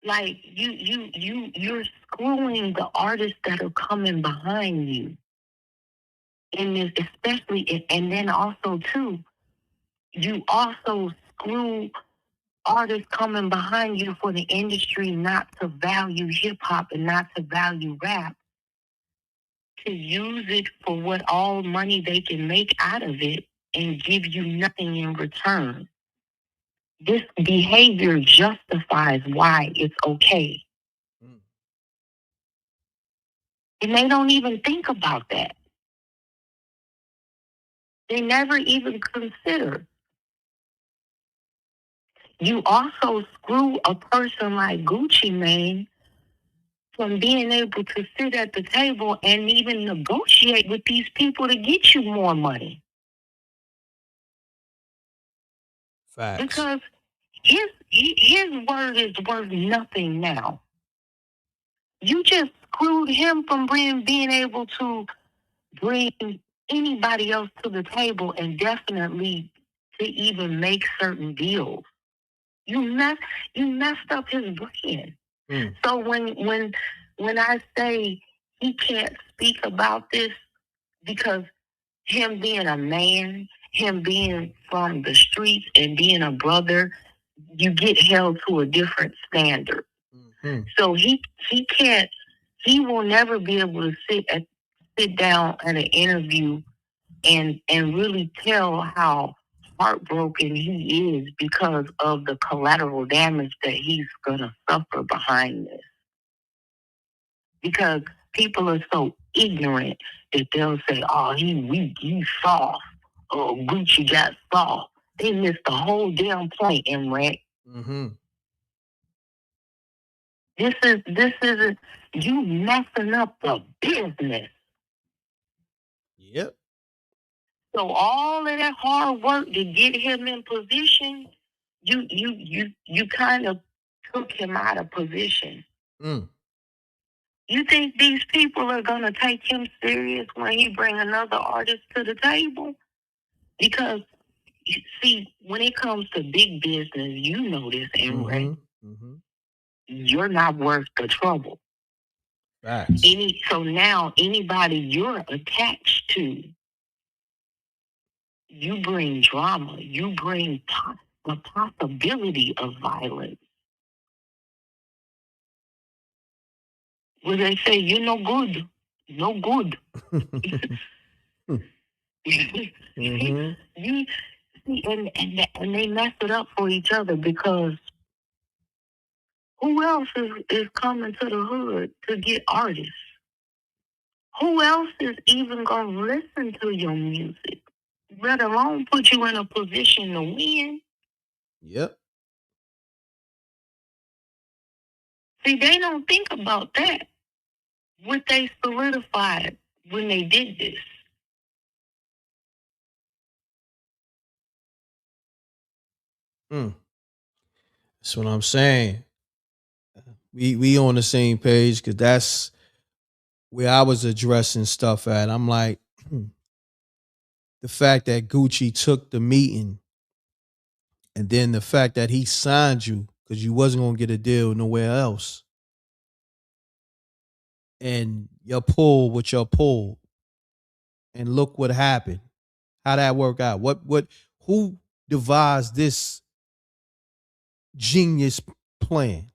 Like you're screwing the artists that are coming behind you. And this especially, and then also too, you also screw artists coming behind you for the industry not to value hip hop and not to value rap, to use it for what all money they can make out of it and give you nothing in return. This behavior justifies why it's okay. And they don't even think about that. They never even consider. You also screw a person like Gucci Mane from being able to sit at the table and even negotiate with these people to get you more money. Facts. Because his word is worth nothing now. You just screwed him from being able to bring anybody else to the table and definitely to even make certain deals. You messed up his brand. So when I say he can't speak about this, because him being a man, him being from the streets and being a brother, you get held to a different standard. So he will never be able to sit down at an interview and really tell how heartbroken he is because of the collateral damage that he's gonna suffer behind this. Because people are so ignorant that they'll say, "Oh, he weak, he's soft. Oh, Gucci got soft." They missed the whole damn point, M.Reck. This is you messing up the business. Yep. So all of that hard work to get him in position, you kind of took him out of position. You think these people are gonna take him serious when he bring another artist to the table? Because see, when it comes to big business, you know this, M.Reck. You're not worth the trouble. Facts. So now anybody you're attached to, you bring drama, you bring the possibility of violence. Well, they say you're no good, no good. Mm-hmm. You see, and they mess it up for each other, because who else is coming to the hood to get artists? Who else is even gonna listen to your music, let alone put you in a position to win? Yep. See, they don't think about that. What they solidified when they did this. That's what I'm saying. We on the same page, because that's where I was addressing stuff at. I'm like, the fact that Gucci took the meeting, and then the fact that he signed you because you wasn't gonna get a deal nowhere else, and your pull, and look what happened. How that work out? Who devised this genius plan?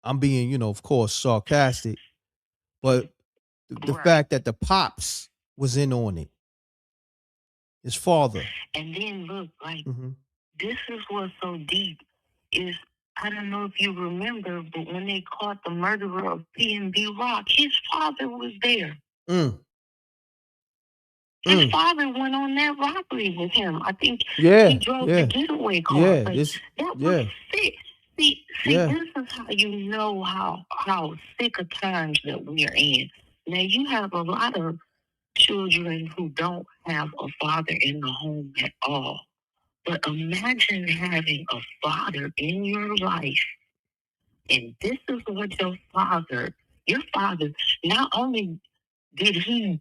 I'm being, of course, sarcastic, but the Right. fact that the pops was in on it, his father. And then look, like, Mm-hmm. this is what's so deep is, I don't know if you remember, but when they caught the murderer of P&B Rock, his father was there. His father went on that robbery with him. I think he drove the getaway car. Yeah, Like, that was sick. See, this is how you know how sick of times that we're in. Now, you have a lot of children who don't have a father in the home at all. But imagine having a father in your life, and this is what your father, not only did he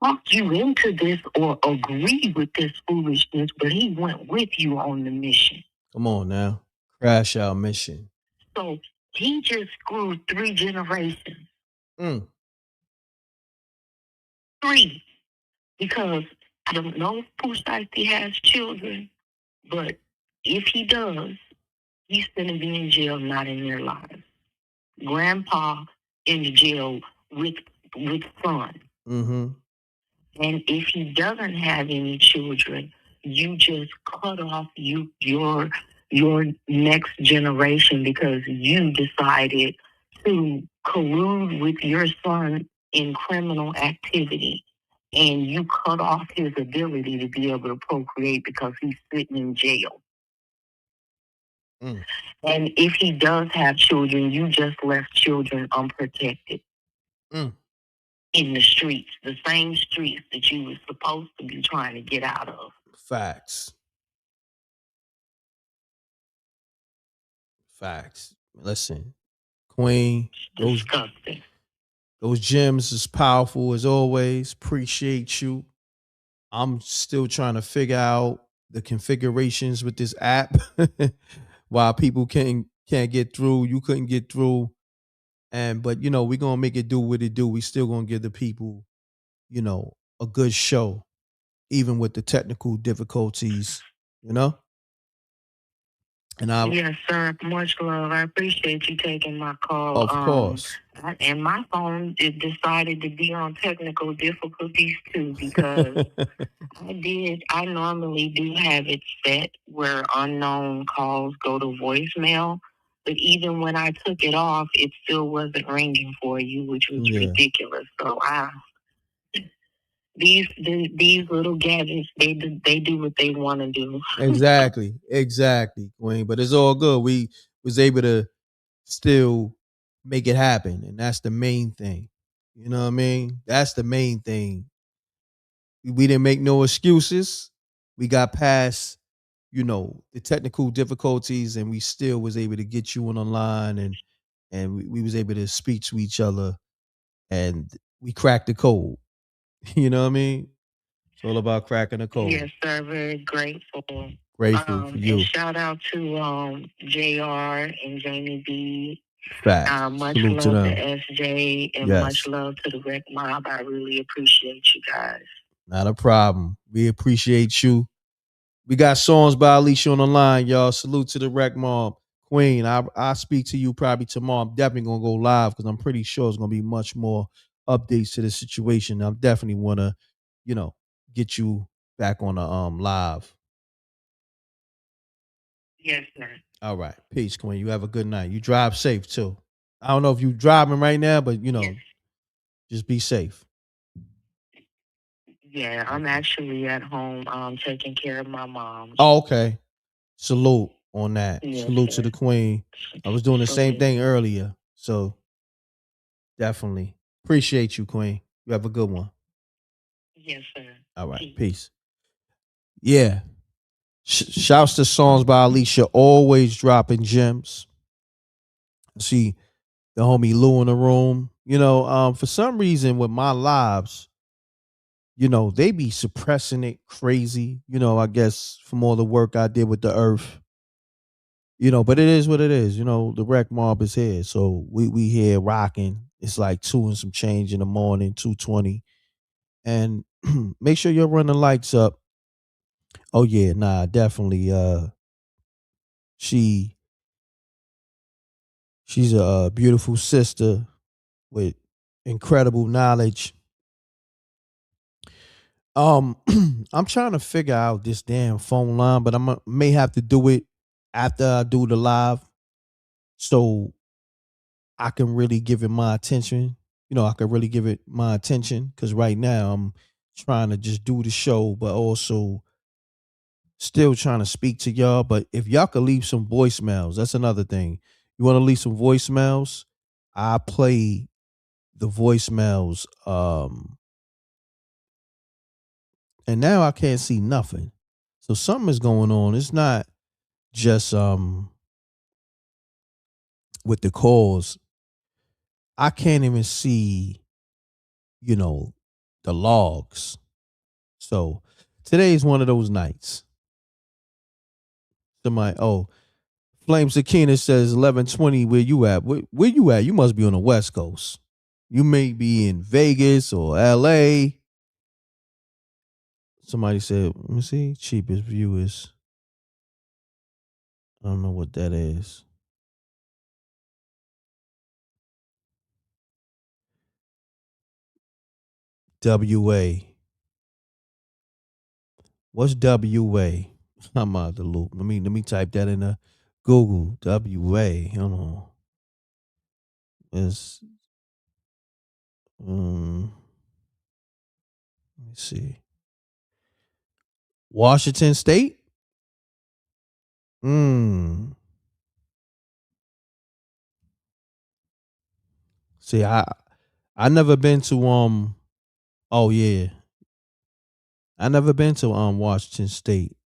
talk you into this or agree with this foolishness, but he went with you on the mission. Come on now. Crash out mission. So he just screwed 3 generations. 3. Because I don't know if Pooh Shiesty has children, but if he does, he's going to be in jail, not in their lives. Grandpa in the jail with son. Mm-hmm. And if he doesn't have any children, you just cut off your next generation, because you decided to collude with your son in criminal activity, and you cut off his ability to be able to procreate because he's sitting in jail. And if he does have children, you just left children unprotected in the streets, the same streets that you were supposed to be trying to get out of. Facts. Listen, Queen, Disgusting. Those gems is powerful as always. Appreciate you. I'm still trying to figure out the configurations with this app. Why people can't get through. You couldn't get through. But we're gonna make it do what it do. We still gonna give the people, a good show, even with the technical difficulties, And yes, sir. Much love. I appreciate you taking my call. Of course. And my phone decided to be on technical difficulties too, because I normally do have it set where unknown calls go to voicemail. But even when I took it off, it still wasn't ringing for you, which was ridiculous. So these little gadgets, they do what they want to do. Exactly, Queen. But it's all good. We was able to still make it happen, and that's the main thing. You know what I mean? That's the main thing. We didn't make no excuses. We got past, the technical difficulties, and we still was able to get you on the line, and we was able to speak to each other, and we cracked the code. You know what I mean? It's all about cracking the code. Yes, sir. Very grateful. Grateful for you. And shout out to JR and Jamie B Facts. Much Salute to love to them. SJ and Yes. much love to the Rec Mob. I really appreciate you guys. Not a problem. We appreciate you. We got songs by Alicia on the line, y'all. Salute to the Rec Mob. Queen, I'll speak to you probably tomorrow. I'm definitely going to go live because I'm pretty sure it's going to be much more updates to the situation. I definitely want to, get you back on the live. Yes, sir. All right. Peace, Queen. You have a good night. You drive safe, too. I don't know if you're driving right now, but, Yes. just be safe. Yeah, I'm actually at home taking care of my mom. Oh, okay. Salute on that. Yes, Salute sir. to the Queen. I was doing the same thing earlier. So definitely appreciate you, Queen. You have a good one. Yes, sir. All right. Peace. Yeah. Shouts to songs by Alicia, always dropping gems. See the homie Lou in the room. For some reason with my lives, they be suppressing it crazy. I guess from all the work I did with the earth. But it is what it is. The Rec Mob is here. So we here rocking. It's like 2 and some change in the morning, 2:20. And make sure you're running lights up. Oh yeah, nah, definitely. She's a beautiful sister with incredible knowledge. I'm trying to figure out this damn phone line, but may have to do it after I do the live, so I can really give it my attention. I can really give it my attention because right now I'm trying to just do the show, but also still trying to speak to y'all. But if y'all could leave some voicemails, that's another thing. You want to leave some voicemails? I play the voicemails. And now I can't see nothing. So something is going on. It's not just with the calls. I can't even see, the logs. So today is one of those nights. Somebody, Flame Sakina says 11:20. Where you at? Where you at? You must be on the West Coast. You may be in Vegas or LA. Somebody said, let me see, cheapest viewers. I don't know what that is. WA. What's WA? I'm out the loop. Let me type that in the Google. WA. Hold on. It's let me see. Washington State? See, I never been to oh yeah. I never been to Washington State.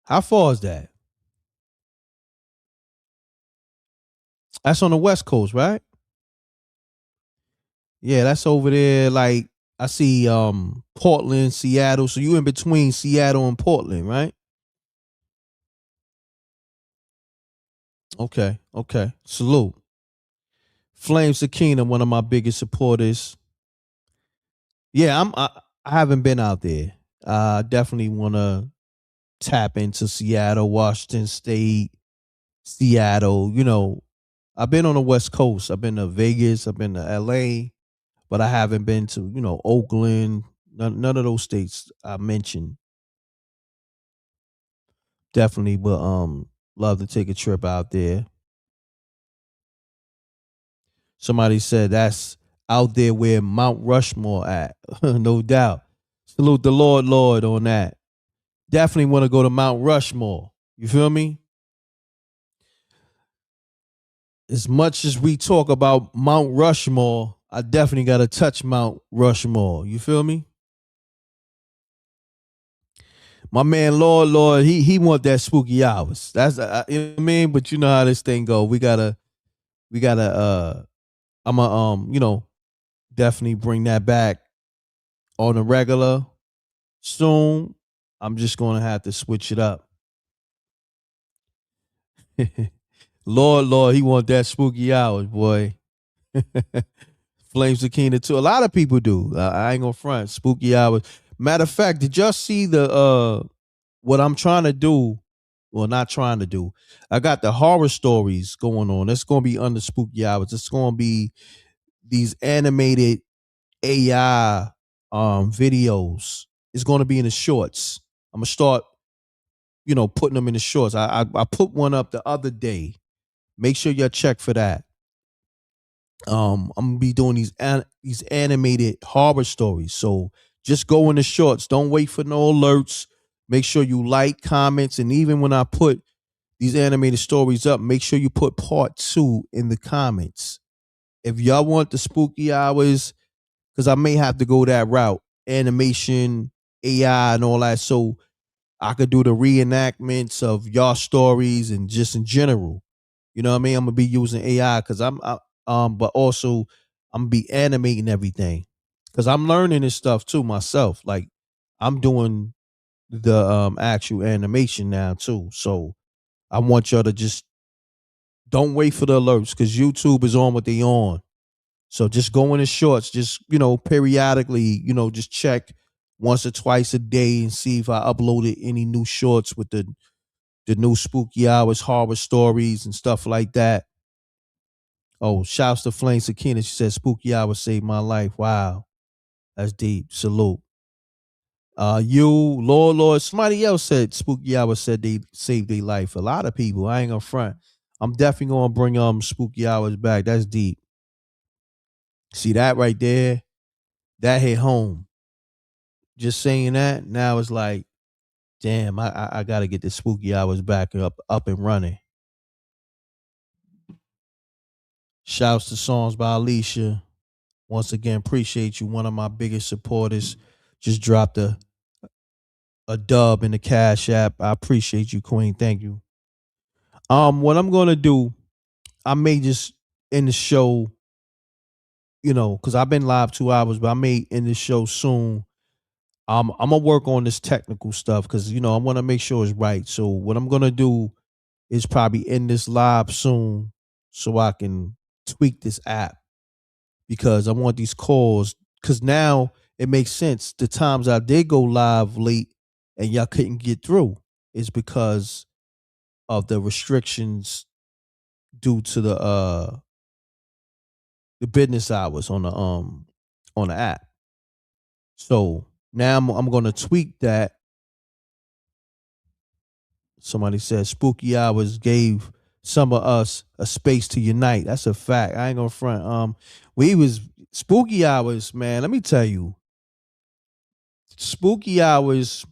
How far is that? That's on the West Coast, right? Yeah, that's over there. Like I see Portland, Seattle. So you in between Seattle and Portland, right? Okay. Salute. Flame Sakina, one of my biggest supporters. Yeah, I haven't been out there. I definitely want to tap into Seattle, Washington State, Seattle. I've been on the West Coast. I've been to Vegas. I've been to LA, but I haven't been to Oakland. None of those states I mentioned. Definitely, but love to take a trip out there. Somebody said that's out there where Mount Rushmore at. No doubt. Salute the Lord on that. Definitely want to go to Mount Rushmore. You feel me? As much as we talk about Mount Rushmore, I definitely got to touch Mount Rushmore. You feel me? My man Lord, he want that spooky hours. That's you know what I mean. But you know how this thing go. We gotta. I'ma definitely bring that back on the regular soon. I'm just gonna have to switch it up. Lord, he want that spooky hours, boy. Flames Akina too. A lot of people do. I ain't gonna front. Spooky hours. Matter of fact, did y'all see the what I'm trying to do? Well, not trying to do. I got the horror stories going on. It's gonna be under spooky hours. It's gonna be these animated AI videos. It's gonna be in the shorts. I'm gonna start, putting them in the shorts. I put one up the other day. Make sure y'all check for that. I'm gonna be doing these animated horror stories. So just go in the shorts. Don't wait for no alerts. Make sure you like, comments, and even when I put these animated stories up, make sure you put part 2 in the comments. If y'all want the spooky hours, because I may have to go that route, animation, AI, and all that, so I could do the reenactments of y'all stories and just in general. You know what I mean? I'm gonna be using AI because but also I'm gonna be animating everything because I'm learning this stuff too myself. Like I'm doing the actual animation now too. So I want y'all to just don't wait for the alerts because YouTube is on what they on. So just go in the shorts, just periodically, just check once or twice a day and see if I uploaded any new shorts with the new spooky hours, horror stories, and stuff like that. Oh, shouts to Flame Sakina. She said spooky hours saved my life. Wow. That's deep. Salute. Lord, somebody else said spooky hours said they saved their life. A lot of people. I ain't gonna front. I'm definitely gonna bring spooky hours back. That's deep. See that right there? That hit home. Just saying that, now it's like, damn, I gotta get the spooky hours back up and running. Shouts to songs by Alicia. Once again, appreciate you. One of my biggest supporters. Just dropped a dub in the Cash App. I appreciate you, Queen. Thank you. What I'm gonna do, I may just end the show, because I've been live 2 hours, but I may end the show soon. I'm gonna work on this technical stuff because I want to make sure it's right. So what I'm gonna do is probably end this live soon so I can tweak this app because I want these calls because now it makes sense. The times I did go live late and y'all couldn't get through is because of the restrictions due to the business hours on the app. So now I'm gonna tweak that. Somebody said spooky hours gave some of us a space to unite. That's a fact. I ain't gonna front. We was spooky hours, man. Let me tell you, spooky hours.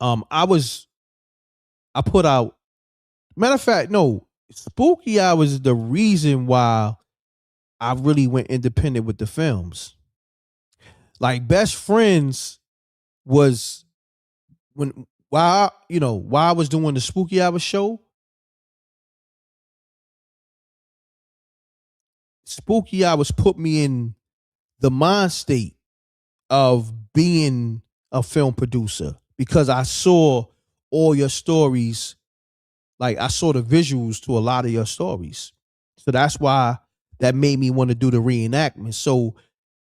I put out. Matter of fact, no, spooky hours is the reason why I really went independent with the films. Like Best Friends was while I was doing the spooky hour show. Spooky hours put me in the mind state of being a film producer because I saw all your stories. Like I saw the visuals to a lot of your stories. So that's why that made me want to do the reenactment. So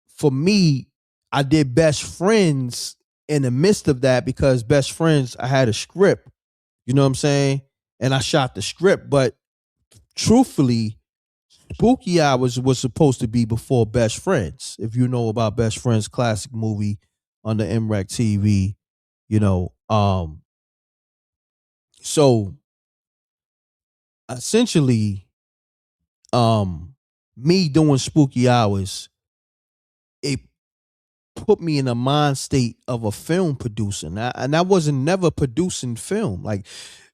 for me, I did Best Friends in the midst of that because Best Friends, I had a script, you know what I'm saying? And I shot the script. But truthfully, Spooky Hours was supposed to be before Best Friends. If you know about Best Friends, classic movie on the M.Reck TV, you know. So essentially, me doing Spooky Hours, it put me in a mind state of a film producer. And I wasn't never producing film. Like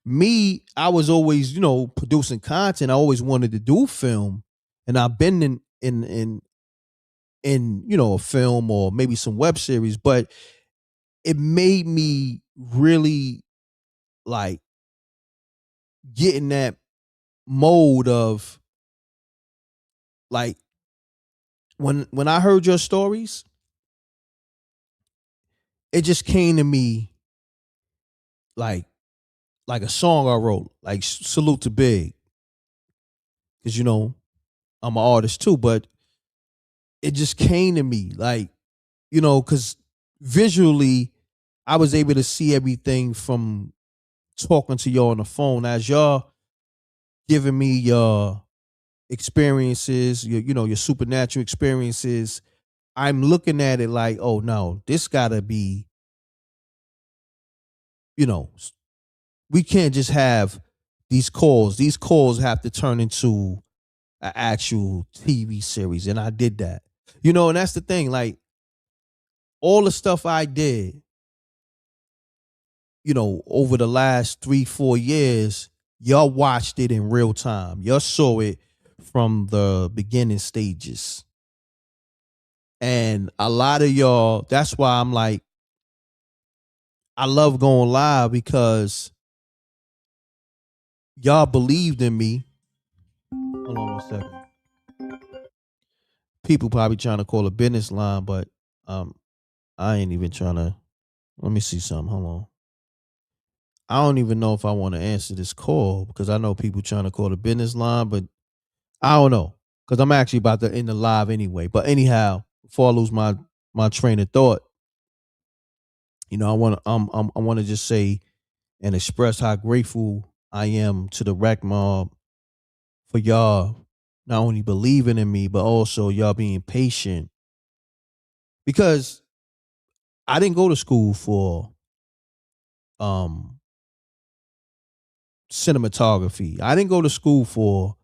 me, I was always, producing content. I always wanted to do film. And I've been in a film or maybe some web series, but it made me really like get in that mode of like when I heard your stories, it just came to me like like a song I wrote, like salute to Big, because I'm an artist too, but it just came to me like, because visually I was able to see everything from talking to y'all on the phone as y'all giving me your experiences, your supernatural experiences. I'm looking at it like, oh no, this gotta be, you know, we can't just have these calls. These calls have to turn into an actual TV series. And I did that. And that's the thing. Like all the stuff I did, over the last 3-4 years, y'all watched it in real time. Y'all saw it from the beginning stages. And a lot of y'all, that's why I'm like, I love going live because y'all believed in me. Hold on 1 second. People probably trying to call a business line, but I ain't even trying to. Let me see something. Hold on. I don't even know if I want to answer this call because I know people trying to call the business line, but I don't know because I'm actually about to end the live anyway. But anyhow, before I lose my train of thought, I want to just say and express how grateful I am to the Rec Mob for y'all not only believing in me, but also y'all being patient. Because I didn't go to school for um cinematography. I didn't go to school for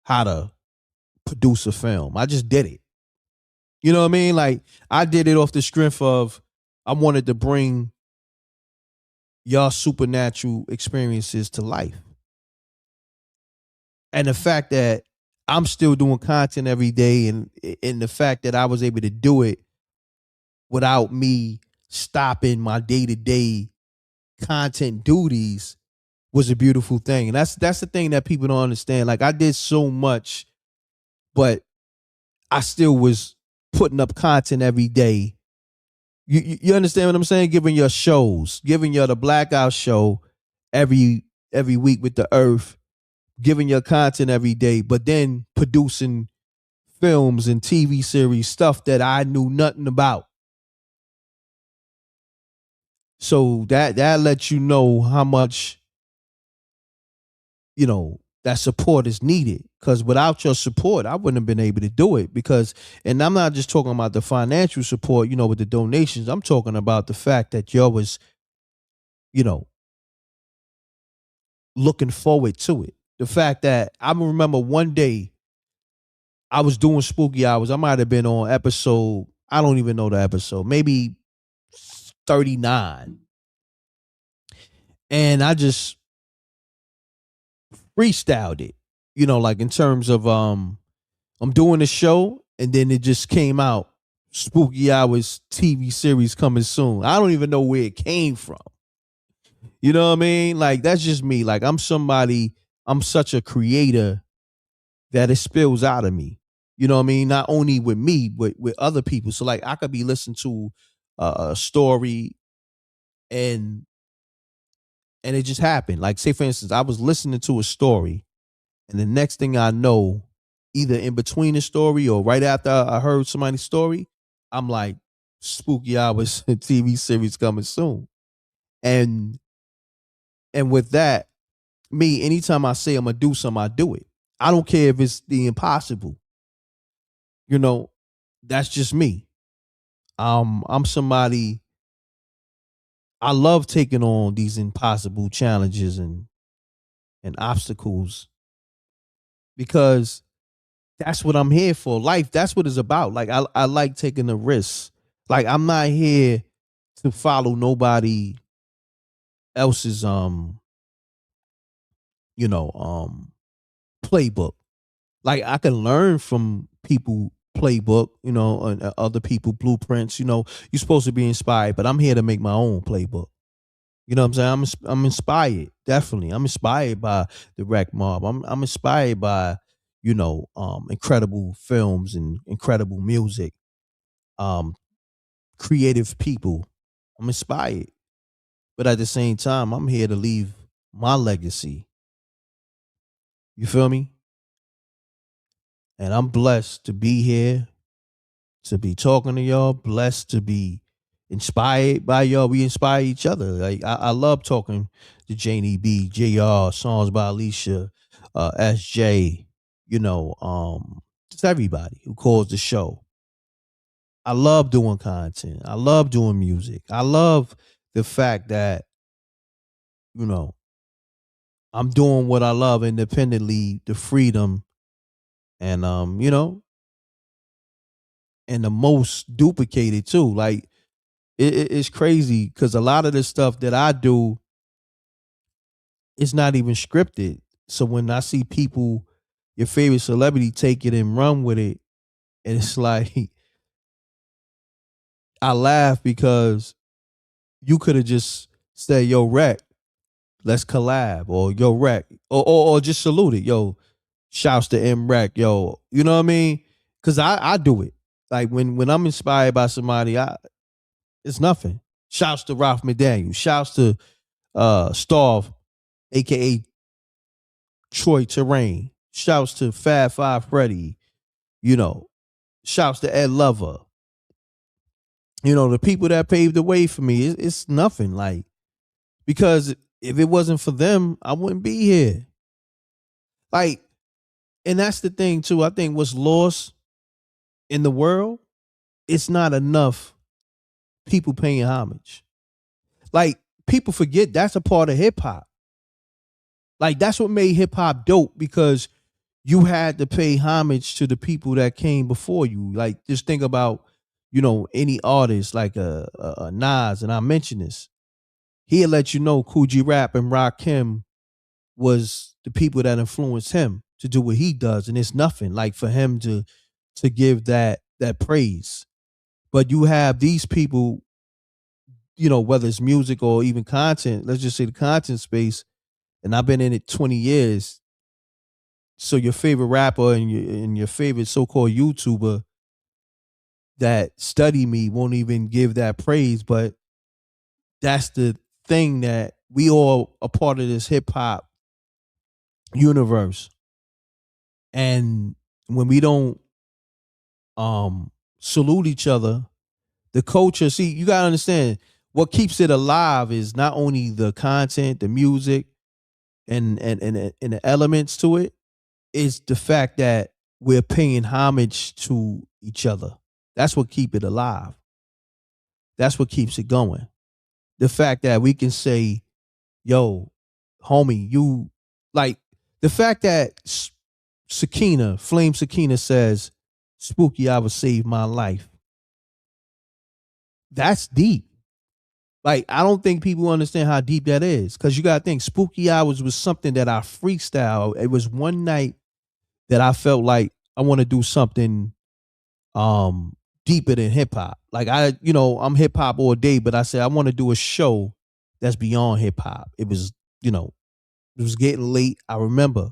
how to produce a film. I just did it. You know what I mean? Like I did it off the strength of I wanted to bring y'all supernatural experiences to life. And the fact that I'm still doing content every day and the fact that I was able to do it without me stopping my day-to-day content duties was a beautiful thing. And that's the thing that people don't understand. Like I did so much, but I still was putting up content every day. You understand what I'm saying? Giving your shows, giving your the Blackout show every week with the Earth, giving your content every day, but then producing films and TV series, stuff that I knew nothing about. So that lets you know how much, that support is needed. Because without your support, I wouldn't have been able to do it. Because, and I'm not just talking about the financial support, with the donations. I'm talking about the fact that y'all was, looking forward to it. The fact that I remember one day I was doing spooky hours. I might have been on episode, I don't even know the episode, maybe 39. And I just freestyled it, like in terms of I'm doing a show and then it just came out. Spooky Hours TV series coming soon. I don't even know where it came from. You know what I mean? Like that's just me. Like I'm such a creator that it spills out of me. You know what I mean? Not only with me, but with other people. So like I could be listening to a story and it just happened. Like say for instance, I was listening to a story and the next thing I know, either in between the story or right after I heard somebody's story, I'm like, Spooky Hours TV series coming soon. And with that, me, anytime I say I'm gonna do something, I do it. I don't care if it's the impossible. That's just me. I'm somebody, I love taking on these impossible challenges and obstacles because that's what I'm here for. Life, that's what it's about. Like I like taking the risks. Like I'm not here to follow nobody else's playbook. Like I can learn from people playbook, and other people blueprints. You're supposed to be inspired, but I'm here to make my own playbook. You know what I'm saying? I'm inspired, definitely. I'm inspired by the Rec Mob. I'm inspired by, incredible films and incredible music, creative people. I'm inspired. But at the same time, I'm here to leave my legacy. You feel me? And I'm blessed to be here, to be talking to y'all, blessed to be inspired by y'all. We inspire each other. Like I love talking to Janie B, JR, songs by Alicia, SJ, just everybody who calls the show. I love doing content. I love doing music. I love the fact that, you know, I'm doing what I love independently, the freedom and and the most duplicated too. Like it's crazy because a lot of the stuff that I do is not even scripted. So when I see people, your favorite celebrity, take it and run with it, and it's like I laugh because you could have just said, "Yo, Rec, let's collab," or "Yo, Rec," or just salute it. Yo, shouts to M.Reck, yo. You know what I mean? Because I do it. Like when I'm inspired by somebody, it's nothing. Shouts to Ralph McDaniel. Shouts to Starve, aka Troy Terrain. Shouts to Fab Five Freddy. You know, shouts to Ed Lover. You know, the people that paved the way for me, it's nothing. Like, because if it wasn't for them, I wouldn't be here. Like, and that's the thing too. I think what's lost in the world, it's not enough people paying homage. Like, people forget that's a part of hip hop. Like, that's what made hip hop dope, because you had to pay homage to the people that came before you. Like, just think about, any artist like a Nas, and I mentioned this. He'll let you know Coogee Rap and Rakim was the people that influenced him to do what he does, and it's nothing like for him to give that praise. But you have these people, whether it's music or even content. Let's just say the content space, and I've been in it 20 years. So your favorite rapper and your favorite so-called YouTuber that study me won't even give that praise, but that's the thing, that we all a part of this hip hop universe. And when we don't salute each other, the culture, see, you gotta understand, what keeps it alive is not only the content, the music, and the elements to it, is the fact that we're paying homage to each other. That's what keep it alive. That's what keeps it going. The fact that we can say, yo, homie, you, like, the fact that Flame Sakina says, Spooky, I would save my life. That's deep. Like, I don't think people understand how deep that is, because you got to think, Spooky Hours was something that I freestyle. It was one night that I felt like I want to do something deeper than hip hop. Like, I'm hip hop all day, but I said I want to do a show that's beyond hip hop. It was, it was getting late, I remember.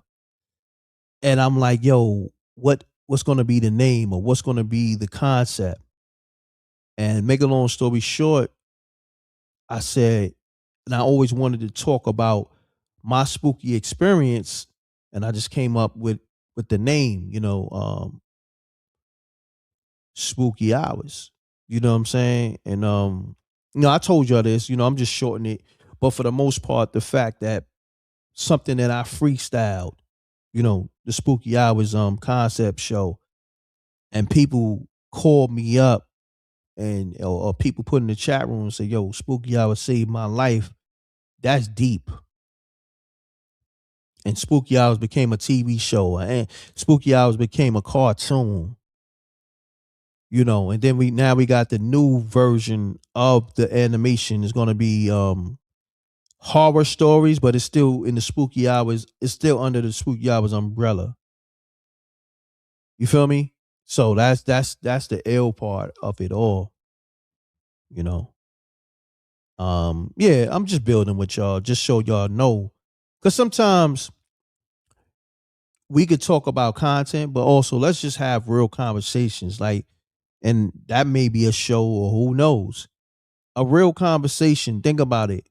And I'm like, yo, what's gonna be the name, or what's gonna be the concept? And make a long story short, I said, and I always wanted to talk about my spooky experience, and I just came up with the name, Spooky Hours. You know what I'm saying? And I told y'all this, I'm just shortening it. But for the most part, the fact that something that I freestyled, the Spooky Hours concept show, and people called me up, and or people put in the chat room and say, yo, Spooky Hours saved my life. That's deep. And Spooky Hours became a TV show, and Spooky Hours became a cartoon. And then we got the new version of the animation is going to be horror stories, but it's still in the Spooky Hours. It's still under the Spooky Hours umbrella. You feel me? So that's the ill part of it all. Yeah, I'm just building with y'all, just so y'all know, because sometimes we could talk about content, but also let's just have real conversations. Like, and that may be a show, or who knows, a real conversation. Think about it.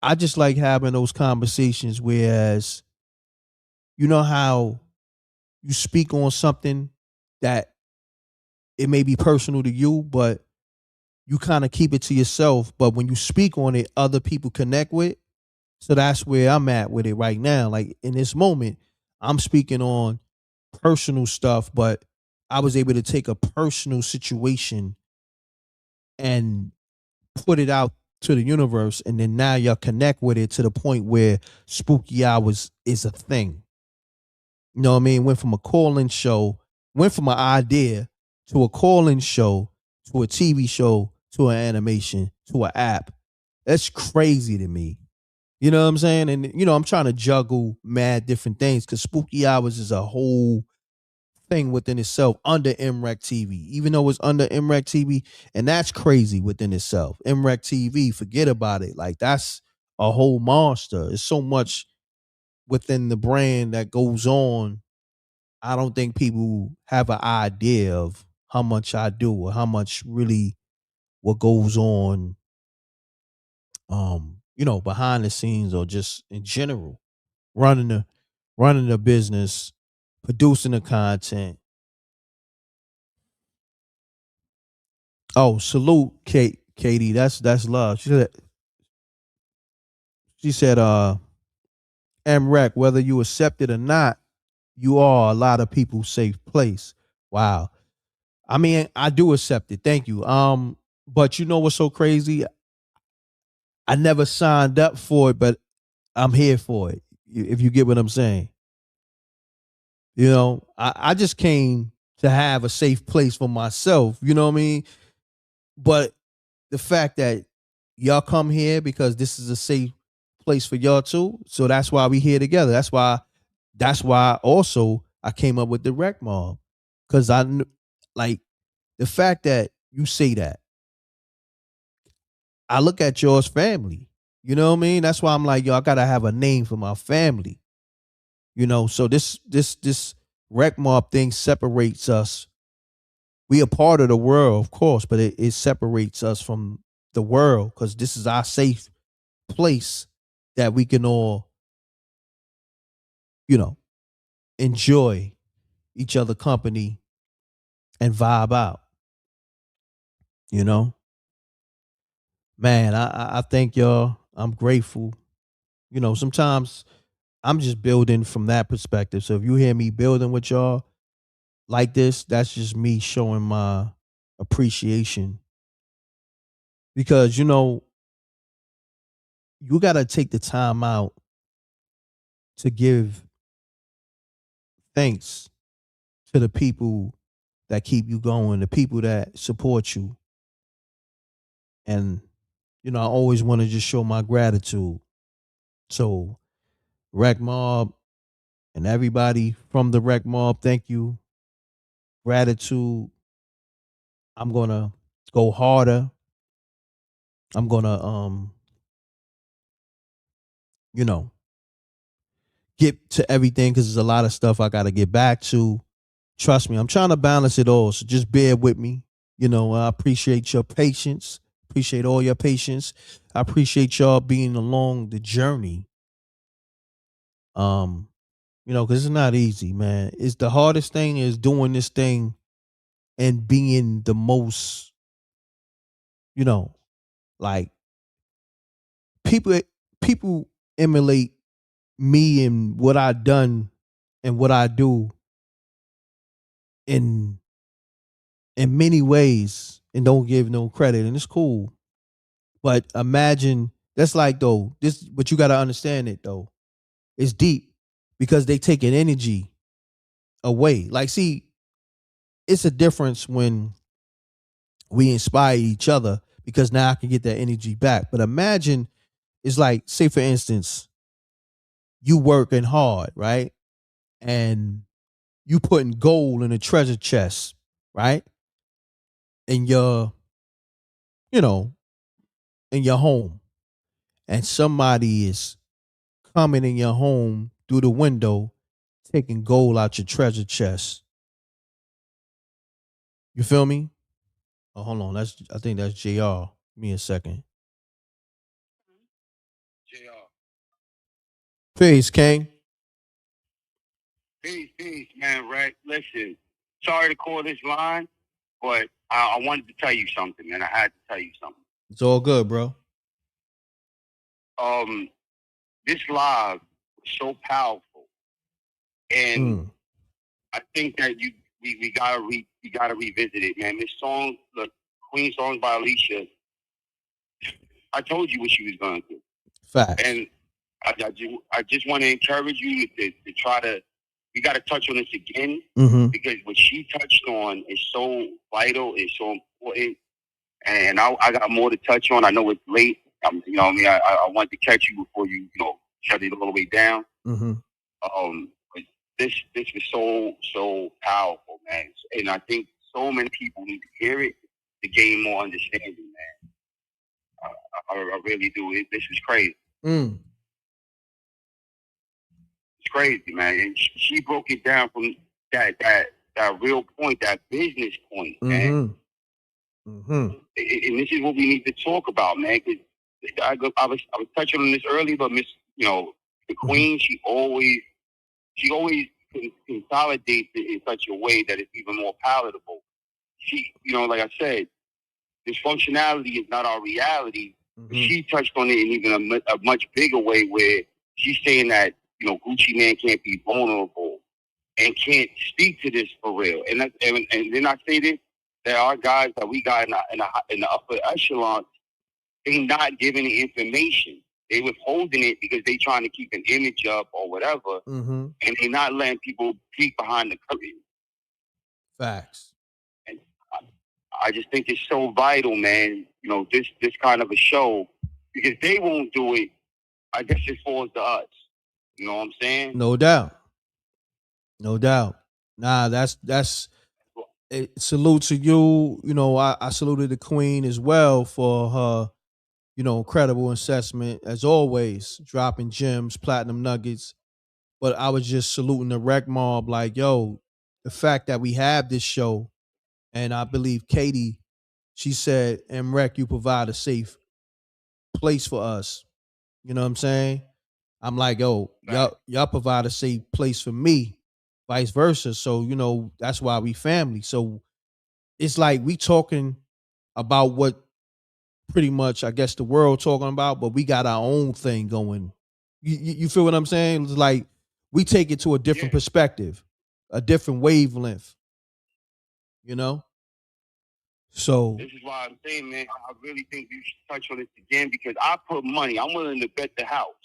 I just like having those conversations. Whereas, you know how you speak on something that it may be personal to you, but you kind of keep it to yourself. But when you speak on it, other people connect with. So that's where I'm at with it right now. Like in this moment, I'm speaking on personal stuff, but I was able to take a personal situation and put it out to the universe, and then now y'all connect with it to the point where spooky hours is a thing. You know what I mean? Went from a call-in show, went from an idea to a call-in show to a TV show to an animation to an app. That's crazy to me. You know what I'm saying? And you know, I'm trying to juggle mad different things because spooky hours is a whole thing within itself under M.Reck TV, even though it's under M.Reck TV, and that's crazy within itself. M.Reck TV, forget about it. Like that's a whole monster. It's so much within the brand that goes on. I don't think people have an idea of how much I do or how much really what goes on, you know, behind the scenes or just in general, running the running the business, producing the content. Oh, salute, Katie. That's love. She said, M.Reck, whether you accept it or not, you are a lot of people's safe place. Wow. I mean, I do accept it. Thank you. But you know what's so crazy? I never signed up for it, but I'm here for it. If you get what I'm saying. You know, I just came to have a safe place for myself. You know what I mean? But the fact that y'all come here because this is a safe place for y'all too. So that's why we here together. That's why also I came up with the rec mob. Cause I like the fact that you say that, I look at yours family. You know what I mean? That's why I'm like, yo, I gotta have a name for my family. You know, so this rec mob thing separates us. We are part of the world, of course, but it separates us from the world because this is our safe place that we can all, you know, enjoy each other company and vibe out. You know, man, I thank y'all. I'm grateful. You know, sometimes I'm just building from that perspective. So if you hear me building with y'all like this, that's just me showing my appreciation because you know you got to take the time out to give thanks to the people that keep you going, the people that support you. And, you know, I always want to just show my gratitude. So, Rec Mob and everybody from the Rec Mob, thank you. Gratitude. I'm going to go harder. I'm going to, you know, get to everything because there's a lot of stuff I got to get back to. Trust me, I'm trying to balance it all. So just bear with me. You know, I appreciate your patience. Appreciate all your patience. I appreciate y'all being along the journey. Um, you know, because it's not easy, man. It's the hardest thing is doing this thing and being the most, you know, like people people emulate me and what I done and what I do in many ways and don't give no credit. And it's cool. But imagine that's like though, this but you gotta understand it though. It's deep because they take an energy away. Like, see, it's a difference when we inspire each other because now I can get that energy back. But imagine it's like, say for instance, you working hard, right? And you putting gold in a treasure chest, right? In your, you know, in your home. And somebody is coming in your home through the window, taking gold out your treasure chest. You feel me? Oh, hold on. I think that's JR. Give me a second. Peace, King. Peace, man, Reck. Listen, sorry to call this line, but I wanted to tell you something, man. I had to tell you something. It's all good, bro. This live was so powerful, and I think that we gotta revisit it, man. This song, the Queen songs by Alicia. I told you what she was going to do. Facts. And I just want to encourage you to try to. We got to touch on this again because what she touched on is so vital, is so important, and I got more to touch on. I know it's late. You know what I mean? I want to catch you before you shut it all the way down. But this was so powerful, man, and I think so many people need to hear it to gain more understanding, man. I really do. This is crazy. It's crazy, man. And she broke it down from that real point, that business point, man. And this is what we need to talk about, man. Cause I was touching on this earlier, but the Queen, she always consolidates it in such a way that it's even more palatable. She, like I said, dysfunctionality is not our reality. She touched on it in even a much bigger way, where she's saying that Gucci Mane can't be vulnerable and can't speak to this for real. And then I say this, there are guys that we got in the upper echelon, they not giving the information. They withholding it because they trying to keep an image up or whatever, and they not letting people peek behind the curtain. Facts. And I just think it's so vital, man. This kind of a show, because they won't do it. I guess it falls to us. You know what I'm saying? No doubt. Nah, that's salute to you. I saluted the Queen as well for her, incredible assessment as always, dropping gems, platinum nuggets. But I was just saluting the rec mob, like, yo, the fact that we have this show, and I believe Katie, she said, M.Reck, you provide a safe place for us. You know what I'm saying? I'm like, yo, y'all provide a safe place for me, vice versa. So, that's why we family. So it's like we talking about what pretty much, I guess, the world talking about, but we got our own thing going. You feel what I'm saying? It's like we take it to a different perspective, a different wavelength, So this is why I'm saying, man, I really think you should touch on this again, because I put money. I'm willing to bet the house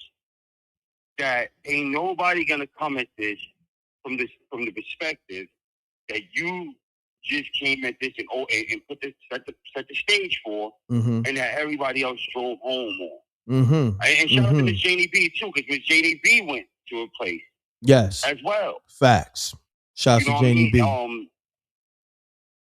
that ain't nobody gonna come at this from the perspective that you just came at this and put set the stage for, and that everybody else drove home on. And shout out to Miss Janie B too, because Miss Janie B went to a place. Yes. As well. Facts. Shout out to Janie B.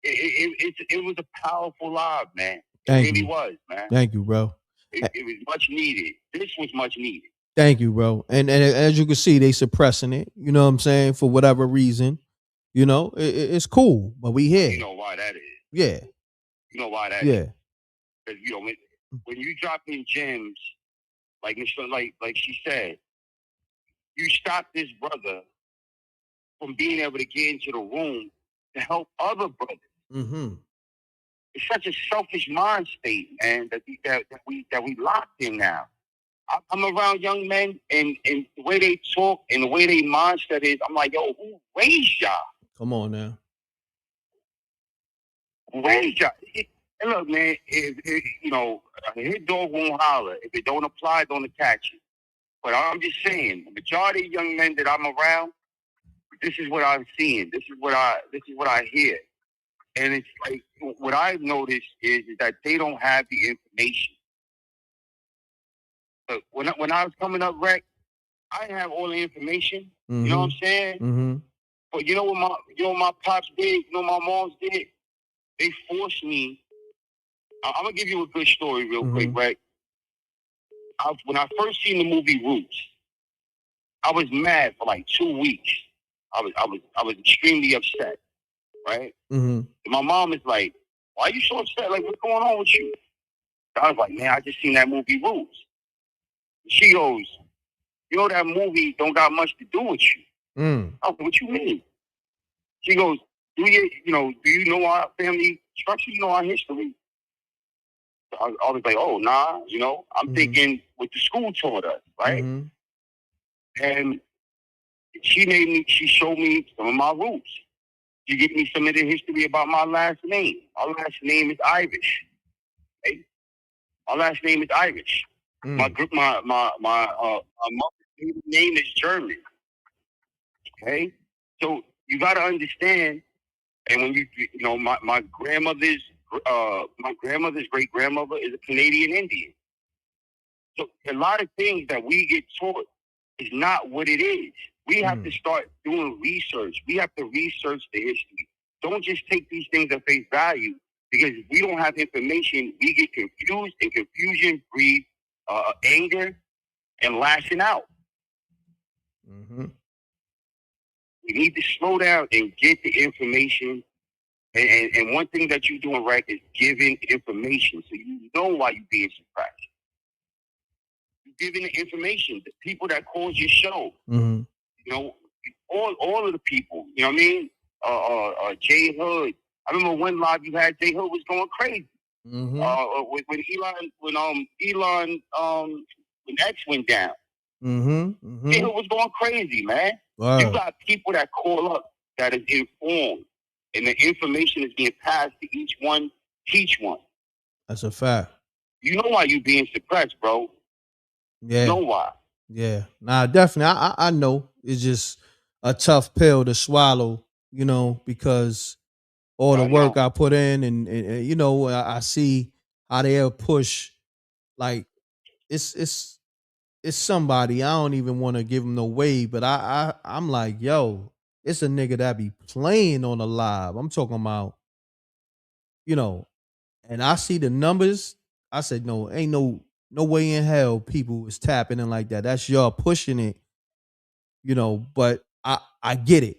It was a powerful live, man. Thank it really you. Was, man. Thank you, bro. It was much needed. This was much needed. Thank you, bro. And as you can see, they suppressing it. You know what I'm saying? For whatever reason, it's cool, but we here. You know why that is? Yeah. You know why that is? Because when you drop in gems, like she said, you stop this brother from being able to get into the room to help other brothers. It's such a selfish mind state, man, that we locked in now. I'm around young men, and the way they talk and the way they mindset is, I'm like, yo, who raised y'all? Come on now. Who raised y'all? And look, man, if a hit dog won't holler. If it don't apply, don't attach it. But I'm just saying, the majority of young men that I'm around, this is what I'm seeing. This is what I hear. And it's like, what I've noticed is that they don't have the information. But when I was coming up, Reck, I didn't have all the information. You know what I'm saying? But you know what my pops did? You know what my moms did? They forced me. I'm gonna give you a good story real quick, right? When I first seen the movie Roots, I was mad for like 2 weeks. I was extremely upset, right? And my mom is like, "Why are you so upset? Like, what's going on with you?" I was like, "Man, I just seen that movie Roots." She goes, you know that movie don't got much to do with you. I was like, what you mean? She goes, do you know our family structure? You know our history? I was like, oh, nah, I'm thinking what the school taught us, right? And she showed me some of my roots. She gave me some of the history about my last name. My last name is Irish. Okay? My last name is Irish. My mother's name is German. Okay? So you got to understand, and when my grandmother's great grandmother is a Canadian Indian. So a lot of things that we get taught is not what it is. We have to start doing research. We have to research the history. Don't just take these things at face value, because if we don't have information, we get confused, and confusion breeds anger and lashing out. We need to slow down and get the information. And one thing that you're doing right is giving information, so you know why you're being suppressed. You're giving the information. The people that cause your show, all of the people. You know what I mean? Jay Hood. I remember one live you had. Jay Hood was going crazy. When X went down. Jay Hood was going crazy, man. Wow. You got people that call up that is informed, and the information is being passed to each one, teach one. That's a fact. You know why you being suppressed, bro. Yeah. You know why. Yeah. Nah, definitely. I know it's just a tough pill to swallow, because all the work I put in, and I see how they'll push, like it's somebody. I don't even want to give them no way, but I'm like, yo, it's a nigga that be playing on the live. I'm talking about, and I see the numbers. I said, no, ain't no way in hell people is tapping in like that. That's y'all pushing it, but I get it.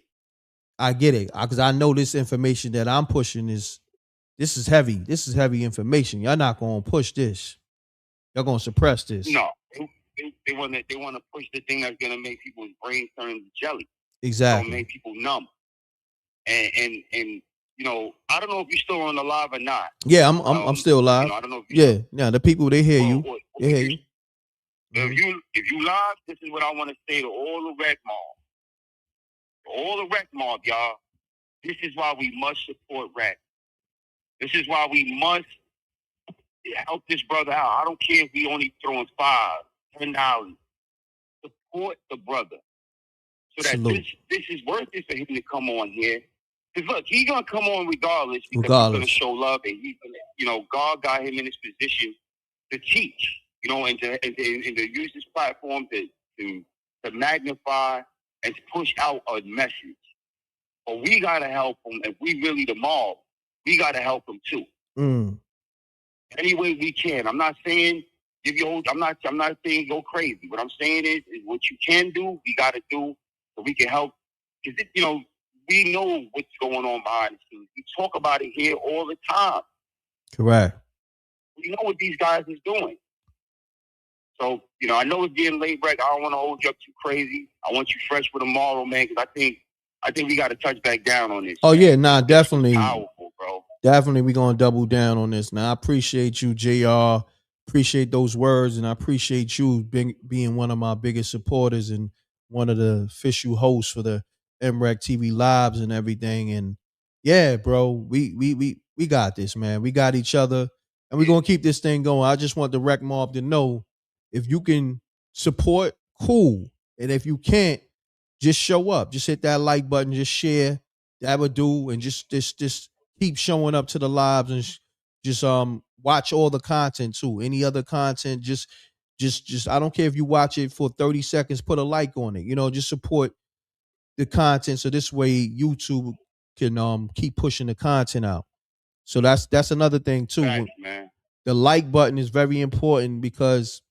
I get it, because I know this information that I'm pushing is heavy. This is heavy information. Y'all not gonna push this. Y'all gonna suppress this. No, they want to push the thing that's gonna make people's brains turn to jelly. Exactly. Gonna make people numb. And I don't know if you're still on the live or not. Yeah, I'm still live. I don't know if yeah, the people, they hear you. They hear you. If you live, this is what I want to say to all the rec mob. All the rec mob, y'all. This is why we must support rec. This is why we must help this brother out. I don't care if we only throwing $5, $10. Support the brother. So that this is worth it for him to come on here. Because look, he's gonna come on regardless, because he's gonna show love, and he's gonna, God got him in this position to teach, and to use this platform to magnify and to push out a message. But we gotta help him. If we really the mob, we gotta help him too. Any way we can. I'm not saying I'm not saying go crazy. What I'm saying is what you can do, we gotta do, so we can help. Because we know what's going on behind the scenes. We talk about it here all the time. Correct. We know what these guys is doing. So, I know it's getting late, Breck. I don't want to hold you up too crazy. I want you fresh for tomorrow, man, because I think we got to touch back down on this. Oh, man. Yeah, nah, definitely. Powerful, bro. Definitely, we're going to double down on this. Now, I appreciate you, JR. Appreciate those words, and I appreciate you being one of my biggest supporters and one of the official hosts for the M.Reck TV Lives and everything. And yeah, bro, we got this, man. We got each other, and we're gonna keep this thing going. I just want the Rec Mob to know, if you can support, cool, and if you can't, just show up. Just hit that like button, just share. That would do, and just keep showing up to the lives, and just watch all the content too. Any other content, just I don't care if you watch it for 30 seconds, put a like on it. Just support the content, so this way YouTube can keep pushing the content out. So that's another thing too. Thanks, man. The like button is very important, because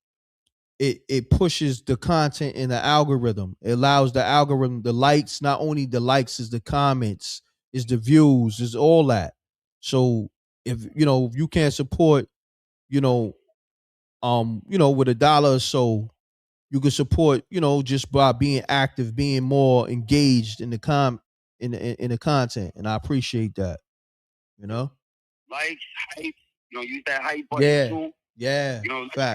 it pushes the content in the algorithm. It allows the algorithm, the likes, not only the likes, is the comments, is the views, is all that. So if you can't support, with $1 or so, you can support, just by being active, being more engaged in the content, and I appreciate that. Likes, hype, use that hype button Yeah, too. yeah.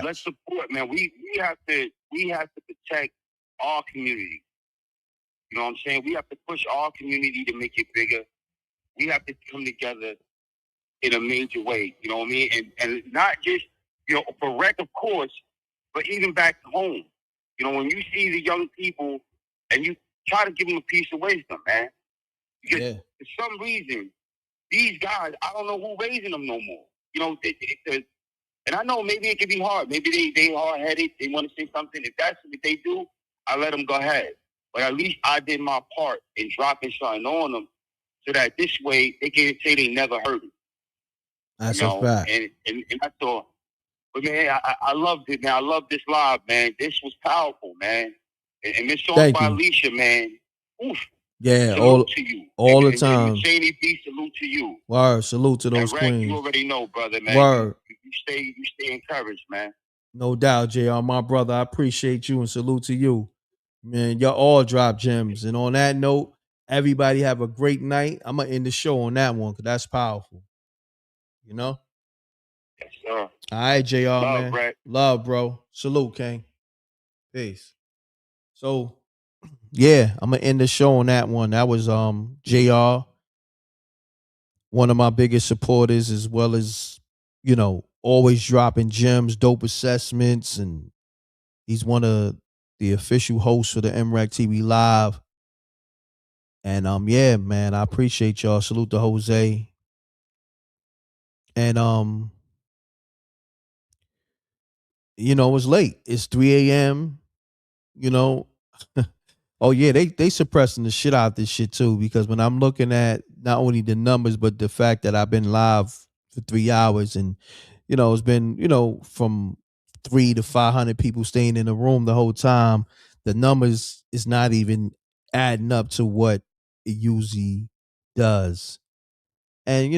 Let's support, man. We have to protect our community. You know what I'm saying? We have to push our community to make it bigger. We have to come together in a major way. You know what I mean? And not just, for rec, of course, but even back home. When you see the young people and you try to give them a piece of wisdom, man. Because for some reason, these guys, I don't know who raising them no more. And I know maybe it can be hard. Maybe they hard-headed. They want to say something. If that's what they do, I let them go ahead. But at least I did my part in dropping something on them so that this way they can say they never heard it. That's a fact. And I thought, but man, I loved it, man. I love this live, man. This was powerful, man. And this song by Alicia, man. Oof. Yeah, salute to you. All the time. And Cheney B, salute to you. Word, salute to those Rex, queens. you already know, brother, man. Word. You stay encouraged, man. No doubt, JR, my brother. I appreciate you and salute to you. Man, y'all all drop gems. And on that note, everybody have a great night. I'm going to end the show on that one because that's powerful. Yes, sir. All right, JR, Love, man. Brett. Love, bro. Salute, King. Peace. So, yeah, I'm going to end the show on that one. That was JR, one of my biggest supporters, as well as, always dropping gems, dope assessments, and he's one of the official hosts for the M.Reck TV Live. And yeah, man, I appreciate y'all. Salute to Jose. And it's late. It's 3 a.m. Oh yeah, they suppressing the shit out of this shit too, because when I'm looking at not only the numbers but the fact that I've been live for 3 hours, and it's been from 3 to 500 people staying in the room the whole time, the numbers is not even adding up to what it usually does. And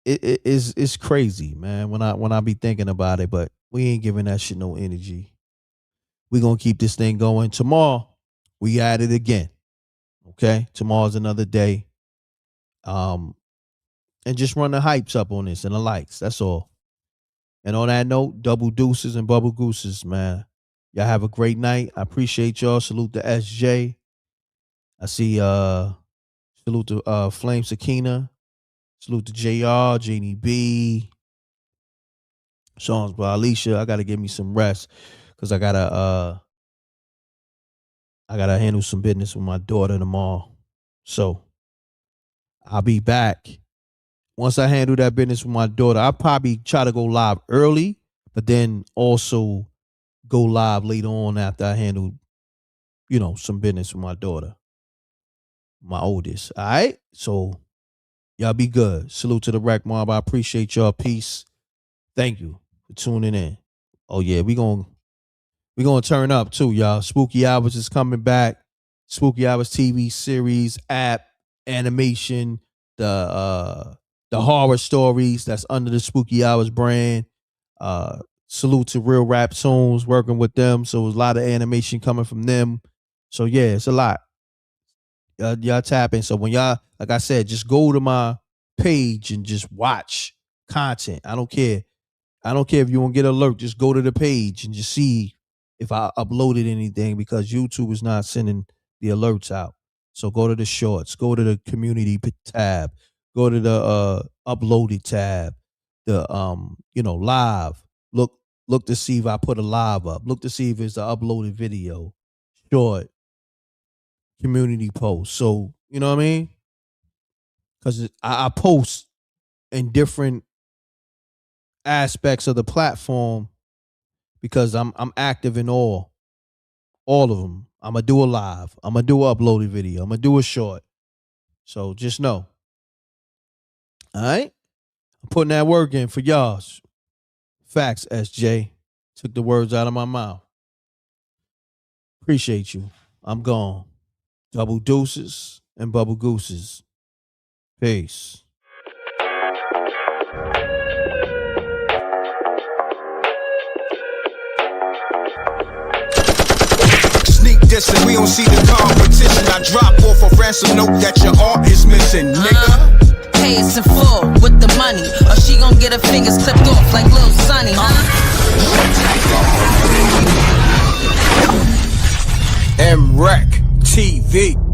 it's crazy, man, when I be thinking about it, but we ain't giving that shit no energy. We gonna keep this thing going. Tomorrow we at it again. Okay, tomorrow's another day. And just run the hypes up on this and the likes. That's all. And on that note, double deuces and bubble gooses, man. Y'all have a great night. I appreciate y'all. Salute to SJ. I see salute to Flame Sakina. Salute to JR, Janie B. Songs by Alicia. I gotta give me some rest because I gotta handle some business with my daughter tomorrow. So I'll be back. Once I handle that business with my daughter, I'll probably try to go live early, but then also go live later on after I handle, some business with my daughter, my oldest. All right? So y'all be good. Salute to the Rec Mob. I appreciate y'all. Peace. Thank you for tuning in. Oh yeah, we gonna turn up too, y'all. Spooky Hours is coming back. Spooky Hours TV series, app, animation, the horror stories that's under the Spooky Hours brand. Salute to Real Rap Tunes, working with them. So there's a lot of animation coming from them. So yeah, it's a lot. Y'all tapping. So when y'all, like I said, just go to my page and just watch content. I don't care. I don't care if you won't get alert. Just go to the page and just see if I uploaded anything, because YouTube is not sending the alerts out. So go to the shorts, go to the community tab, go to the uploaded tab, the live. Look to see if I put a live up. Look to see if it's an uploaded video, short, community post. So you know what I mean? Because I post in different aspects of the platform because I'm active in all of them. I'm gonna do a live. I'm gonna do an uploaded video. I'm gonna do a short. So just know. All right, I'm putting that work in for y'all. Facts, SJ. Took the words out of my mouth. Appreciate you. I'm gone. Double deuces and bubble gooses. Peace. listen, we don't see the competition. I drop off a ransom note that your aunt is missing, nigga. Pay us in full with the money, or she gon' get her fingers clipped off like Lil Sonny, M.Reck TV.